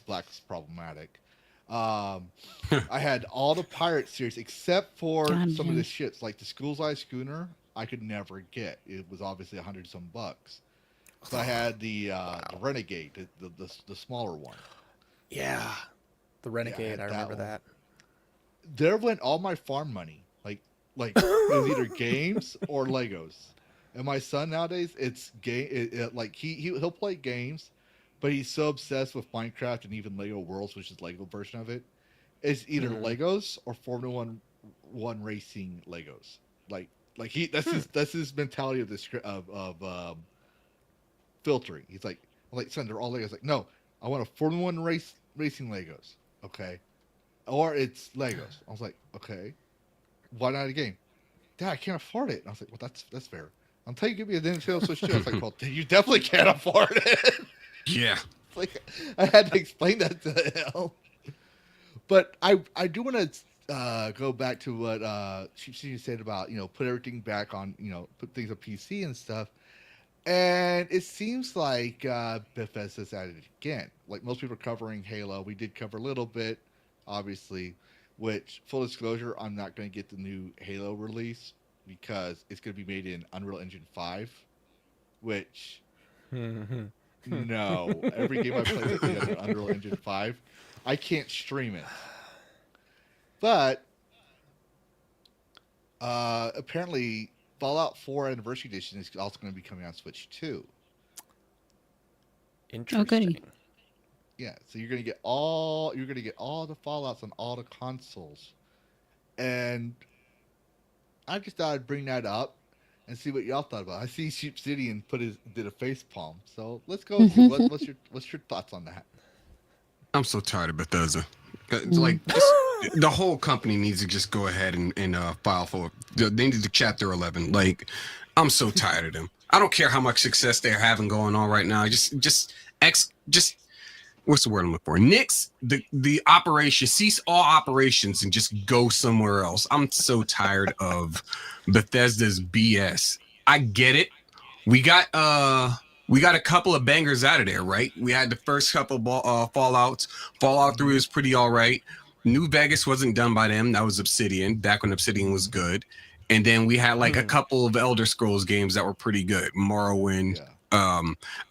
Black's problematic. I had all the pirate series except for some of the ships, like the School's Eye Schooner. I could never get. It was obviously $100 some bucks. So I had the Renegade, the smaller one. Yeah, the Renegade. Yeah, I remember that. There went all my farm money. Like it was either games or Legos. And my son nowadays, it's like he'll play games, but he's so obsessed with Minecraft and even Lego Worlds, which is Lego version of it. It's either Legos or Formula One racing Legos. Like that's his mentality of filtering. He's like, son, they're all Legos. Like, no, I want a Formula One racing Legos. Okay, or it's Legos. I was like, okay, why not a game? Dad, I can't afford it. And I was like, well, that's fair. Until you give me a Nintendo Switch 2, I was like, well, you definitely can't afford it. Yeah. Like, I had to explain that to him. But I do want to go back to what Sheepsidian said about, put everything back on, put things on PC and stuff. And it seems like Bethesda's at it again. Like, most people are covering Halo. We did cover a little bit, obviously, which, full disclosure, I'm not going to get the new Halo release because it's going to be made in Unreal Engine 5, which, no. Every game I play is in Unreal Engine 5. I can't stream it. But, apparently, Fallout 4 Anniversary Edition is also going to be coming on Switch 2. Interesting. Oh, goody. Yeah, so you're going to get all the Fallouts on all the consoles. And I just thought I'd bring that up and see what y'all thought about it. I see Sheepsidian did a face palm. So let's go. What's your thoughts on that? I'm so tired of Bethesda. Like, the whole company needs to just go ahead and file for. They need to Chapter 11. Like, I'm so tired of them. I don't care how much success they're having going on right now. Just what's the word I'm looking for? Nix the operation, cease all operations and just go somewhere else. I'm so tired of Bethesda's BS. I get it. We got a couple of bangers out of there, right? We had the first couple of Fallouts. Fallout 3 was pretty all right. New Vegas wasn't done by them. That was Obsidian, back when Obsidian was good. And then we had like a couple of Elder Scrolls games that were pretty good. Morrowind. Yeah.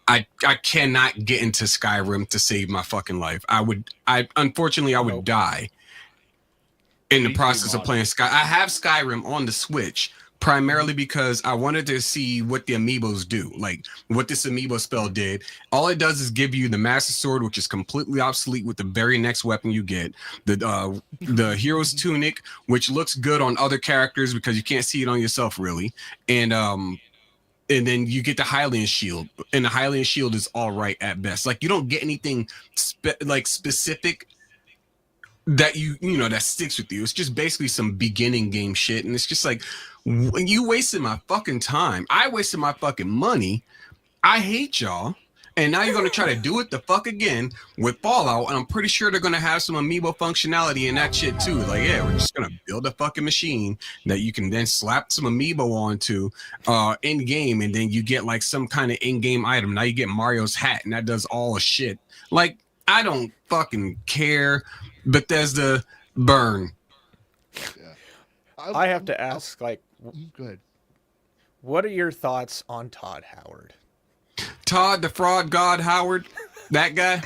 I cannot get into Skyrim to save my fucking life. Unfortunately I would die in the process of playing I have Skyrim on the Switch primarily because I wanted to see what the amiibos do, like what this amiibo spell did. All it does is give you the Master Sword, which is completely obsolete with the very next weapon you get. The Hero's Tunic, which looks good on other characters because you can't see it on yourself really. And then you get the Hylian Shield, and the Hylian Shield is all right at best. Like, you don't get anything specific that that sticks with you. It's just basically some beginning game shit, and it's just like, you wasted my fucking time. I wasted my fucking money. I hate y'all. And now you're going to try to do it the fuck again with Fallout. And I'm pretty sure they're going to have some amiibo functionality in that shit too. Like, yeah, we're just going to build a fucking machine that you can then slap some amiibo onto in game. And then you get like some kind of in-game item. Now you get Mario's hat and that does all the shit. Like, I don't fucking care. Bethesda, burn. Yeah. I have to ask, go ahead. What are your thoughts on Todd Howard? Todd, the fraud god Howard, that guy,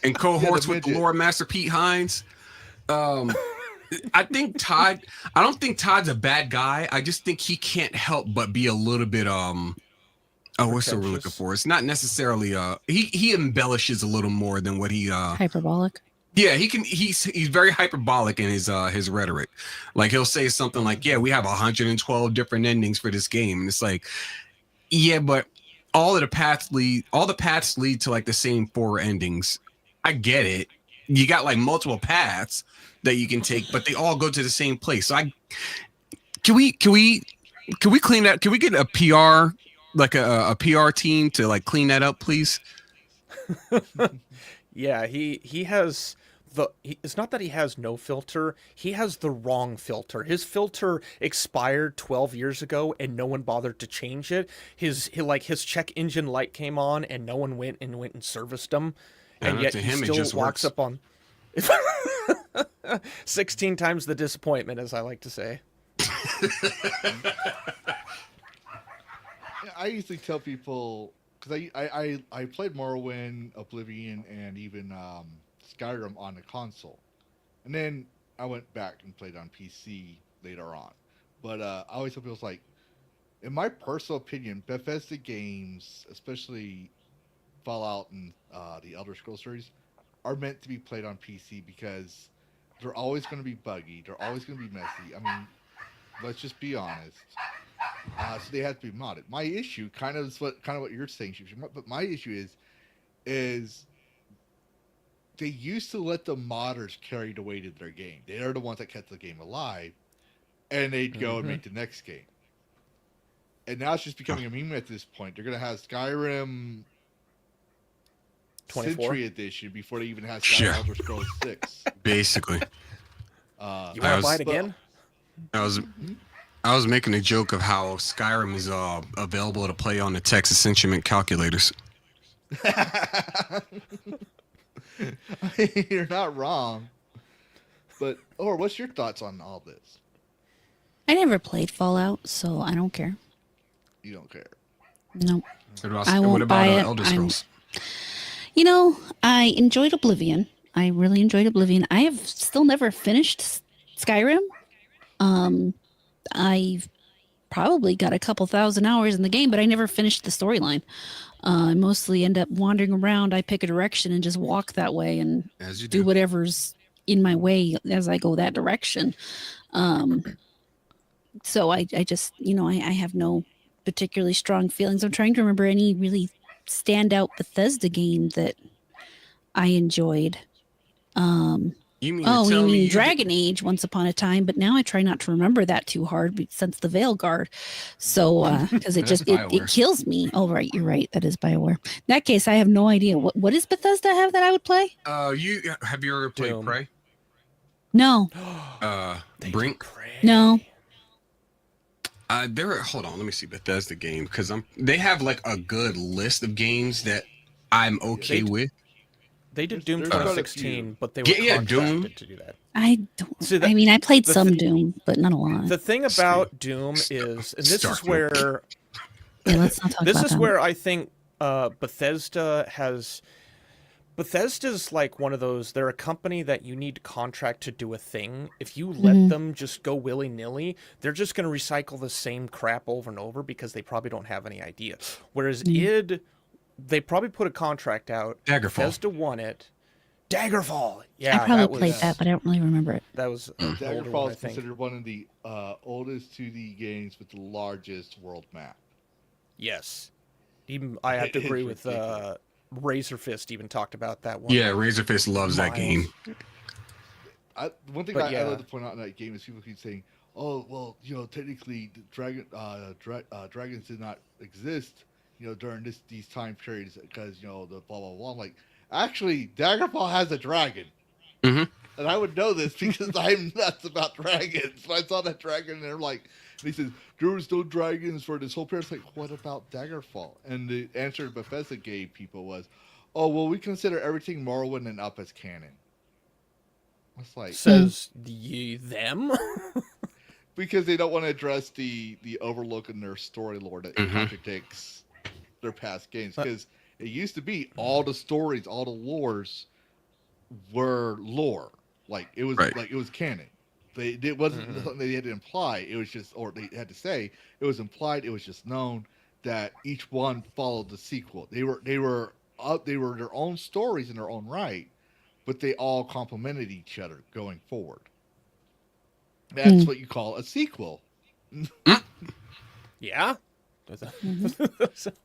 and cohorts with Lord Master Pete Hines. I don't think Todd's a bad guy. I just think he can't help but be a little bit Oh, what's the word we're looking pretentious. for? It's not necessarily he embellishes a little more than what he Hyperbolic. yeah, he's very hyperbolic in his rhetoric. Like he'll say something like, "Yeah, we have 112 different endings for this game." And it's like, "Yeah, but all the paths lead to like the same 4 endings." I get it. You got like multiple paths that you can take, but they all go to the same place. So can we clean that? Can we get a PR, like a PR team to like clean that up, please? Yeah, he has it's not that he has no filter, he has the wrong filter. His filter expired 12 years ago and no one bothered to change it. His check engine light came on and no one went and serviced him. And Yeah, yet to he him, it still just walks works. up on 16 times the disappointment, as I like to say. I usually tell people, because I played Morrowind, Oblivion, and even Skyrim on the console, and then I went back and played on PC later on. But I always tell people, it's like, in my personal opinion, Bethesda games, especially Fallout and the Elder Scrolls series, are meant to be played on PC because they're always going to be buggy. They're always going to be messy. I mean, let's just be honest. So they have to be modded. My issue, kind of what you're saying, but my issue is they used to let the modders carry the weight of their game. They are the ones that kept the game alive, and they'd go and make the next game. And now it's just becoming a meme at this point. They're gonna have Skyrim 24? Century Edition before they even have Skyrim Yeah. Elder Scrolls 6. Basically, You I want to was- buy it again? I was making a joke of how Skyrim is available to play on the Texas Instrument calculators. You're not wrong. But what's your thoughts on all this? I never played Fallout, so I don't care. You don't care. No. What I won't buy it. Elder I'm- Scrolls? You know, I enjoyed Oblivion. I really enjoyed Oblivion. I have still never finished Skyrim. I've probably got a couple thousand hours in the game, but I never finished the storyline. I mostly end up wandering around. I pick a direction and just walk that way and As you do do. whatever's in my way as I go that direction. So I just, I have no particularly strong feelings. I'm trying to remember any really standout Bethesda game that I enjoyed. You mean to Oh, you tell me mean you Dragon Age once upon a time, but now I try not to remember that too hard since the Veilguard. So, because it That's just, it BioWare. kills me. Oh, right. You're right. That is BioWare. In that case, I have no idea. What does Bethesda have that I would play? You have you ever played Doom. Prey? No, Brink. no. Hold on, let me see Bethesda game because they have like a good list of games that I'm okay They- with. They did Doom there's quite a 2016, few. but they were Yeah, contracted Doom. to do that. I don't. See, I mean, I played the some thi- Doom, but not a lot. The thing about Doom is, and this is Starfield. where Yeah, let's not talk this about is that. where I think Bethesda's like one of those. They're a company that you need to contract to do a thing. If you let them just go willy nilly, they're just going to recycle the same crap over and over because they probably don't have any idea. Whereas they probably put a contract out. Daggerfall. Bethesda won it. Daggerfall. Yeah, I probably that played was, that, but I don't really remember it. That was an older Daggerfall one, I is think. considered one of the oldest 2D games with the largest world map. Yes. Even I have to It's agree with ridiculous. Razor Fist even talked about that one. Yeah, Razorfist loves that game. One thing But I yeah. like to point out in that game is people keep saying, "Oh, well, technically, the dragons did not exist, during these time periods because the blah blah blah." I'm like, actually, Daggerfall has a dragon, Mhm. and I would know this because I'm nuts about dragons. So I saw that dragon, and they're like, and he says, "There was no dragons for this whole period." It's like, what about Daggerfall? And the answer Bethesda gave people was, "Oh, well, we consider everything Morrowind and up as canon." It's like, Says them? because they don't want to address the overlook in their story lore that contradicts their past games. Because it used to be all the stories, all the lores were lore. Like it was Right. like it was canon. It wasn't something they had to imply. It was just, or they had to say it was implied. It was just known. that each one followed the sequel. They were their own stories in their own right, but they all complemented each other going forward. That's what you call a sequel. Yeah.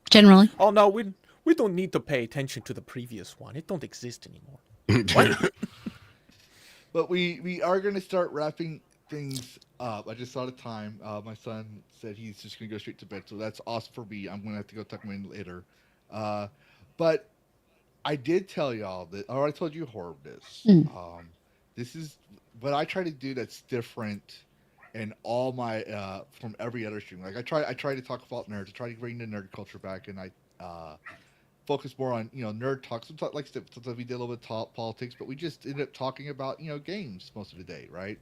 Generally. Oh no, we don't need to pay attention to the previous one. It don't exist anymore. What? But we are going to start wrapping things up. I just saw the time. My son said he's just going to go straight to bed, so that's awesome for me. I'm going to have to go tuck him in later. But I did tell y'all that, or I told you horror this. This is what I try to do that's different in all my from every other stream. Like I try to talk about nerds. I try to bring the nerd culture back, and I focus more on nerd talk. Sometimes like sometimes we did a little bit of politics, but we just ended up talking about games most of the day, right?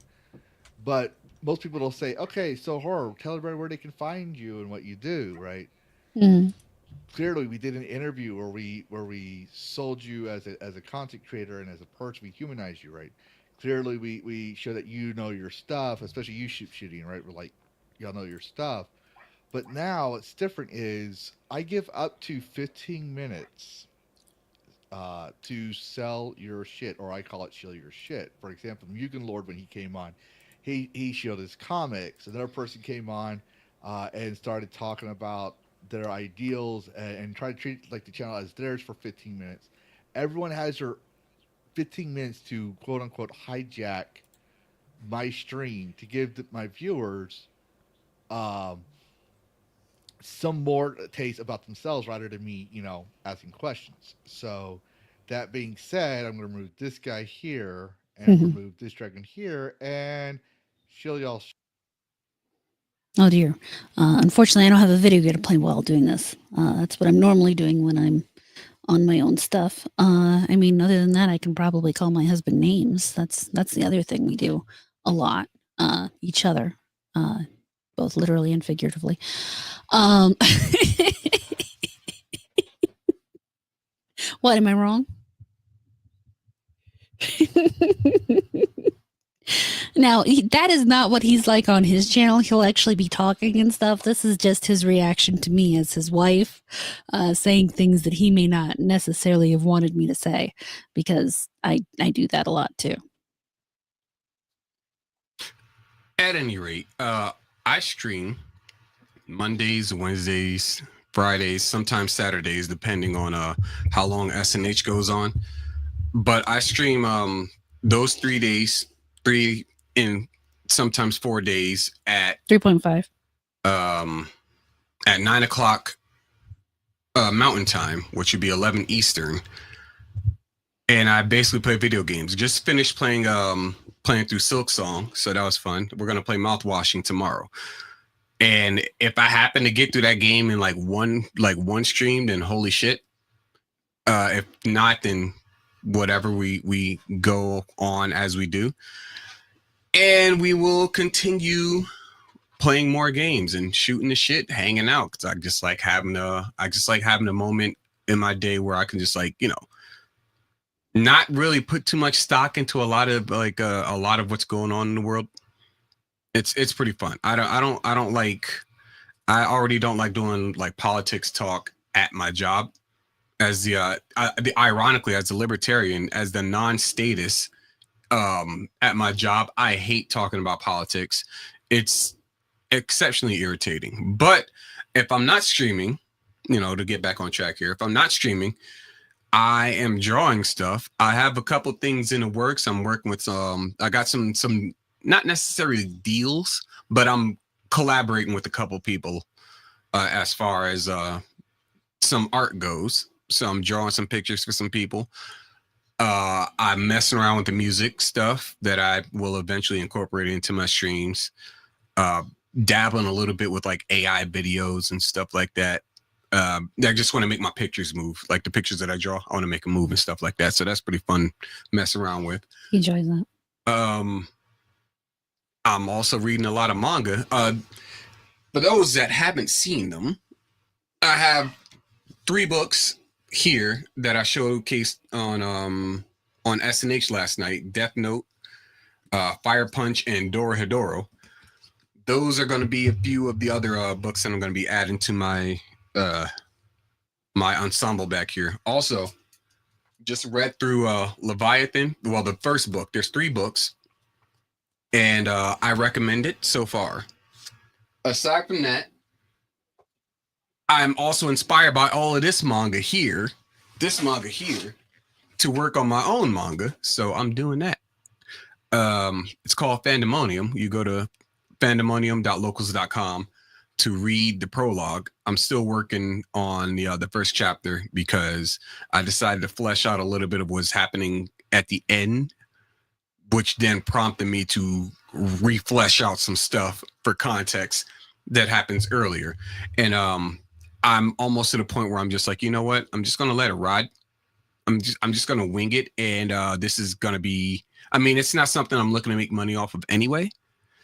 But most people will say, okay, so horror, tell everybody where they can find you and what you do, right? Clearly, we did an interview where we sold you as a content creator and as a person. We humanized you, right? Clearly, we show that you know your stuff, especially you Sheepsidian, right? We're like, y'all know your stuff. But now what's different is I give up to 15 minutes to sell your shit, or I call it shill your shit. For example, Mugen Lord, when he came on, he showed his comics. Another person came on and started talking about their ideals and try to treat like the channel as theirs for 15 minutes. Everyone has their 15 minutes to quote unquote hijack my stream to give my viewers some more taste about themselves rather than me, asking questions. So that being said, I'm going to remove this guy here and remove this dragon here and shill y'all. Oh dear. Unfortunately, I don't have a video game to play while doing this. That's what I'm normally doing when I'm on my own stuff. I mean, other than that, I can probably call my husband names. That's the other thing we do a lot. Each other, both literally and figuratively. What, am I wrong? Now, that is not what he's like on his channel. He'll actually be talking and stuff. This is just his reaction to me as his wife, saying things that he may not necessarily have wanted me to say, because I do that a lot too. At any rate, I stream Mondays, Wednesdays, Fridays, sometimes Saturdays, depending on how long SNH goes on. But I stream those 3 days, 3 in sometimes 4 days at 3.5 at 9 o'clock Mountain Time, which would be 11 Eastern. And I basically play video games. Just finished playing through Silk Song, so that was fun. We're gonna play Mouthwashing tomorrow. And if I happen to get through that game in like one stream, then holy shit. If not, then whatever, we go on as we do. And we will continue playing more games and shooting the shit, hanging out. Cause I just like having a moment in my day where I can just not really put too much stock into a lot of what's going on in the world. It's pretty fun. I already don't like doing like politics talk at my job as ironically, as a libertarian, as the non-status at my job. I hate talking about politics. It's exceptionally irritating. But if I'm not streaming, to get back on track here, if I'm not streaming, I am drawing stuff. I have a couple things in the works. I'm working with I got some not necessarily deals, but I'm collaborating with a couple people as far as some art goes. So I'm drawing some pictures for some people. I'm messing around with the music stuff that I will eventually incorporate into my streams. Dabbling a little bit with like AI videos and stuff like that. I just want to make my pictures move. Like the pictures that I draw, I want to make them move and stuff like that. So that's pretty fun messing around with. He enjoys that. I'm also reading a lot of manga. For those that haven't seen them, I have 3 books here that I showcased on SNH last night: Death Note, Fire Punch, and Dorohedoro. Those are going to be a few of the other books that I'm going to be adding to my my ensemble back here. Also, just read through Leviathan. Well, the first book. There's 3 books, and I recommend it so far. Aside from that, I'm also inspired by all of this manga here, to work on my own manga. So I'm doing that. It's called Fandemonium. You go to fandemonium.locals.com to read the prologue. I'm still working on the first chapter because I decided to flesh out a little bit of what's happening at the end, which then prompted me to reflesh out some stuff for context that happens earlier. And I'm almost to the point where I'm just like, you know what? I'm just gonna let it ride. I'm just gonna wing it, and this is gonna be. I mean, it's not something I'm looking to make money off of anyway.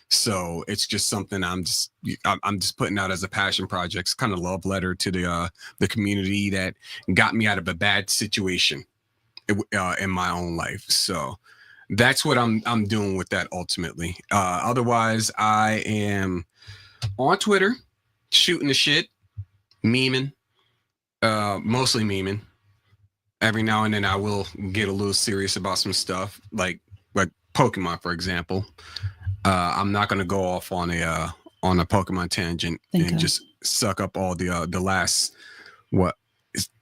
So it's just something I'm just putting out as a passion project. It's kind of love letter to the community that got me out of a bad situation in my own life. So that's what I'm doing with that ultimately. Otherwise, I am on Twitter shooting the shit, memeing, mostly memeing. Every now and then I will get a little serious about some stuff like Pokemon, for example. I'm not going to go off on a Pokemon tangent and just suck up all the last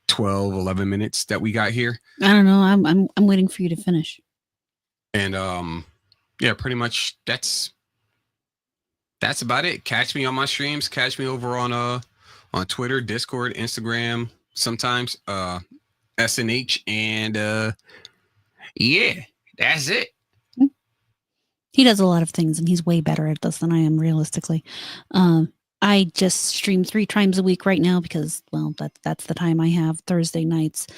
12-11 minutes that we got here. I don't know. I'm waiting for you to finish. And yeah, pretty much that's about it. Catch me on my streams. Catch me over on Twitter, Discord, Instagram, sometimes SNH, and yeah, that's it. He does a lot of things, and he's way better at this than I am, realistically. I just stream 3 times a week right now because, well, that's the time I have. Thursday nights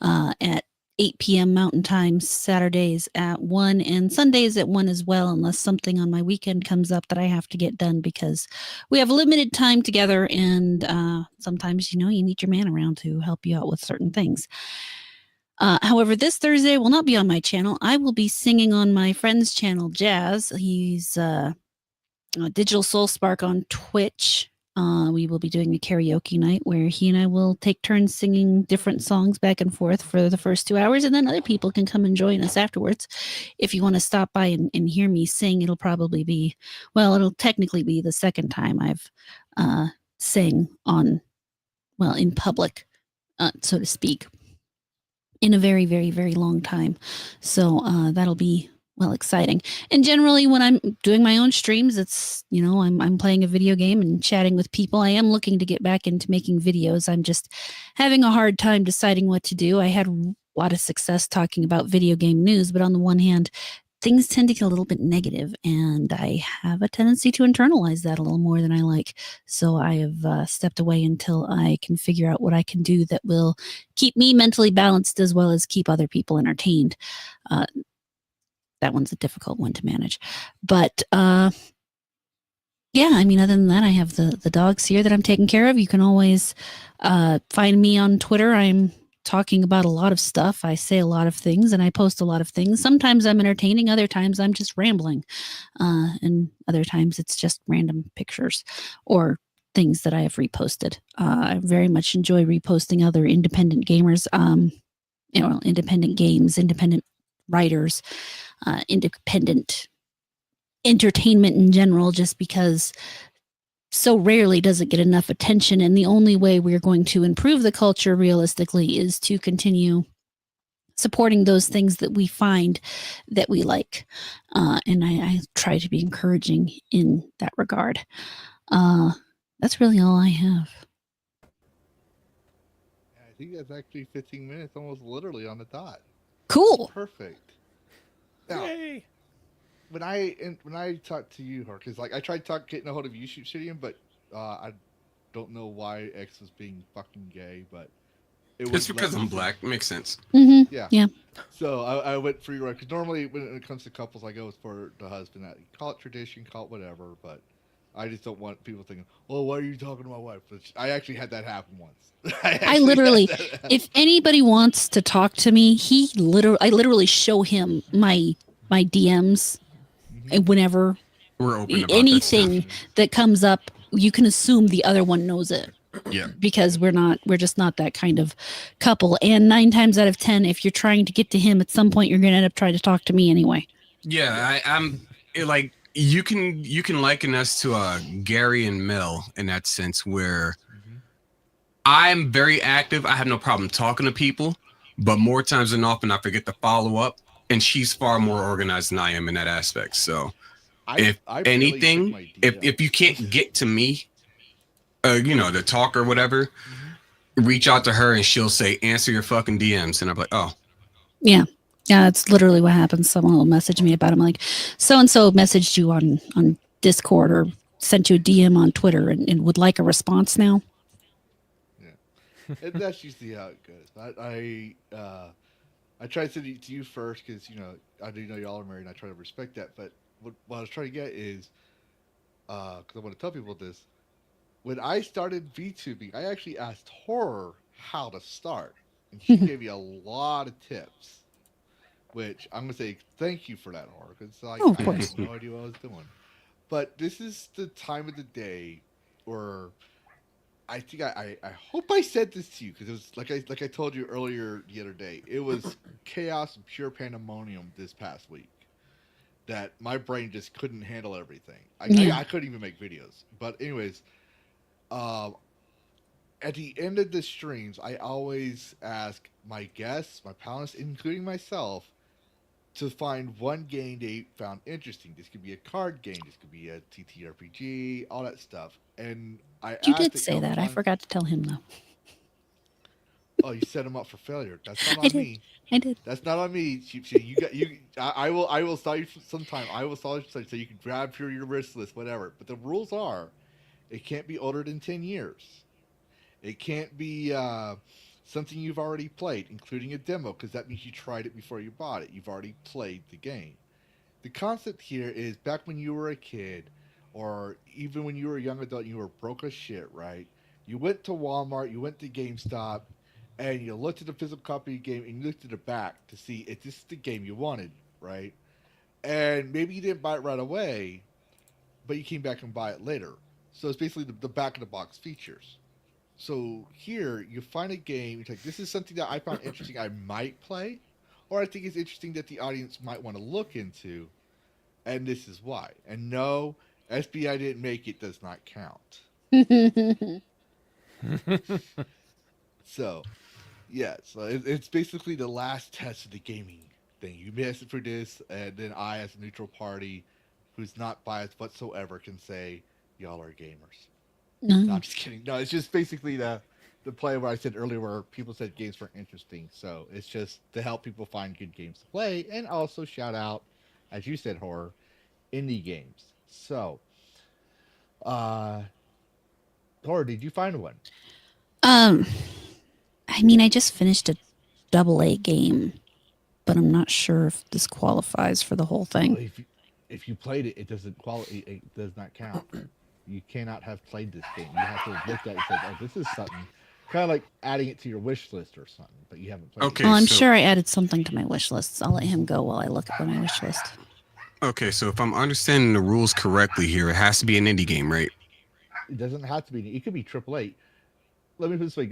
at 8 p.m. Mountain Time, Saturdays at 1, and Sundays at 1 as well, unless something on my weekend comes up that I have to get done because we have limited time together, and sometimes, you need your man around to help you out with certain things. However, this Thursday will not be on my channel. I will be singing on my friend's channel, Jazz. He's Digital Soul Spark on Twitch. We will be doing a karaoke night where he and I will take turns singing different songs back and forth for the first 2 hours, and then other people can come and join us afterwards. If you want to stop by and hear me sing, it'll technically be the second time I've sang in public, so to speak, in a very, very, very long time. So that'll be, exciting. And generally when I'm doing my own streams, it's, I'm playing a video game and chatting with people. I am looking to get back into making videos. I'm just having a hard time deciding what to do. I had a lot of success talking about video game news, but on the one hand, things tend to get a little bit negative, and I have a tendency to internalize that a little more than I like. So I have stepped away until I can figure out what I can do that will keep me mentally balanced as well as keep other people entertained. That one's a difficult one to manage. But yeah, other than that, I have the dogs here that I'm taking care of. You can always find me on Twitter. I'm talking about a lot of stuff. I say a lot of things and I post a lot of things. Sometimes I'm entertaining, other times I'm just rambling. And other times it's just random pictures or things that I have reposted. I very much enjoy reposting other independent gamers, independent games, independent writers, independent entertainment in general, just because so rarely does it get enough attention, and the only way we're going to improve the culture realistically is to continue supporting those things that we find that we like. And I try to be encouraging in that regard. That's really all I have. I think that's actually 15 minutes, almost literally on the dot. Cool. Perfect. Now, Yay! when I talked to you, because I tried getting a hold of you, Sheepsidian, but I don't know why X was being fucking gay, but it's because I'm black. Makes sense. Mm-hmm. Yeah. So I went free run, because normally when it comes to couples, I go for the husband. Call it tradition, call it whatever, but I just don't want people thinking, "Oh, why are you talking to my wife?" Which I actually had that happen once. I literally, if anybody wants to talk to me, I literally show him my DMs. And whenever we're open about anything that comes up, you can assume the other one knows it. Yeah. because we're just not that kind of couple. And 9 times out of 10, if you're trying to get to him at some point, you're going to end up trying to talk to me anyway. Yeah, I'm like you can liken us to Gary and Mel in that sense, where I'm very active. I have no problem talking to people, but more times than often I forget to follow up, and she's far more organized than I am in that aspect. So if I barely check anything, my if you DMs. can't get to me, to talk or whatever, reach out to her and she'll say, answer your fucking DMs. And I'm like, oh. Yeah. Yeah, that's literally what happens. Someone will message me about it. I'm like, so-and-so messaged you on Discord or sent you a DM on Twitter and would like a response now. And that's usually how it goes. But I try to send it to you first because I do know y'all are married, and I try to respect that. But what I was trying to get is, because I want to tell people this. When I started VTubing, I actually asked Horror how to start, and she gave me a lot of tips. Which I'm gonna say thank you for that, Horror, because Oh, of I course. had no idea what I was doing. But this is the time of the day where I think I hope I said this to you because it was like I told you earlier the other day. It was chaos and pure pandemonium this past week that my brain just couldn't handle everything. I couldn't even make videos. But anyways, at the end of the streams, I always ask my guests, my panelists, including myself, to find one game they found interesting. This could be a card game, this could be a TTRPG, all that stuff. And You did say that. I forgot to tell him though. Oh, you set him up for failure. That's not I on did. me. I did. That's not on me, Sheepsheed. You got you. I will stall you sometime. I will stall you so you can grab through your wish list, whatever. But the rules are, it can't be older than 10 years. It can't be something you've already played, including a demo, because that means you tried it before you bought it. You've already played the game. The concept here is back when you were a kid, or even when you were a young adult and you were broke as shit, right? You went to Walmart, you went to GameStop, and you looked at the physical copy of the game and you looked at the back to see if this is the game you wanted, right? And maybe you didn't buy it right away, but you came back and buy it later. So it's basically the back of the box features. So here you find a game, you're like, this is something that I found interesting, I might play, or I think it's interesting that the audience might want to look into, and this is why. And no, SBI didn't make it does not count. So, yeah, so it's basically the last test of the gaming thing. You miss it for this, and then I, as a neutral party, who's not biased whatsoever, can say, y'all are gamers. No, I'm just kidding. No, it's just basically the play where I said earlier where people said games were interesting. So it's just to help people find good games to play and also shout out, as you said, Horror, indie games. So, Horror, did you find one? I mean, I just finished a AA game, but I'm not sure if this qualifies for the whole thing. Well, if you played it, it doesn't it does not count. You cannot have played this game. You have to have looked at it and said, "Oh, this is something." Kind of like adding it to your wish list or something, but you haven't played. Okay. it. Well, I'm so- sure I added something to my wish lists. I'll let him go while I look at my wish list. Okay, so if I'm understanding the rules correctly here, it has to be an indie game, right? It doesn't have to be. It could be AAA. Let me put it this way,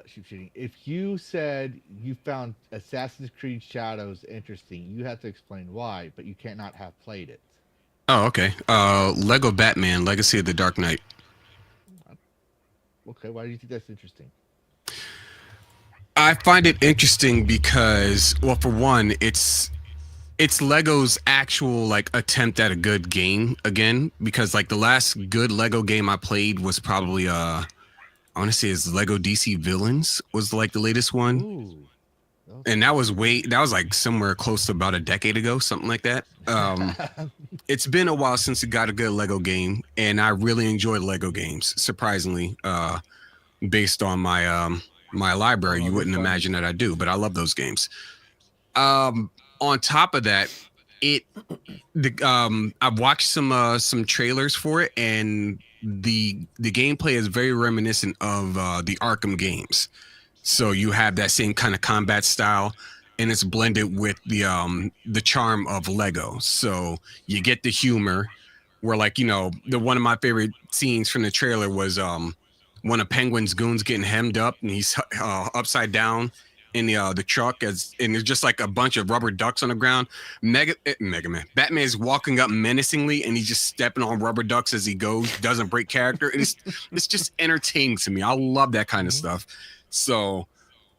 Sheep Shooting. If you said you found Assassin's Creed Shadows interesting, you have to explain why, but you cannot have played it. Oh, okay. Lego Batman: Legacy of the Dark Knight. Okay, why do you think that's interesting? I find it interesting because, well, for one, it's Lego's actual like attempt at a good game again. Because like the last good Lego game I played was probably I want to say it's Lego DC Villains was like the latest one. Ooh. And that was like somewhere close to about a decade ago, something like that. It's been a while since it got a good Lego game, and I really enjoy Lego games. Surprisingly, based on my my library, you wouldn't imagine that I do, but I love those games. On top of that, I've watched some trailers for it, and the gameplay is very reminiscent of the Arkham games. So you have that same kind of combat style, and it's blended with the charm of Lego. So you get the humor, where like the one of my favorite scenes from the trailer was one of Penguin's goons getting hemmed up, and he's upside down in the truck, and there's just like a bunch of rubber ducks on the ground. Mega Man, Batman is walking up menacingly, and he's just stepping on rubber ducks as he goes. Doesn't break character. It's just entertaining to me. I love that kind of stuff. So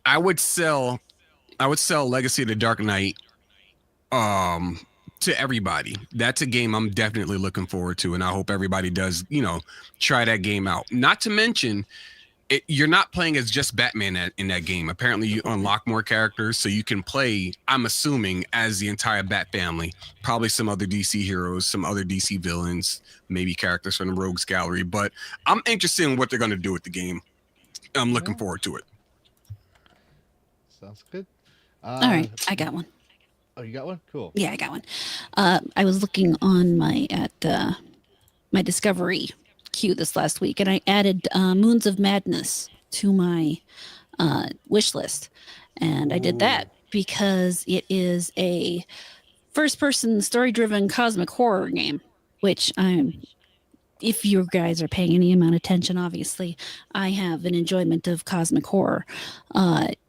I would sell Legacy of the Dark Knight to everybody. That's a game I'm definitely looking forward to, and I hope everybody does, try that game out. Not to mention, you're not playing as just Batman in that game. Apparently, you unlock more characters, so you can play, I'm assuming, as the entire Bat family. Probably some other DC heroes, some other DC villains, maybe characters from the Rogues Gallery. But I'm interested in what they're going to do with the game. I'm looking forward to it. Sounds good. All right, I got one. Oh, you got one? Cool. Yeah, I got one. I was looking on my Discovery queue this last week, and I added Moons of Madness to my wish list, and I did that because it is a first-person, story-driven cosmic horror game, which if you guys are paying any amount of attention, obviously, I have an enjoyment of cosmic horror.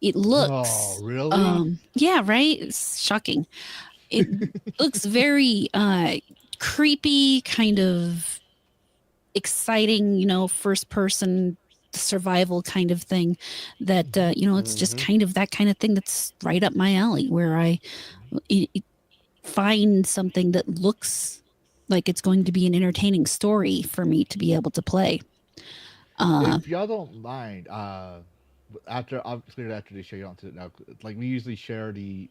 It looks... Oh, really? Yeah, right? It's shocking. It looks very creepy, kind of exciting, first-person survival kind of thing that, it's just kind of that kind of thing that's right up my alley, where I find something that looks like it's going to be an entertaining story for me to be able to play. If y'all don't mind, after they show you onto it now, like we usually share the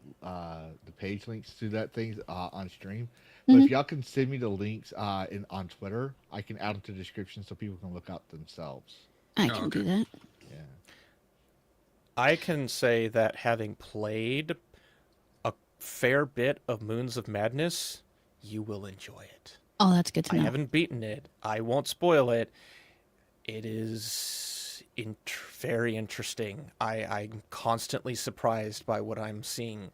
page links to that things on stream. But if y'all can send me the links on Twitter, I can add them to the description so people can look up themselves. I can do that. Yeah. I can say that having played a fair bit of Moons of Madness, you will enjoy it. Oh, that's good to know. I haven't beaten it. I won't spoil it. It is very interesting. I'm constantly surprised by what I'm seeing.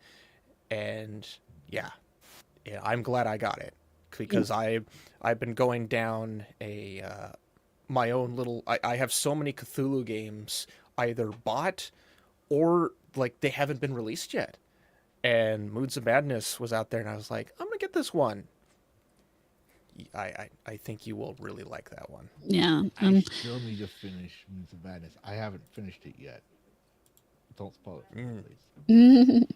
And yeah, I'm glad I got it. Because I've been going down my own little... I have so many Cthulhu games either bought or like they haven't been released yet. And Moons of Madness was out there, and I was like, I'm going to get this one. I think you will really like that one. Yeah. I still need to finish Moons of Madness. I haven't finished it yet. Don't spoil it for me, please.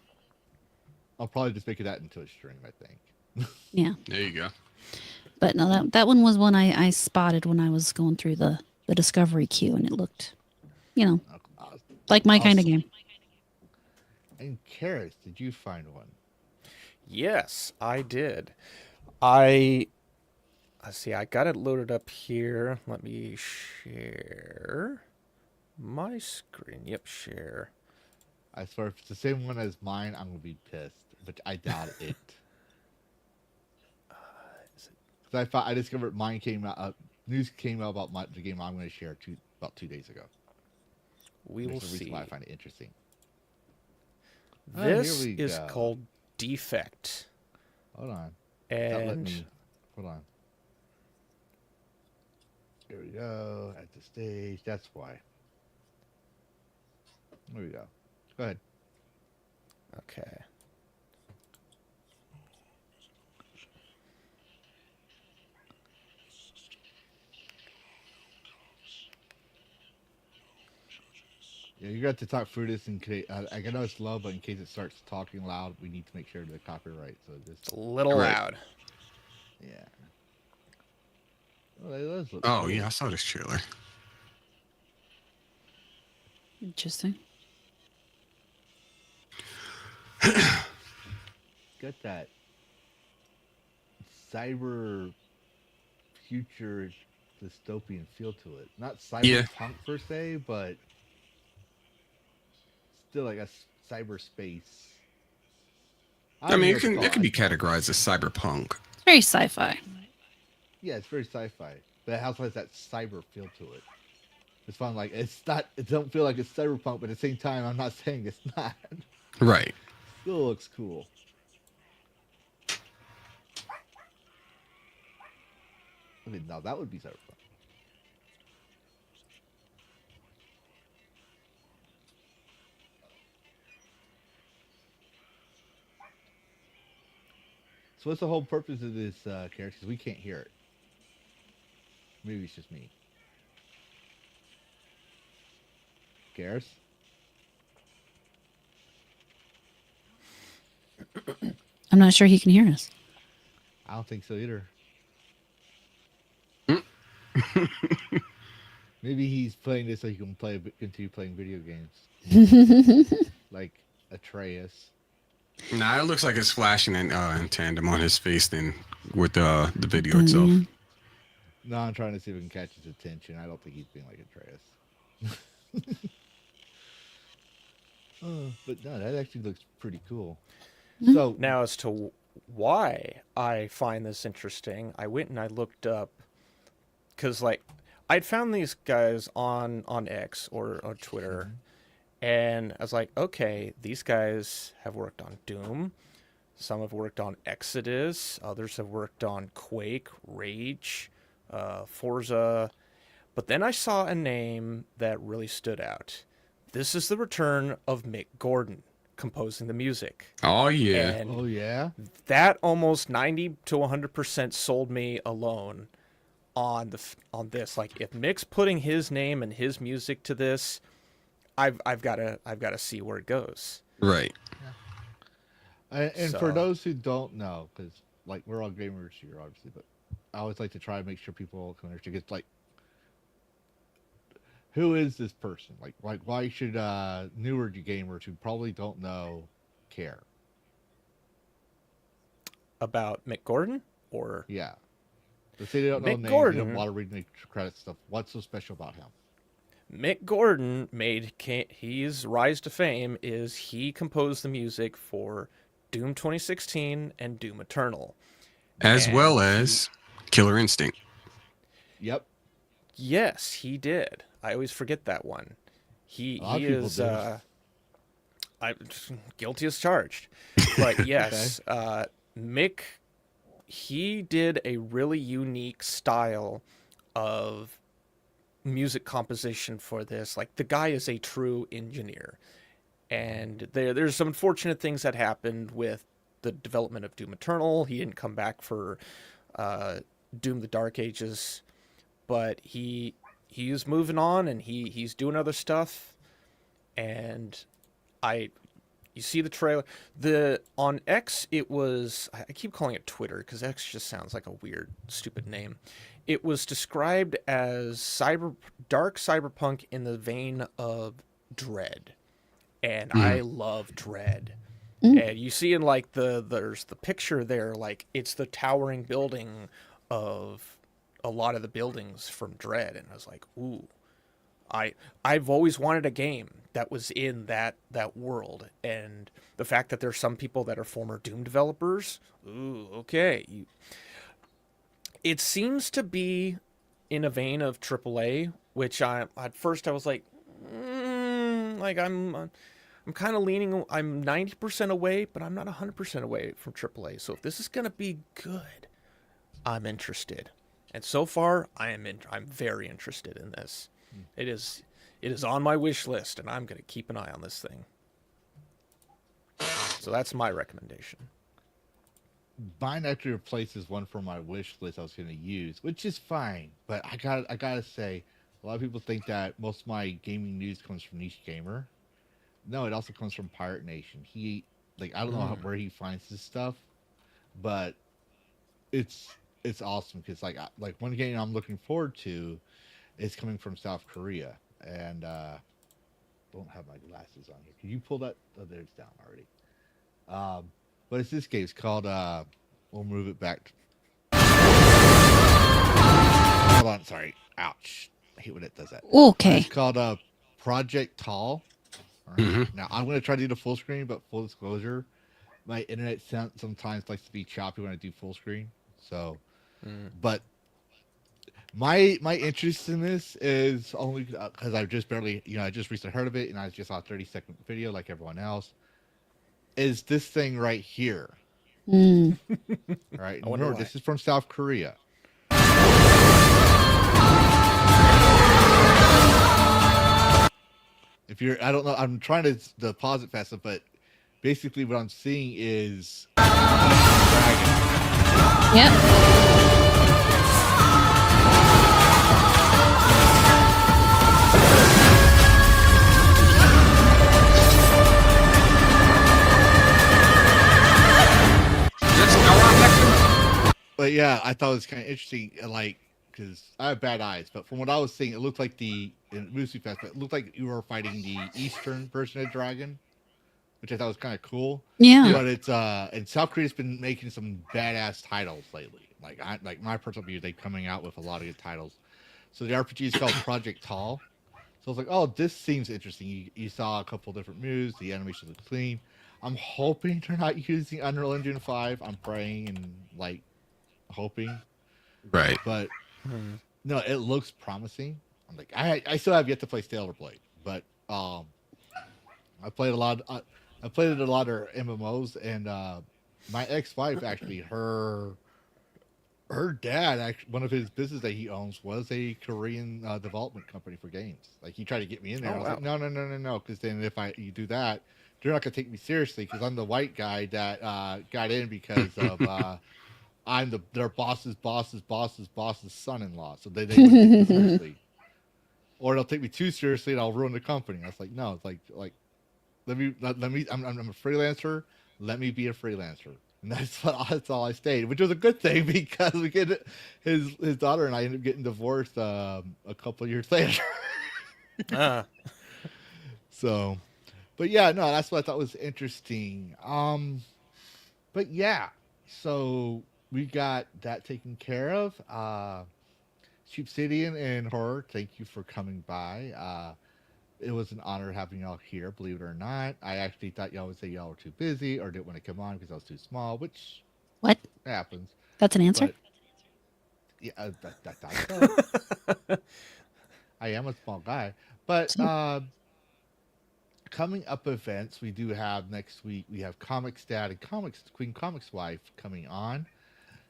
I'll probably just make that into a stream, I think. Yeah. There you go. But no, that one was one I spotted when I was going through the Discovery queue, and it looked, like my kind of game. And Karrus, did you find one? Yes, I did. Let's see, I got it loaded up here. Let me share my screen. Yep, share. I swear, if it's the same one as mine, I'm going to be pissed. But I doubt it. I discovered mine came out, news came out about the game I'm going to share about 2 days ago. We will see. Reason why I find it interesting. This is called Defect. Hold on. And hold on. Here we go. At the stage. That's why. There we go. Go ahead. Okay. Yeah, you got to talk through this in case. I know it's low, but in case it starts talking loud, we need to make sure the copyright. So just it's a little loud. Yeah. Well, that does look cool. Yeah, I saw this trailer. Interesting. Got that cyber future dystopian feel to it. Not cyberpunk per se, but still like a cyberspace. I mean, it can be categorized as cyberpunk. It's very sci-fi. Yeah, it's very sci-fi, but it also has that cyber feel to it. It's fun. Like it's not. It don't feel like it's cyberpunk, but at the same time, I'm not saying it's not. Right. Still looks cool. I mean, now that would be cyberpunk. So what's the whole purpose of this character? Because we can't hear it. Maybe it's just me. Karrus? I'm not sure he can hear us. I don't think so either. Maybe he's playing this so he can continue playing video games. Like Atreus. Nah, it looks like it's flashing in tandem on his face than with the video itself. No, I'm trying to see if we can catch his attention. I don't think he's being like Atreus. But no, that actually looks pretty cool. So Now, as to why I find this interesting, I went and I looked up, because like I'd found these guys on X or Twitter, and I was like, okay, these guys have worked on Doom, some have worked on Exodus, others have worked on Quake, Rage, Forza, but then I saw a name that really stood out. This is the return of Mick Gordon composing the music. Oh yeah. And oh yeah, that almost 90 to 100% sold me alone on this. Like, if Mick's putting his name and his music to this, I've got to see where it goes. Right. and for those who don't know, because like we're all gamers here, obviously, but I always like to try to make sure people can understand. It's like, who is this person? Like why should newer gamers who probably don't know care? About Mick Gordon? Or Yeah. Let's say they don't know Mick names, Gordon. they don't want to read the credits stuff. What's so special about him? Mick Gordon his rise to fame is he composed the music for Doom 2016 and Doom Eternal. As And well as Killer Instinct. Yep. Yes, he did. I always forget that one. He A lot of people is do. I'm guilty as charged. But yes, Mick, he did a really unique style of music composition for this. Like, the guy is a true engineer. And there's some unfortunate things that happened with the development of Doom Eternal. He didn't come back for Doom the Dark Ages, but he's moving on, and he's doing other stuff. And you see the trailer. On X, it was, I keep calling it Twitter because X just sounds like a weird, stupid name. It was described as dark cyberpunk in the vein of Dread, and I love Dread. And you see in like there's the picture there, like it's the towering building of a lot of the buildings from Dread, and I was like, ooh, I've always wanted a game that was in that world, and the fact that there's some people that are former Doom developers, ooh, okay. It seems to be in a vein of AAA, which at first I was like, I'm kind of leaning. I'm 90% away, but I'm not 100% away from AAA. So if this is gonna be good, I'm interested. And so far, I'm very interested in this. It is on my wish list, and I'm gonna keep an eye on this thing. So that's my recommendation. Mine actually replaces one from my wish list I was going to use, which is fine. But I gotta say, a lot of people think that most of my gaming news comes from Niche Gamer. No, it also comes from Pirate Nation. I don't know where he finds this stuff, but it's awesome because like one game I'm looking forward to is coming from South Korea, and don't have my glasses on here. Can you pull that? Oh, there it's down already. But it's this game. It's called we'll move it back. Hold on, sorry. Ouch. I hate when it does that. Okay. It's called Project Tall. All right. Now I'm gonna try to do the full screen, but full disclosure, my internet sometimes likes to be choppy when I do full screen. So, but my interest in this is only because I just barely, I just recently heard of it, and I just saw a 30-second video like everyone else. Is this thing right here? All right. Remember, this is from South Korea. If you're, I don't know, I'm trying to pause it fast enough, but basically what I'm seeing is dragon. Yep. Let's go on next. But yeah, I thought it was kind of interesting, like, because I have bad eyes, but from what I was seeing, it looked like in Moosey Fest, but it looked like you were fighting the Eastern version of Dragon, which I thought was kind of cool. Yeah. But it's and South Korea's been making some badass titles lately. Like my personal view, they're coming out with a lot of good titles. So the RPG is called Project Tall. So I was like, oh, this seems interesting. You saw a couple different moves. The animation looks clean. I'm hoping they're not using Unreal Engine 5. I'm praying and like hoping. Right. But no, it looks promising. I'm like, I still have yet to play Stellar Blade, but I played a lot. I played a lot of MMOs, and my ex-wife actually, her dad, actually, one of his business that he owns was a Korean development company for games. Like he tried to get me in there. I was like, no, because then if you do that, they're not gonna take me seriously because I'm the white guy that got in because of I'm their boss's son-in-law. So they wouldn't take me seriously, or they'll take me too seriously and I'll ruin the company. I was like, no, it's like. Let me. I'm a freelancer. Let me be a freelancer, and that's all I stayed, which was a good thing because we get his daughter and I ended up getting divorced a couple of years later. So, but yeah, no, that's what I thought was interesting. But yeah, so we got that taken care of. Sheepsidian and Horror, thank you for coming by. It was an honor having y'all here, believe it or not. I actually thought y'all would say y'all were too busy or didn't want to come on because I was too small, which What? happens. That's an answer? But, yeah, that's I am a small guy. But coming up events, we do have next week, we have Comics Dad and Queen Comics Wife coming on.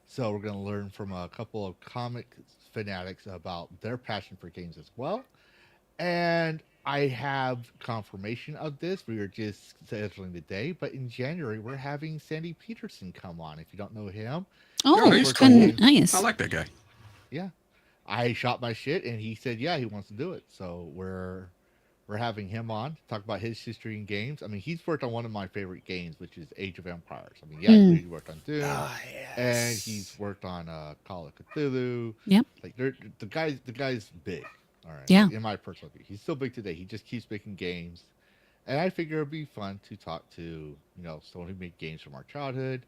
So we're going to learn from a couple of comic fanatics about their passion for games as well. And I have confirmation of this. We were just scheduling the day, but in January we're having Sandy Peterson come on. If you don't know him, Oh, he's it's cool. been nice. I like that guy. yeah, I shot my shit, and he said, yeah, he wants to do it. So we're having him on to talk about his history in games. I mean, he's worked on one of my favorite games, which is Age of Empires. I mean, yeah, he worked on Doom, and he's worked on Call of Cthulhu. Yep. Like the guy's big. All right. Yeah. In my personal view, he's still big today. He just keeps making games, and I figure it'd be fun to talk to someone who made games from our childhood,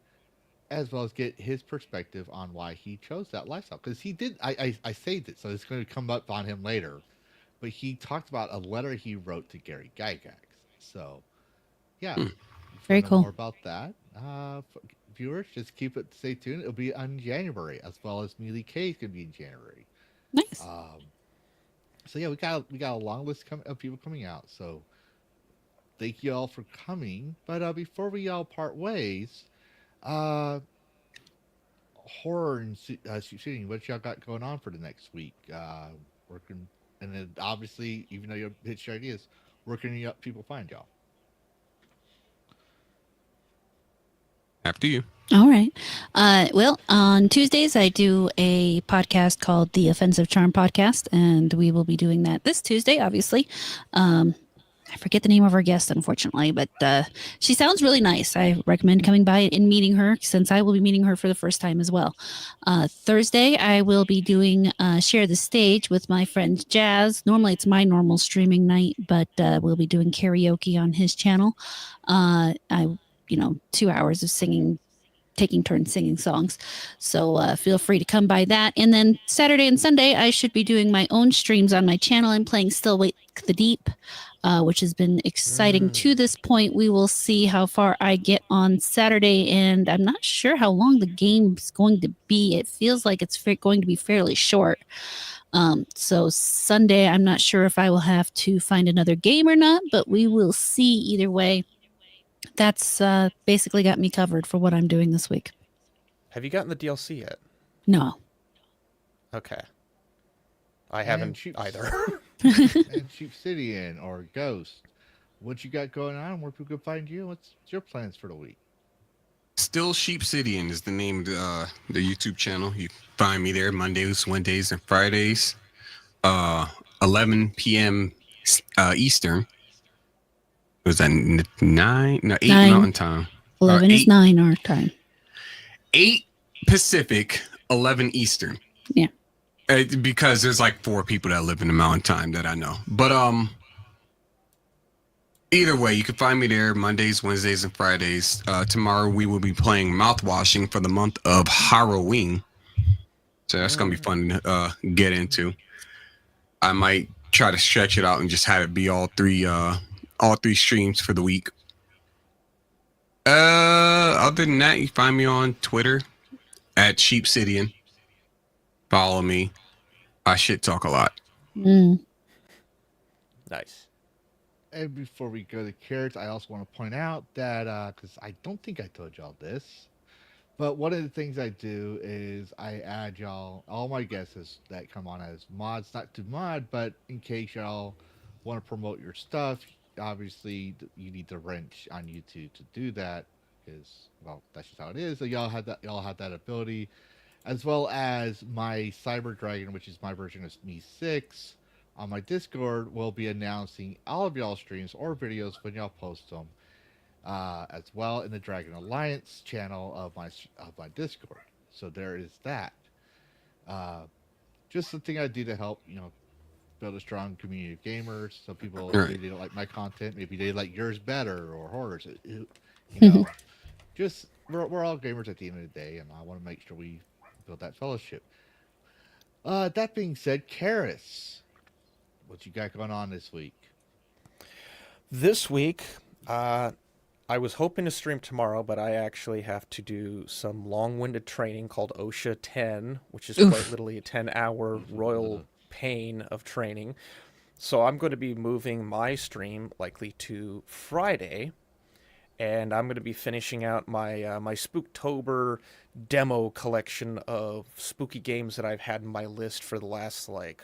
as well as get his perspective on why he chose that lifestyle. Because he did. I saved it, so it's going to come up on him later. But he talked about a letter he wrote to Gary Gygax. So, yeah, Very cool. More about that, viewers, just stay tuned. It'll be on January, as well as Melee K is going to be in January. Nice. So yeah, we got a long list of people coming out. So thank you all for coming. But before we all part ways, Horror and Sheepsidian, what y'all got going on for the next week? Working, and then obviously, even though you pitched your ideas, where can people find y'all? After you. All right. Well, on Tuesdays, I do a podcast called the Offensive Charm Podcast, and we will be doing that this Tuesday, obviously. I forget the name of our guest, unfortunately, but she sounds really nice. I recommend coming by and meeting her, since I will be meeting her for the first time as well. Thursday, I will be doing Share the Stage with my friend Jazz. Normally, it's my normal streaming night, but we'll be doing karaoke on his channel. 2 hours of singing, taking turns singing songs. So feel free to come by that. And then Saturday and Sunday, I should be doing my own streams on my channel and playing Still Wake the Deep, which has been exciting to this point. We will see how far I get on Saturday, and I'm not sure how long the game's going to be. It feels like it's going to be fairly short. So Sunday, I'm not sure if I will have to find another game or not, but we will see either way. That's basically got me covered for what I'm doing this week. Have you gotten the DLC yet? No. Okay. I haven't either. And Sheepsidian or Ghost, what you got going on? Where people can find you? What's your plans for the week? Still Sheepsidian is the name of the YouTube channel. You find me there Mondays, Wednesdays, and Fridays. 11 p.m. Eastern. Was that 9? No, 8 9. Mountain Time. 11 is 8, 9 our time. 8 Pacific, 11 Eastern. Yeah. Because there's like 4 people that live in the Mountain Time that I know. But either way, you can find me there Mondays, Wednesdays, and Fridays. Tomorrow we will be playing mouthwashing for the month of Halloween. So that's gonna be fun to get into. I might try to stretch it out and just have it be all three streams for the week. Other than that, you find me on Twitter at Sheepsidian. Follow me. I shit talk a lot. Mm. Nice. And before we go to carrots, I also want to point out that because I don't think I told y'all this, but one of the things I do is I add y'all all my guests that come on as mods, not to mod, but in case y'all want to promote your stuff. Obviously, you need the wrench on YouTube to do that because, well, that's just how it is. So y'all have that. Y'all have that ability, as well as my Cyber Dragon, which is my version of Me 6. On my Discord, will be announcing all of y'all streams or videos when y'all post them, as well in the Dragon Alliance channel of my Discord. So there is that. Uh, just something I do to help, build a strong community of gamers. Some people maybe they don't like my content, maybe they like yours better or horrors. Just we're all gamers at the end of the day, and I want to make sure we build that fellowship. That being said, Karrus, what you got going on this week? This week, I was hoping to stream tomorrow, but I actually have to do some long-winded training called OSHA 10, which is quite literally a 10-hour royal pain of training. So I'm going to be moving my stream likely to Friday, and I'm going to be finishing out my my Spooktober demo collection of spooky games that I've had in my list for the last, I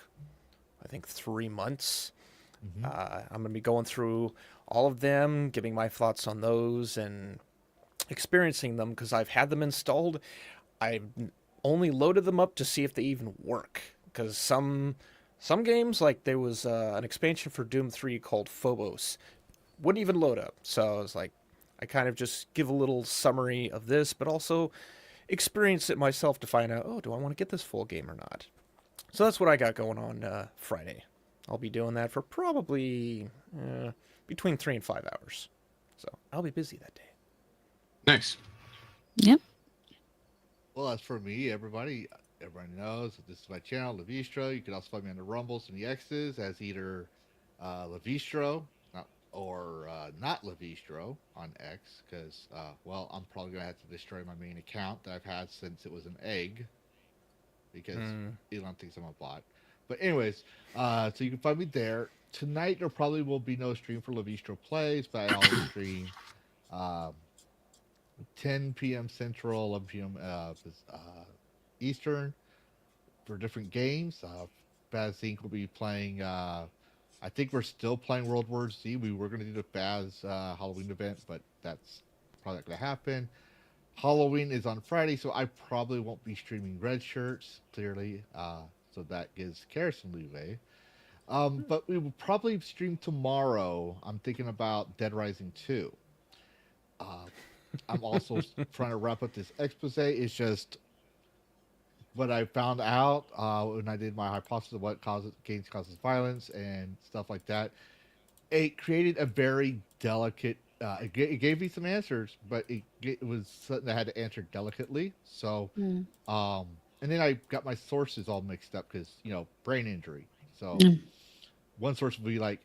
think 3 months. I'm going to be going through all of them, giving my thoughts on those, and experiencing them because I've had them installed. I've only loaded them up to see if they even work. Because some games, like there was an expansion for Doom 3 called Phobos, wouldn't even load up. So I was like, I kind of just give a little summary of this, but also experience it myself to find out, oh, do I want to get this full game or not? So that's what I got going on Friday. I'll be doing that for probably between 3 and 5 hours. So I'll be busy that day. Nice. Yep. Well, as for me, everybody knows that this is my channel, Lavistro. You can also find me on the Rumbles and the X's as either Lavistro or not Lavistro on X, because, well, I'm probably going to have to destroy my main account that I've had since it was an egg, because Elon thinks I'm a bot. But anyways, so you can find me there. Tonight there probably will be no stream for Lavistro Plays, but I always stream 10 p.m. Central, 11 p.m. Eastern for different games. Baz Inc. will be playing, I think we're still playing World War Z. We were going to do the Baz Halloween event, but that's probably not going to happen. Halloween is on Friday, so I probably won't be streaming Red Shirts, clearly. So that gives Karrus some leeway. But we will probably stream tomorrow. I'm thinking about Dead Rising 2. I'm also trying to wrap up this expose. It's just what I found out when I did my hypothesis of what games causes violence and stuff like that. It created a very delicate. It gave me some answers, but it was something that I had to answer delicately. So, and then I got my sources all mixed up because brain injury. So one source would be like,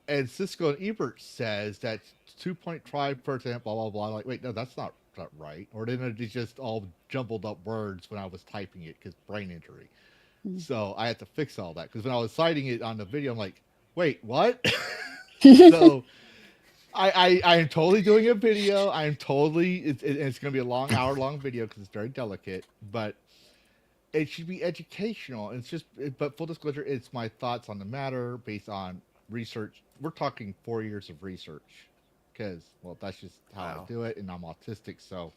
and Cisco and Ebert says that 2.5%, blah blah blah. I'm like, wait, no, that's not right. Or then it's just all jumbled up words when I was typing it because brain injury. So I had to fix all that because when I was citing it on the video, I'm like, wait, what? So I am totally doing a video. I'm totally it's going to be a long hour-long video because it's very delicate, but it should be educational. It's just, but full disclosure, it's my thoughts on the matter based on research. We're talking 4 years of research because, well, that's just how I do it, and I'm autistic, so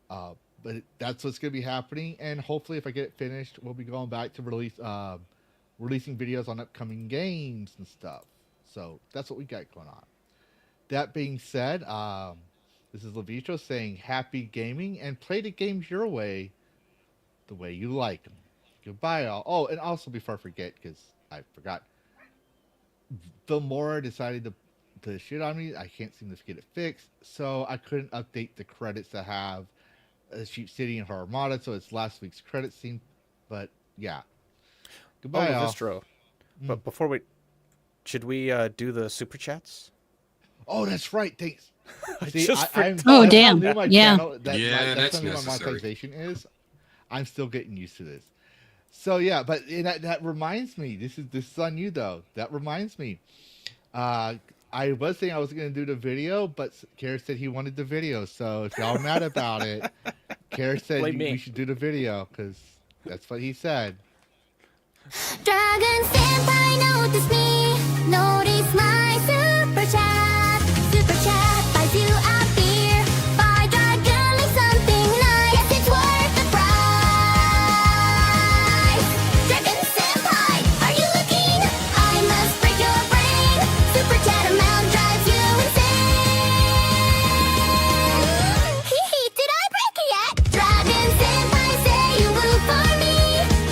But that's what's going to be happening, and hopefully, if I get it finished, we'll be going back to releasing videos on upcoming games and stuff. So that's what we got going on. That being said, this is Lavistro saying happy gaming and play the games your way, the way you like them. Goodbye, all. Oh, and also before I forget, because I forgot, Filmora decided to shit on me. I can't seem to get it fixed, so I couldn't update the credits to have Sheepsidian and HorrorAmorata, so it's last week's credit scene. But yeah, goodbye, all. Lavistro. But before should we do the super chats? Oh, that's right. Thanks. See, Just Oh, that's damn. how new my Yeah. channel- that's how new my necessary. monetization is. I'm still getting used to this. So yeah, but that reminds me. This is on you though. That reminds me. I was saying I was going to do the video, but Karrus said he wanted the video. So if y'all are mad about it, Karrus said Blame me. we should do the video because that's what he said. Dragon Senpai notice me, notice my super chat. Super chat buys you a beer. Buy Dragon like something nice. Yes, it's worth the price. Dragon Senpai, are you looking? I must break your brain. Super chat amount drives you insane. Did I break it yet? Dragon Senpai, say you will for me.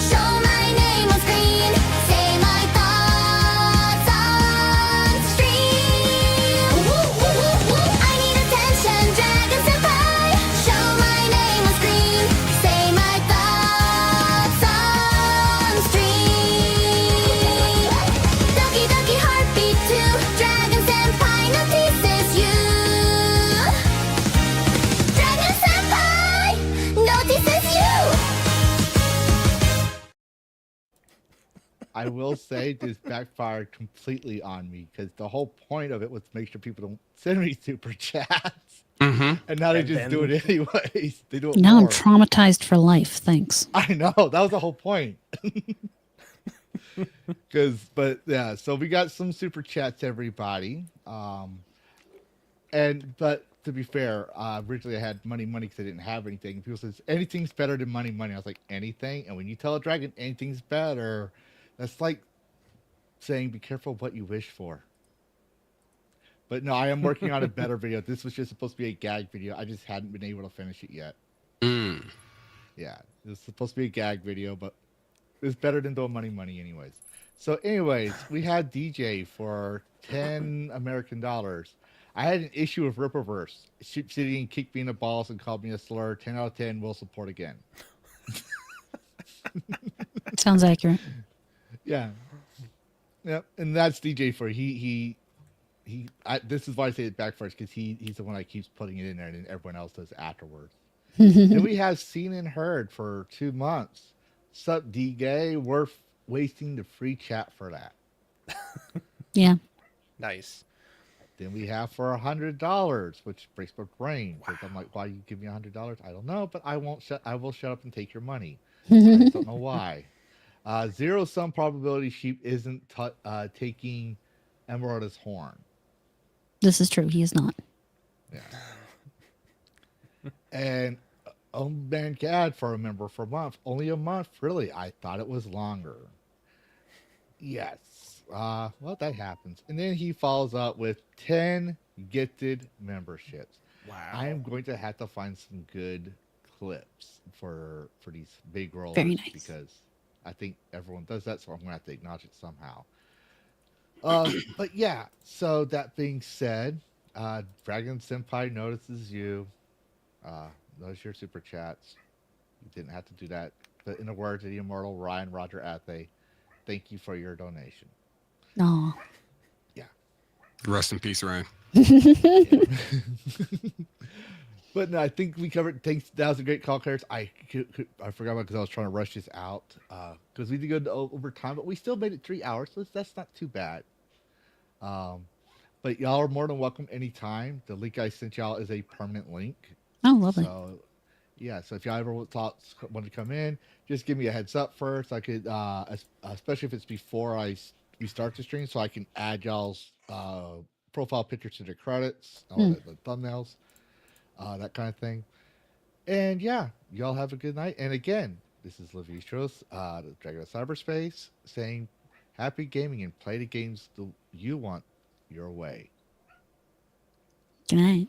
Show my name on screen. Say my thoughts on stream. I need attention, Dragon Senpai. Show my name on screen. Say my thoughts on stream. Doki doki heartbeat too. Dragon Senpai notices you. Dragon Senpai notices you. I will say this backfired completely on me because the whole point of it was to make sure people don't send me super chats. Mm-hmm. And now they And just do it anyways. They do it Now I'm more. traumatized for life. Thanks. I know that was the whole point. But so we got some super chats, everybody. But to be fair, originally I had money because I didn't have anything. People says anything's better than money. I was like, anything. And when you tell a dragon anything's better, that's like saying be careful what you wish for. But no, I am working on a better video. This was just supposed to be a gag video. I just hadn't been able to finish it yet. Mm. Yeah, it was supposed to be a gag video, but it's better than doing money anyways. So anyways, we had DJ for 10 American dollars. I had an issue with Ripperverse. Sheepsidian kicked me in the balls and called me a slur. 10 out of 10 will support again. Sounds accurate. Yeah. Yep. And that's DJ for this is why I say it back first, because he's the one that keeps putting it in there and then everyone else does afterwards. Then we have Seen and Heard for 2 months. Sup, D-Gay? Worth wasting the free chat for that. Yeah. Nice. Then we have for $100, which breaks my brain. Because I'm like, why you give me $100? I don't know, but I will shut up and take your money. I just don't know why. Zero sum probability Sheep isn't taking Emerald's horn. This is true. He is not. Yeah. And Man Cad for a member for a month. Only a month, really. I thought it was longer. Yes. Well, that happens. And then he follows up with 10 gifted memberships. Wow. I am going to have to find some good clips for these big rollers. Very nice. Because I think everyone does that, so I'm going to have to acknowledge it somehow. But yeah, so that being said, Dragon Senpai notices you. Those your super chats. You didn't have to do that. But in the words of the immortal Ryan Roger Athe, thank you for your donation. No. Yeah. Rest in peace, Ryan. But no, I think we covered. Thanks. That was a great call, Karrus. I forgot about because I was trying to rush this out because we did go to overtime, but we still made it 3 hours, so that's not too bad. But y'all are more than welcome anytime. The link I sent y'all is a permanent link. Oh, lovely. So, yeah. So if y'all ever want to come in, just give me a heads up first. I could, especially if it's before we start the stream, so I can add y'all's profile pictures to the credits, or the thumbnails, that kind of thing. And yeah, y'all have a good night. And again, this is Lavistro, the Dragon of Cyberspace, saying happy gaming and play the games you want your way. Good night.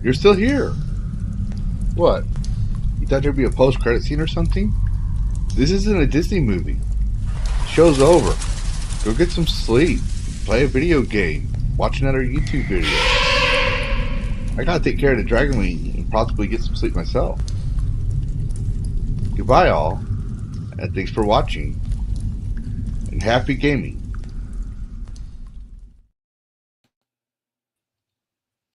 You're still here. What? You thought there'd be a post-credit scene or something? This isn't a Disney movie. The show's over. Go get some sleep. Play a video game. Watch another YouTube video. I gotta take care of the Dragon Wing and possibly get some sleep myself. Goodbye all, and thanks for watching. And happy gaming.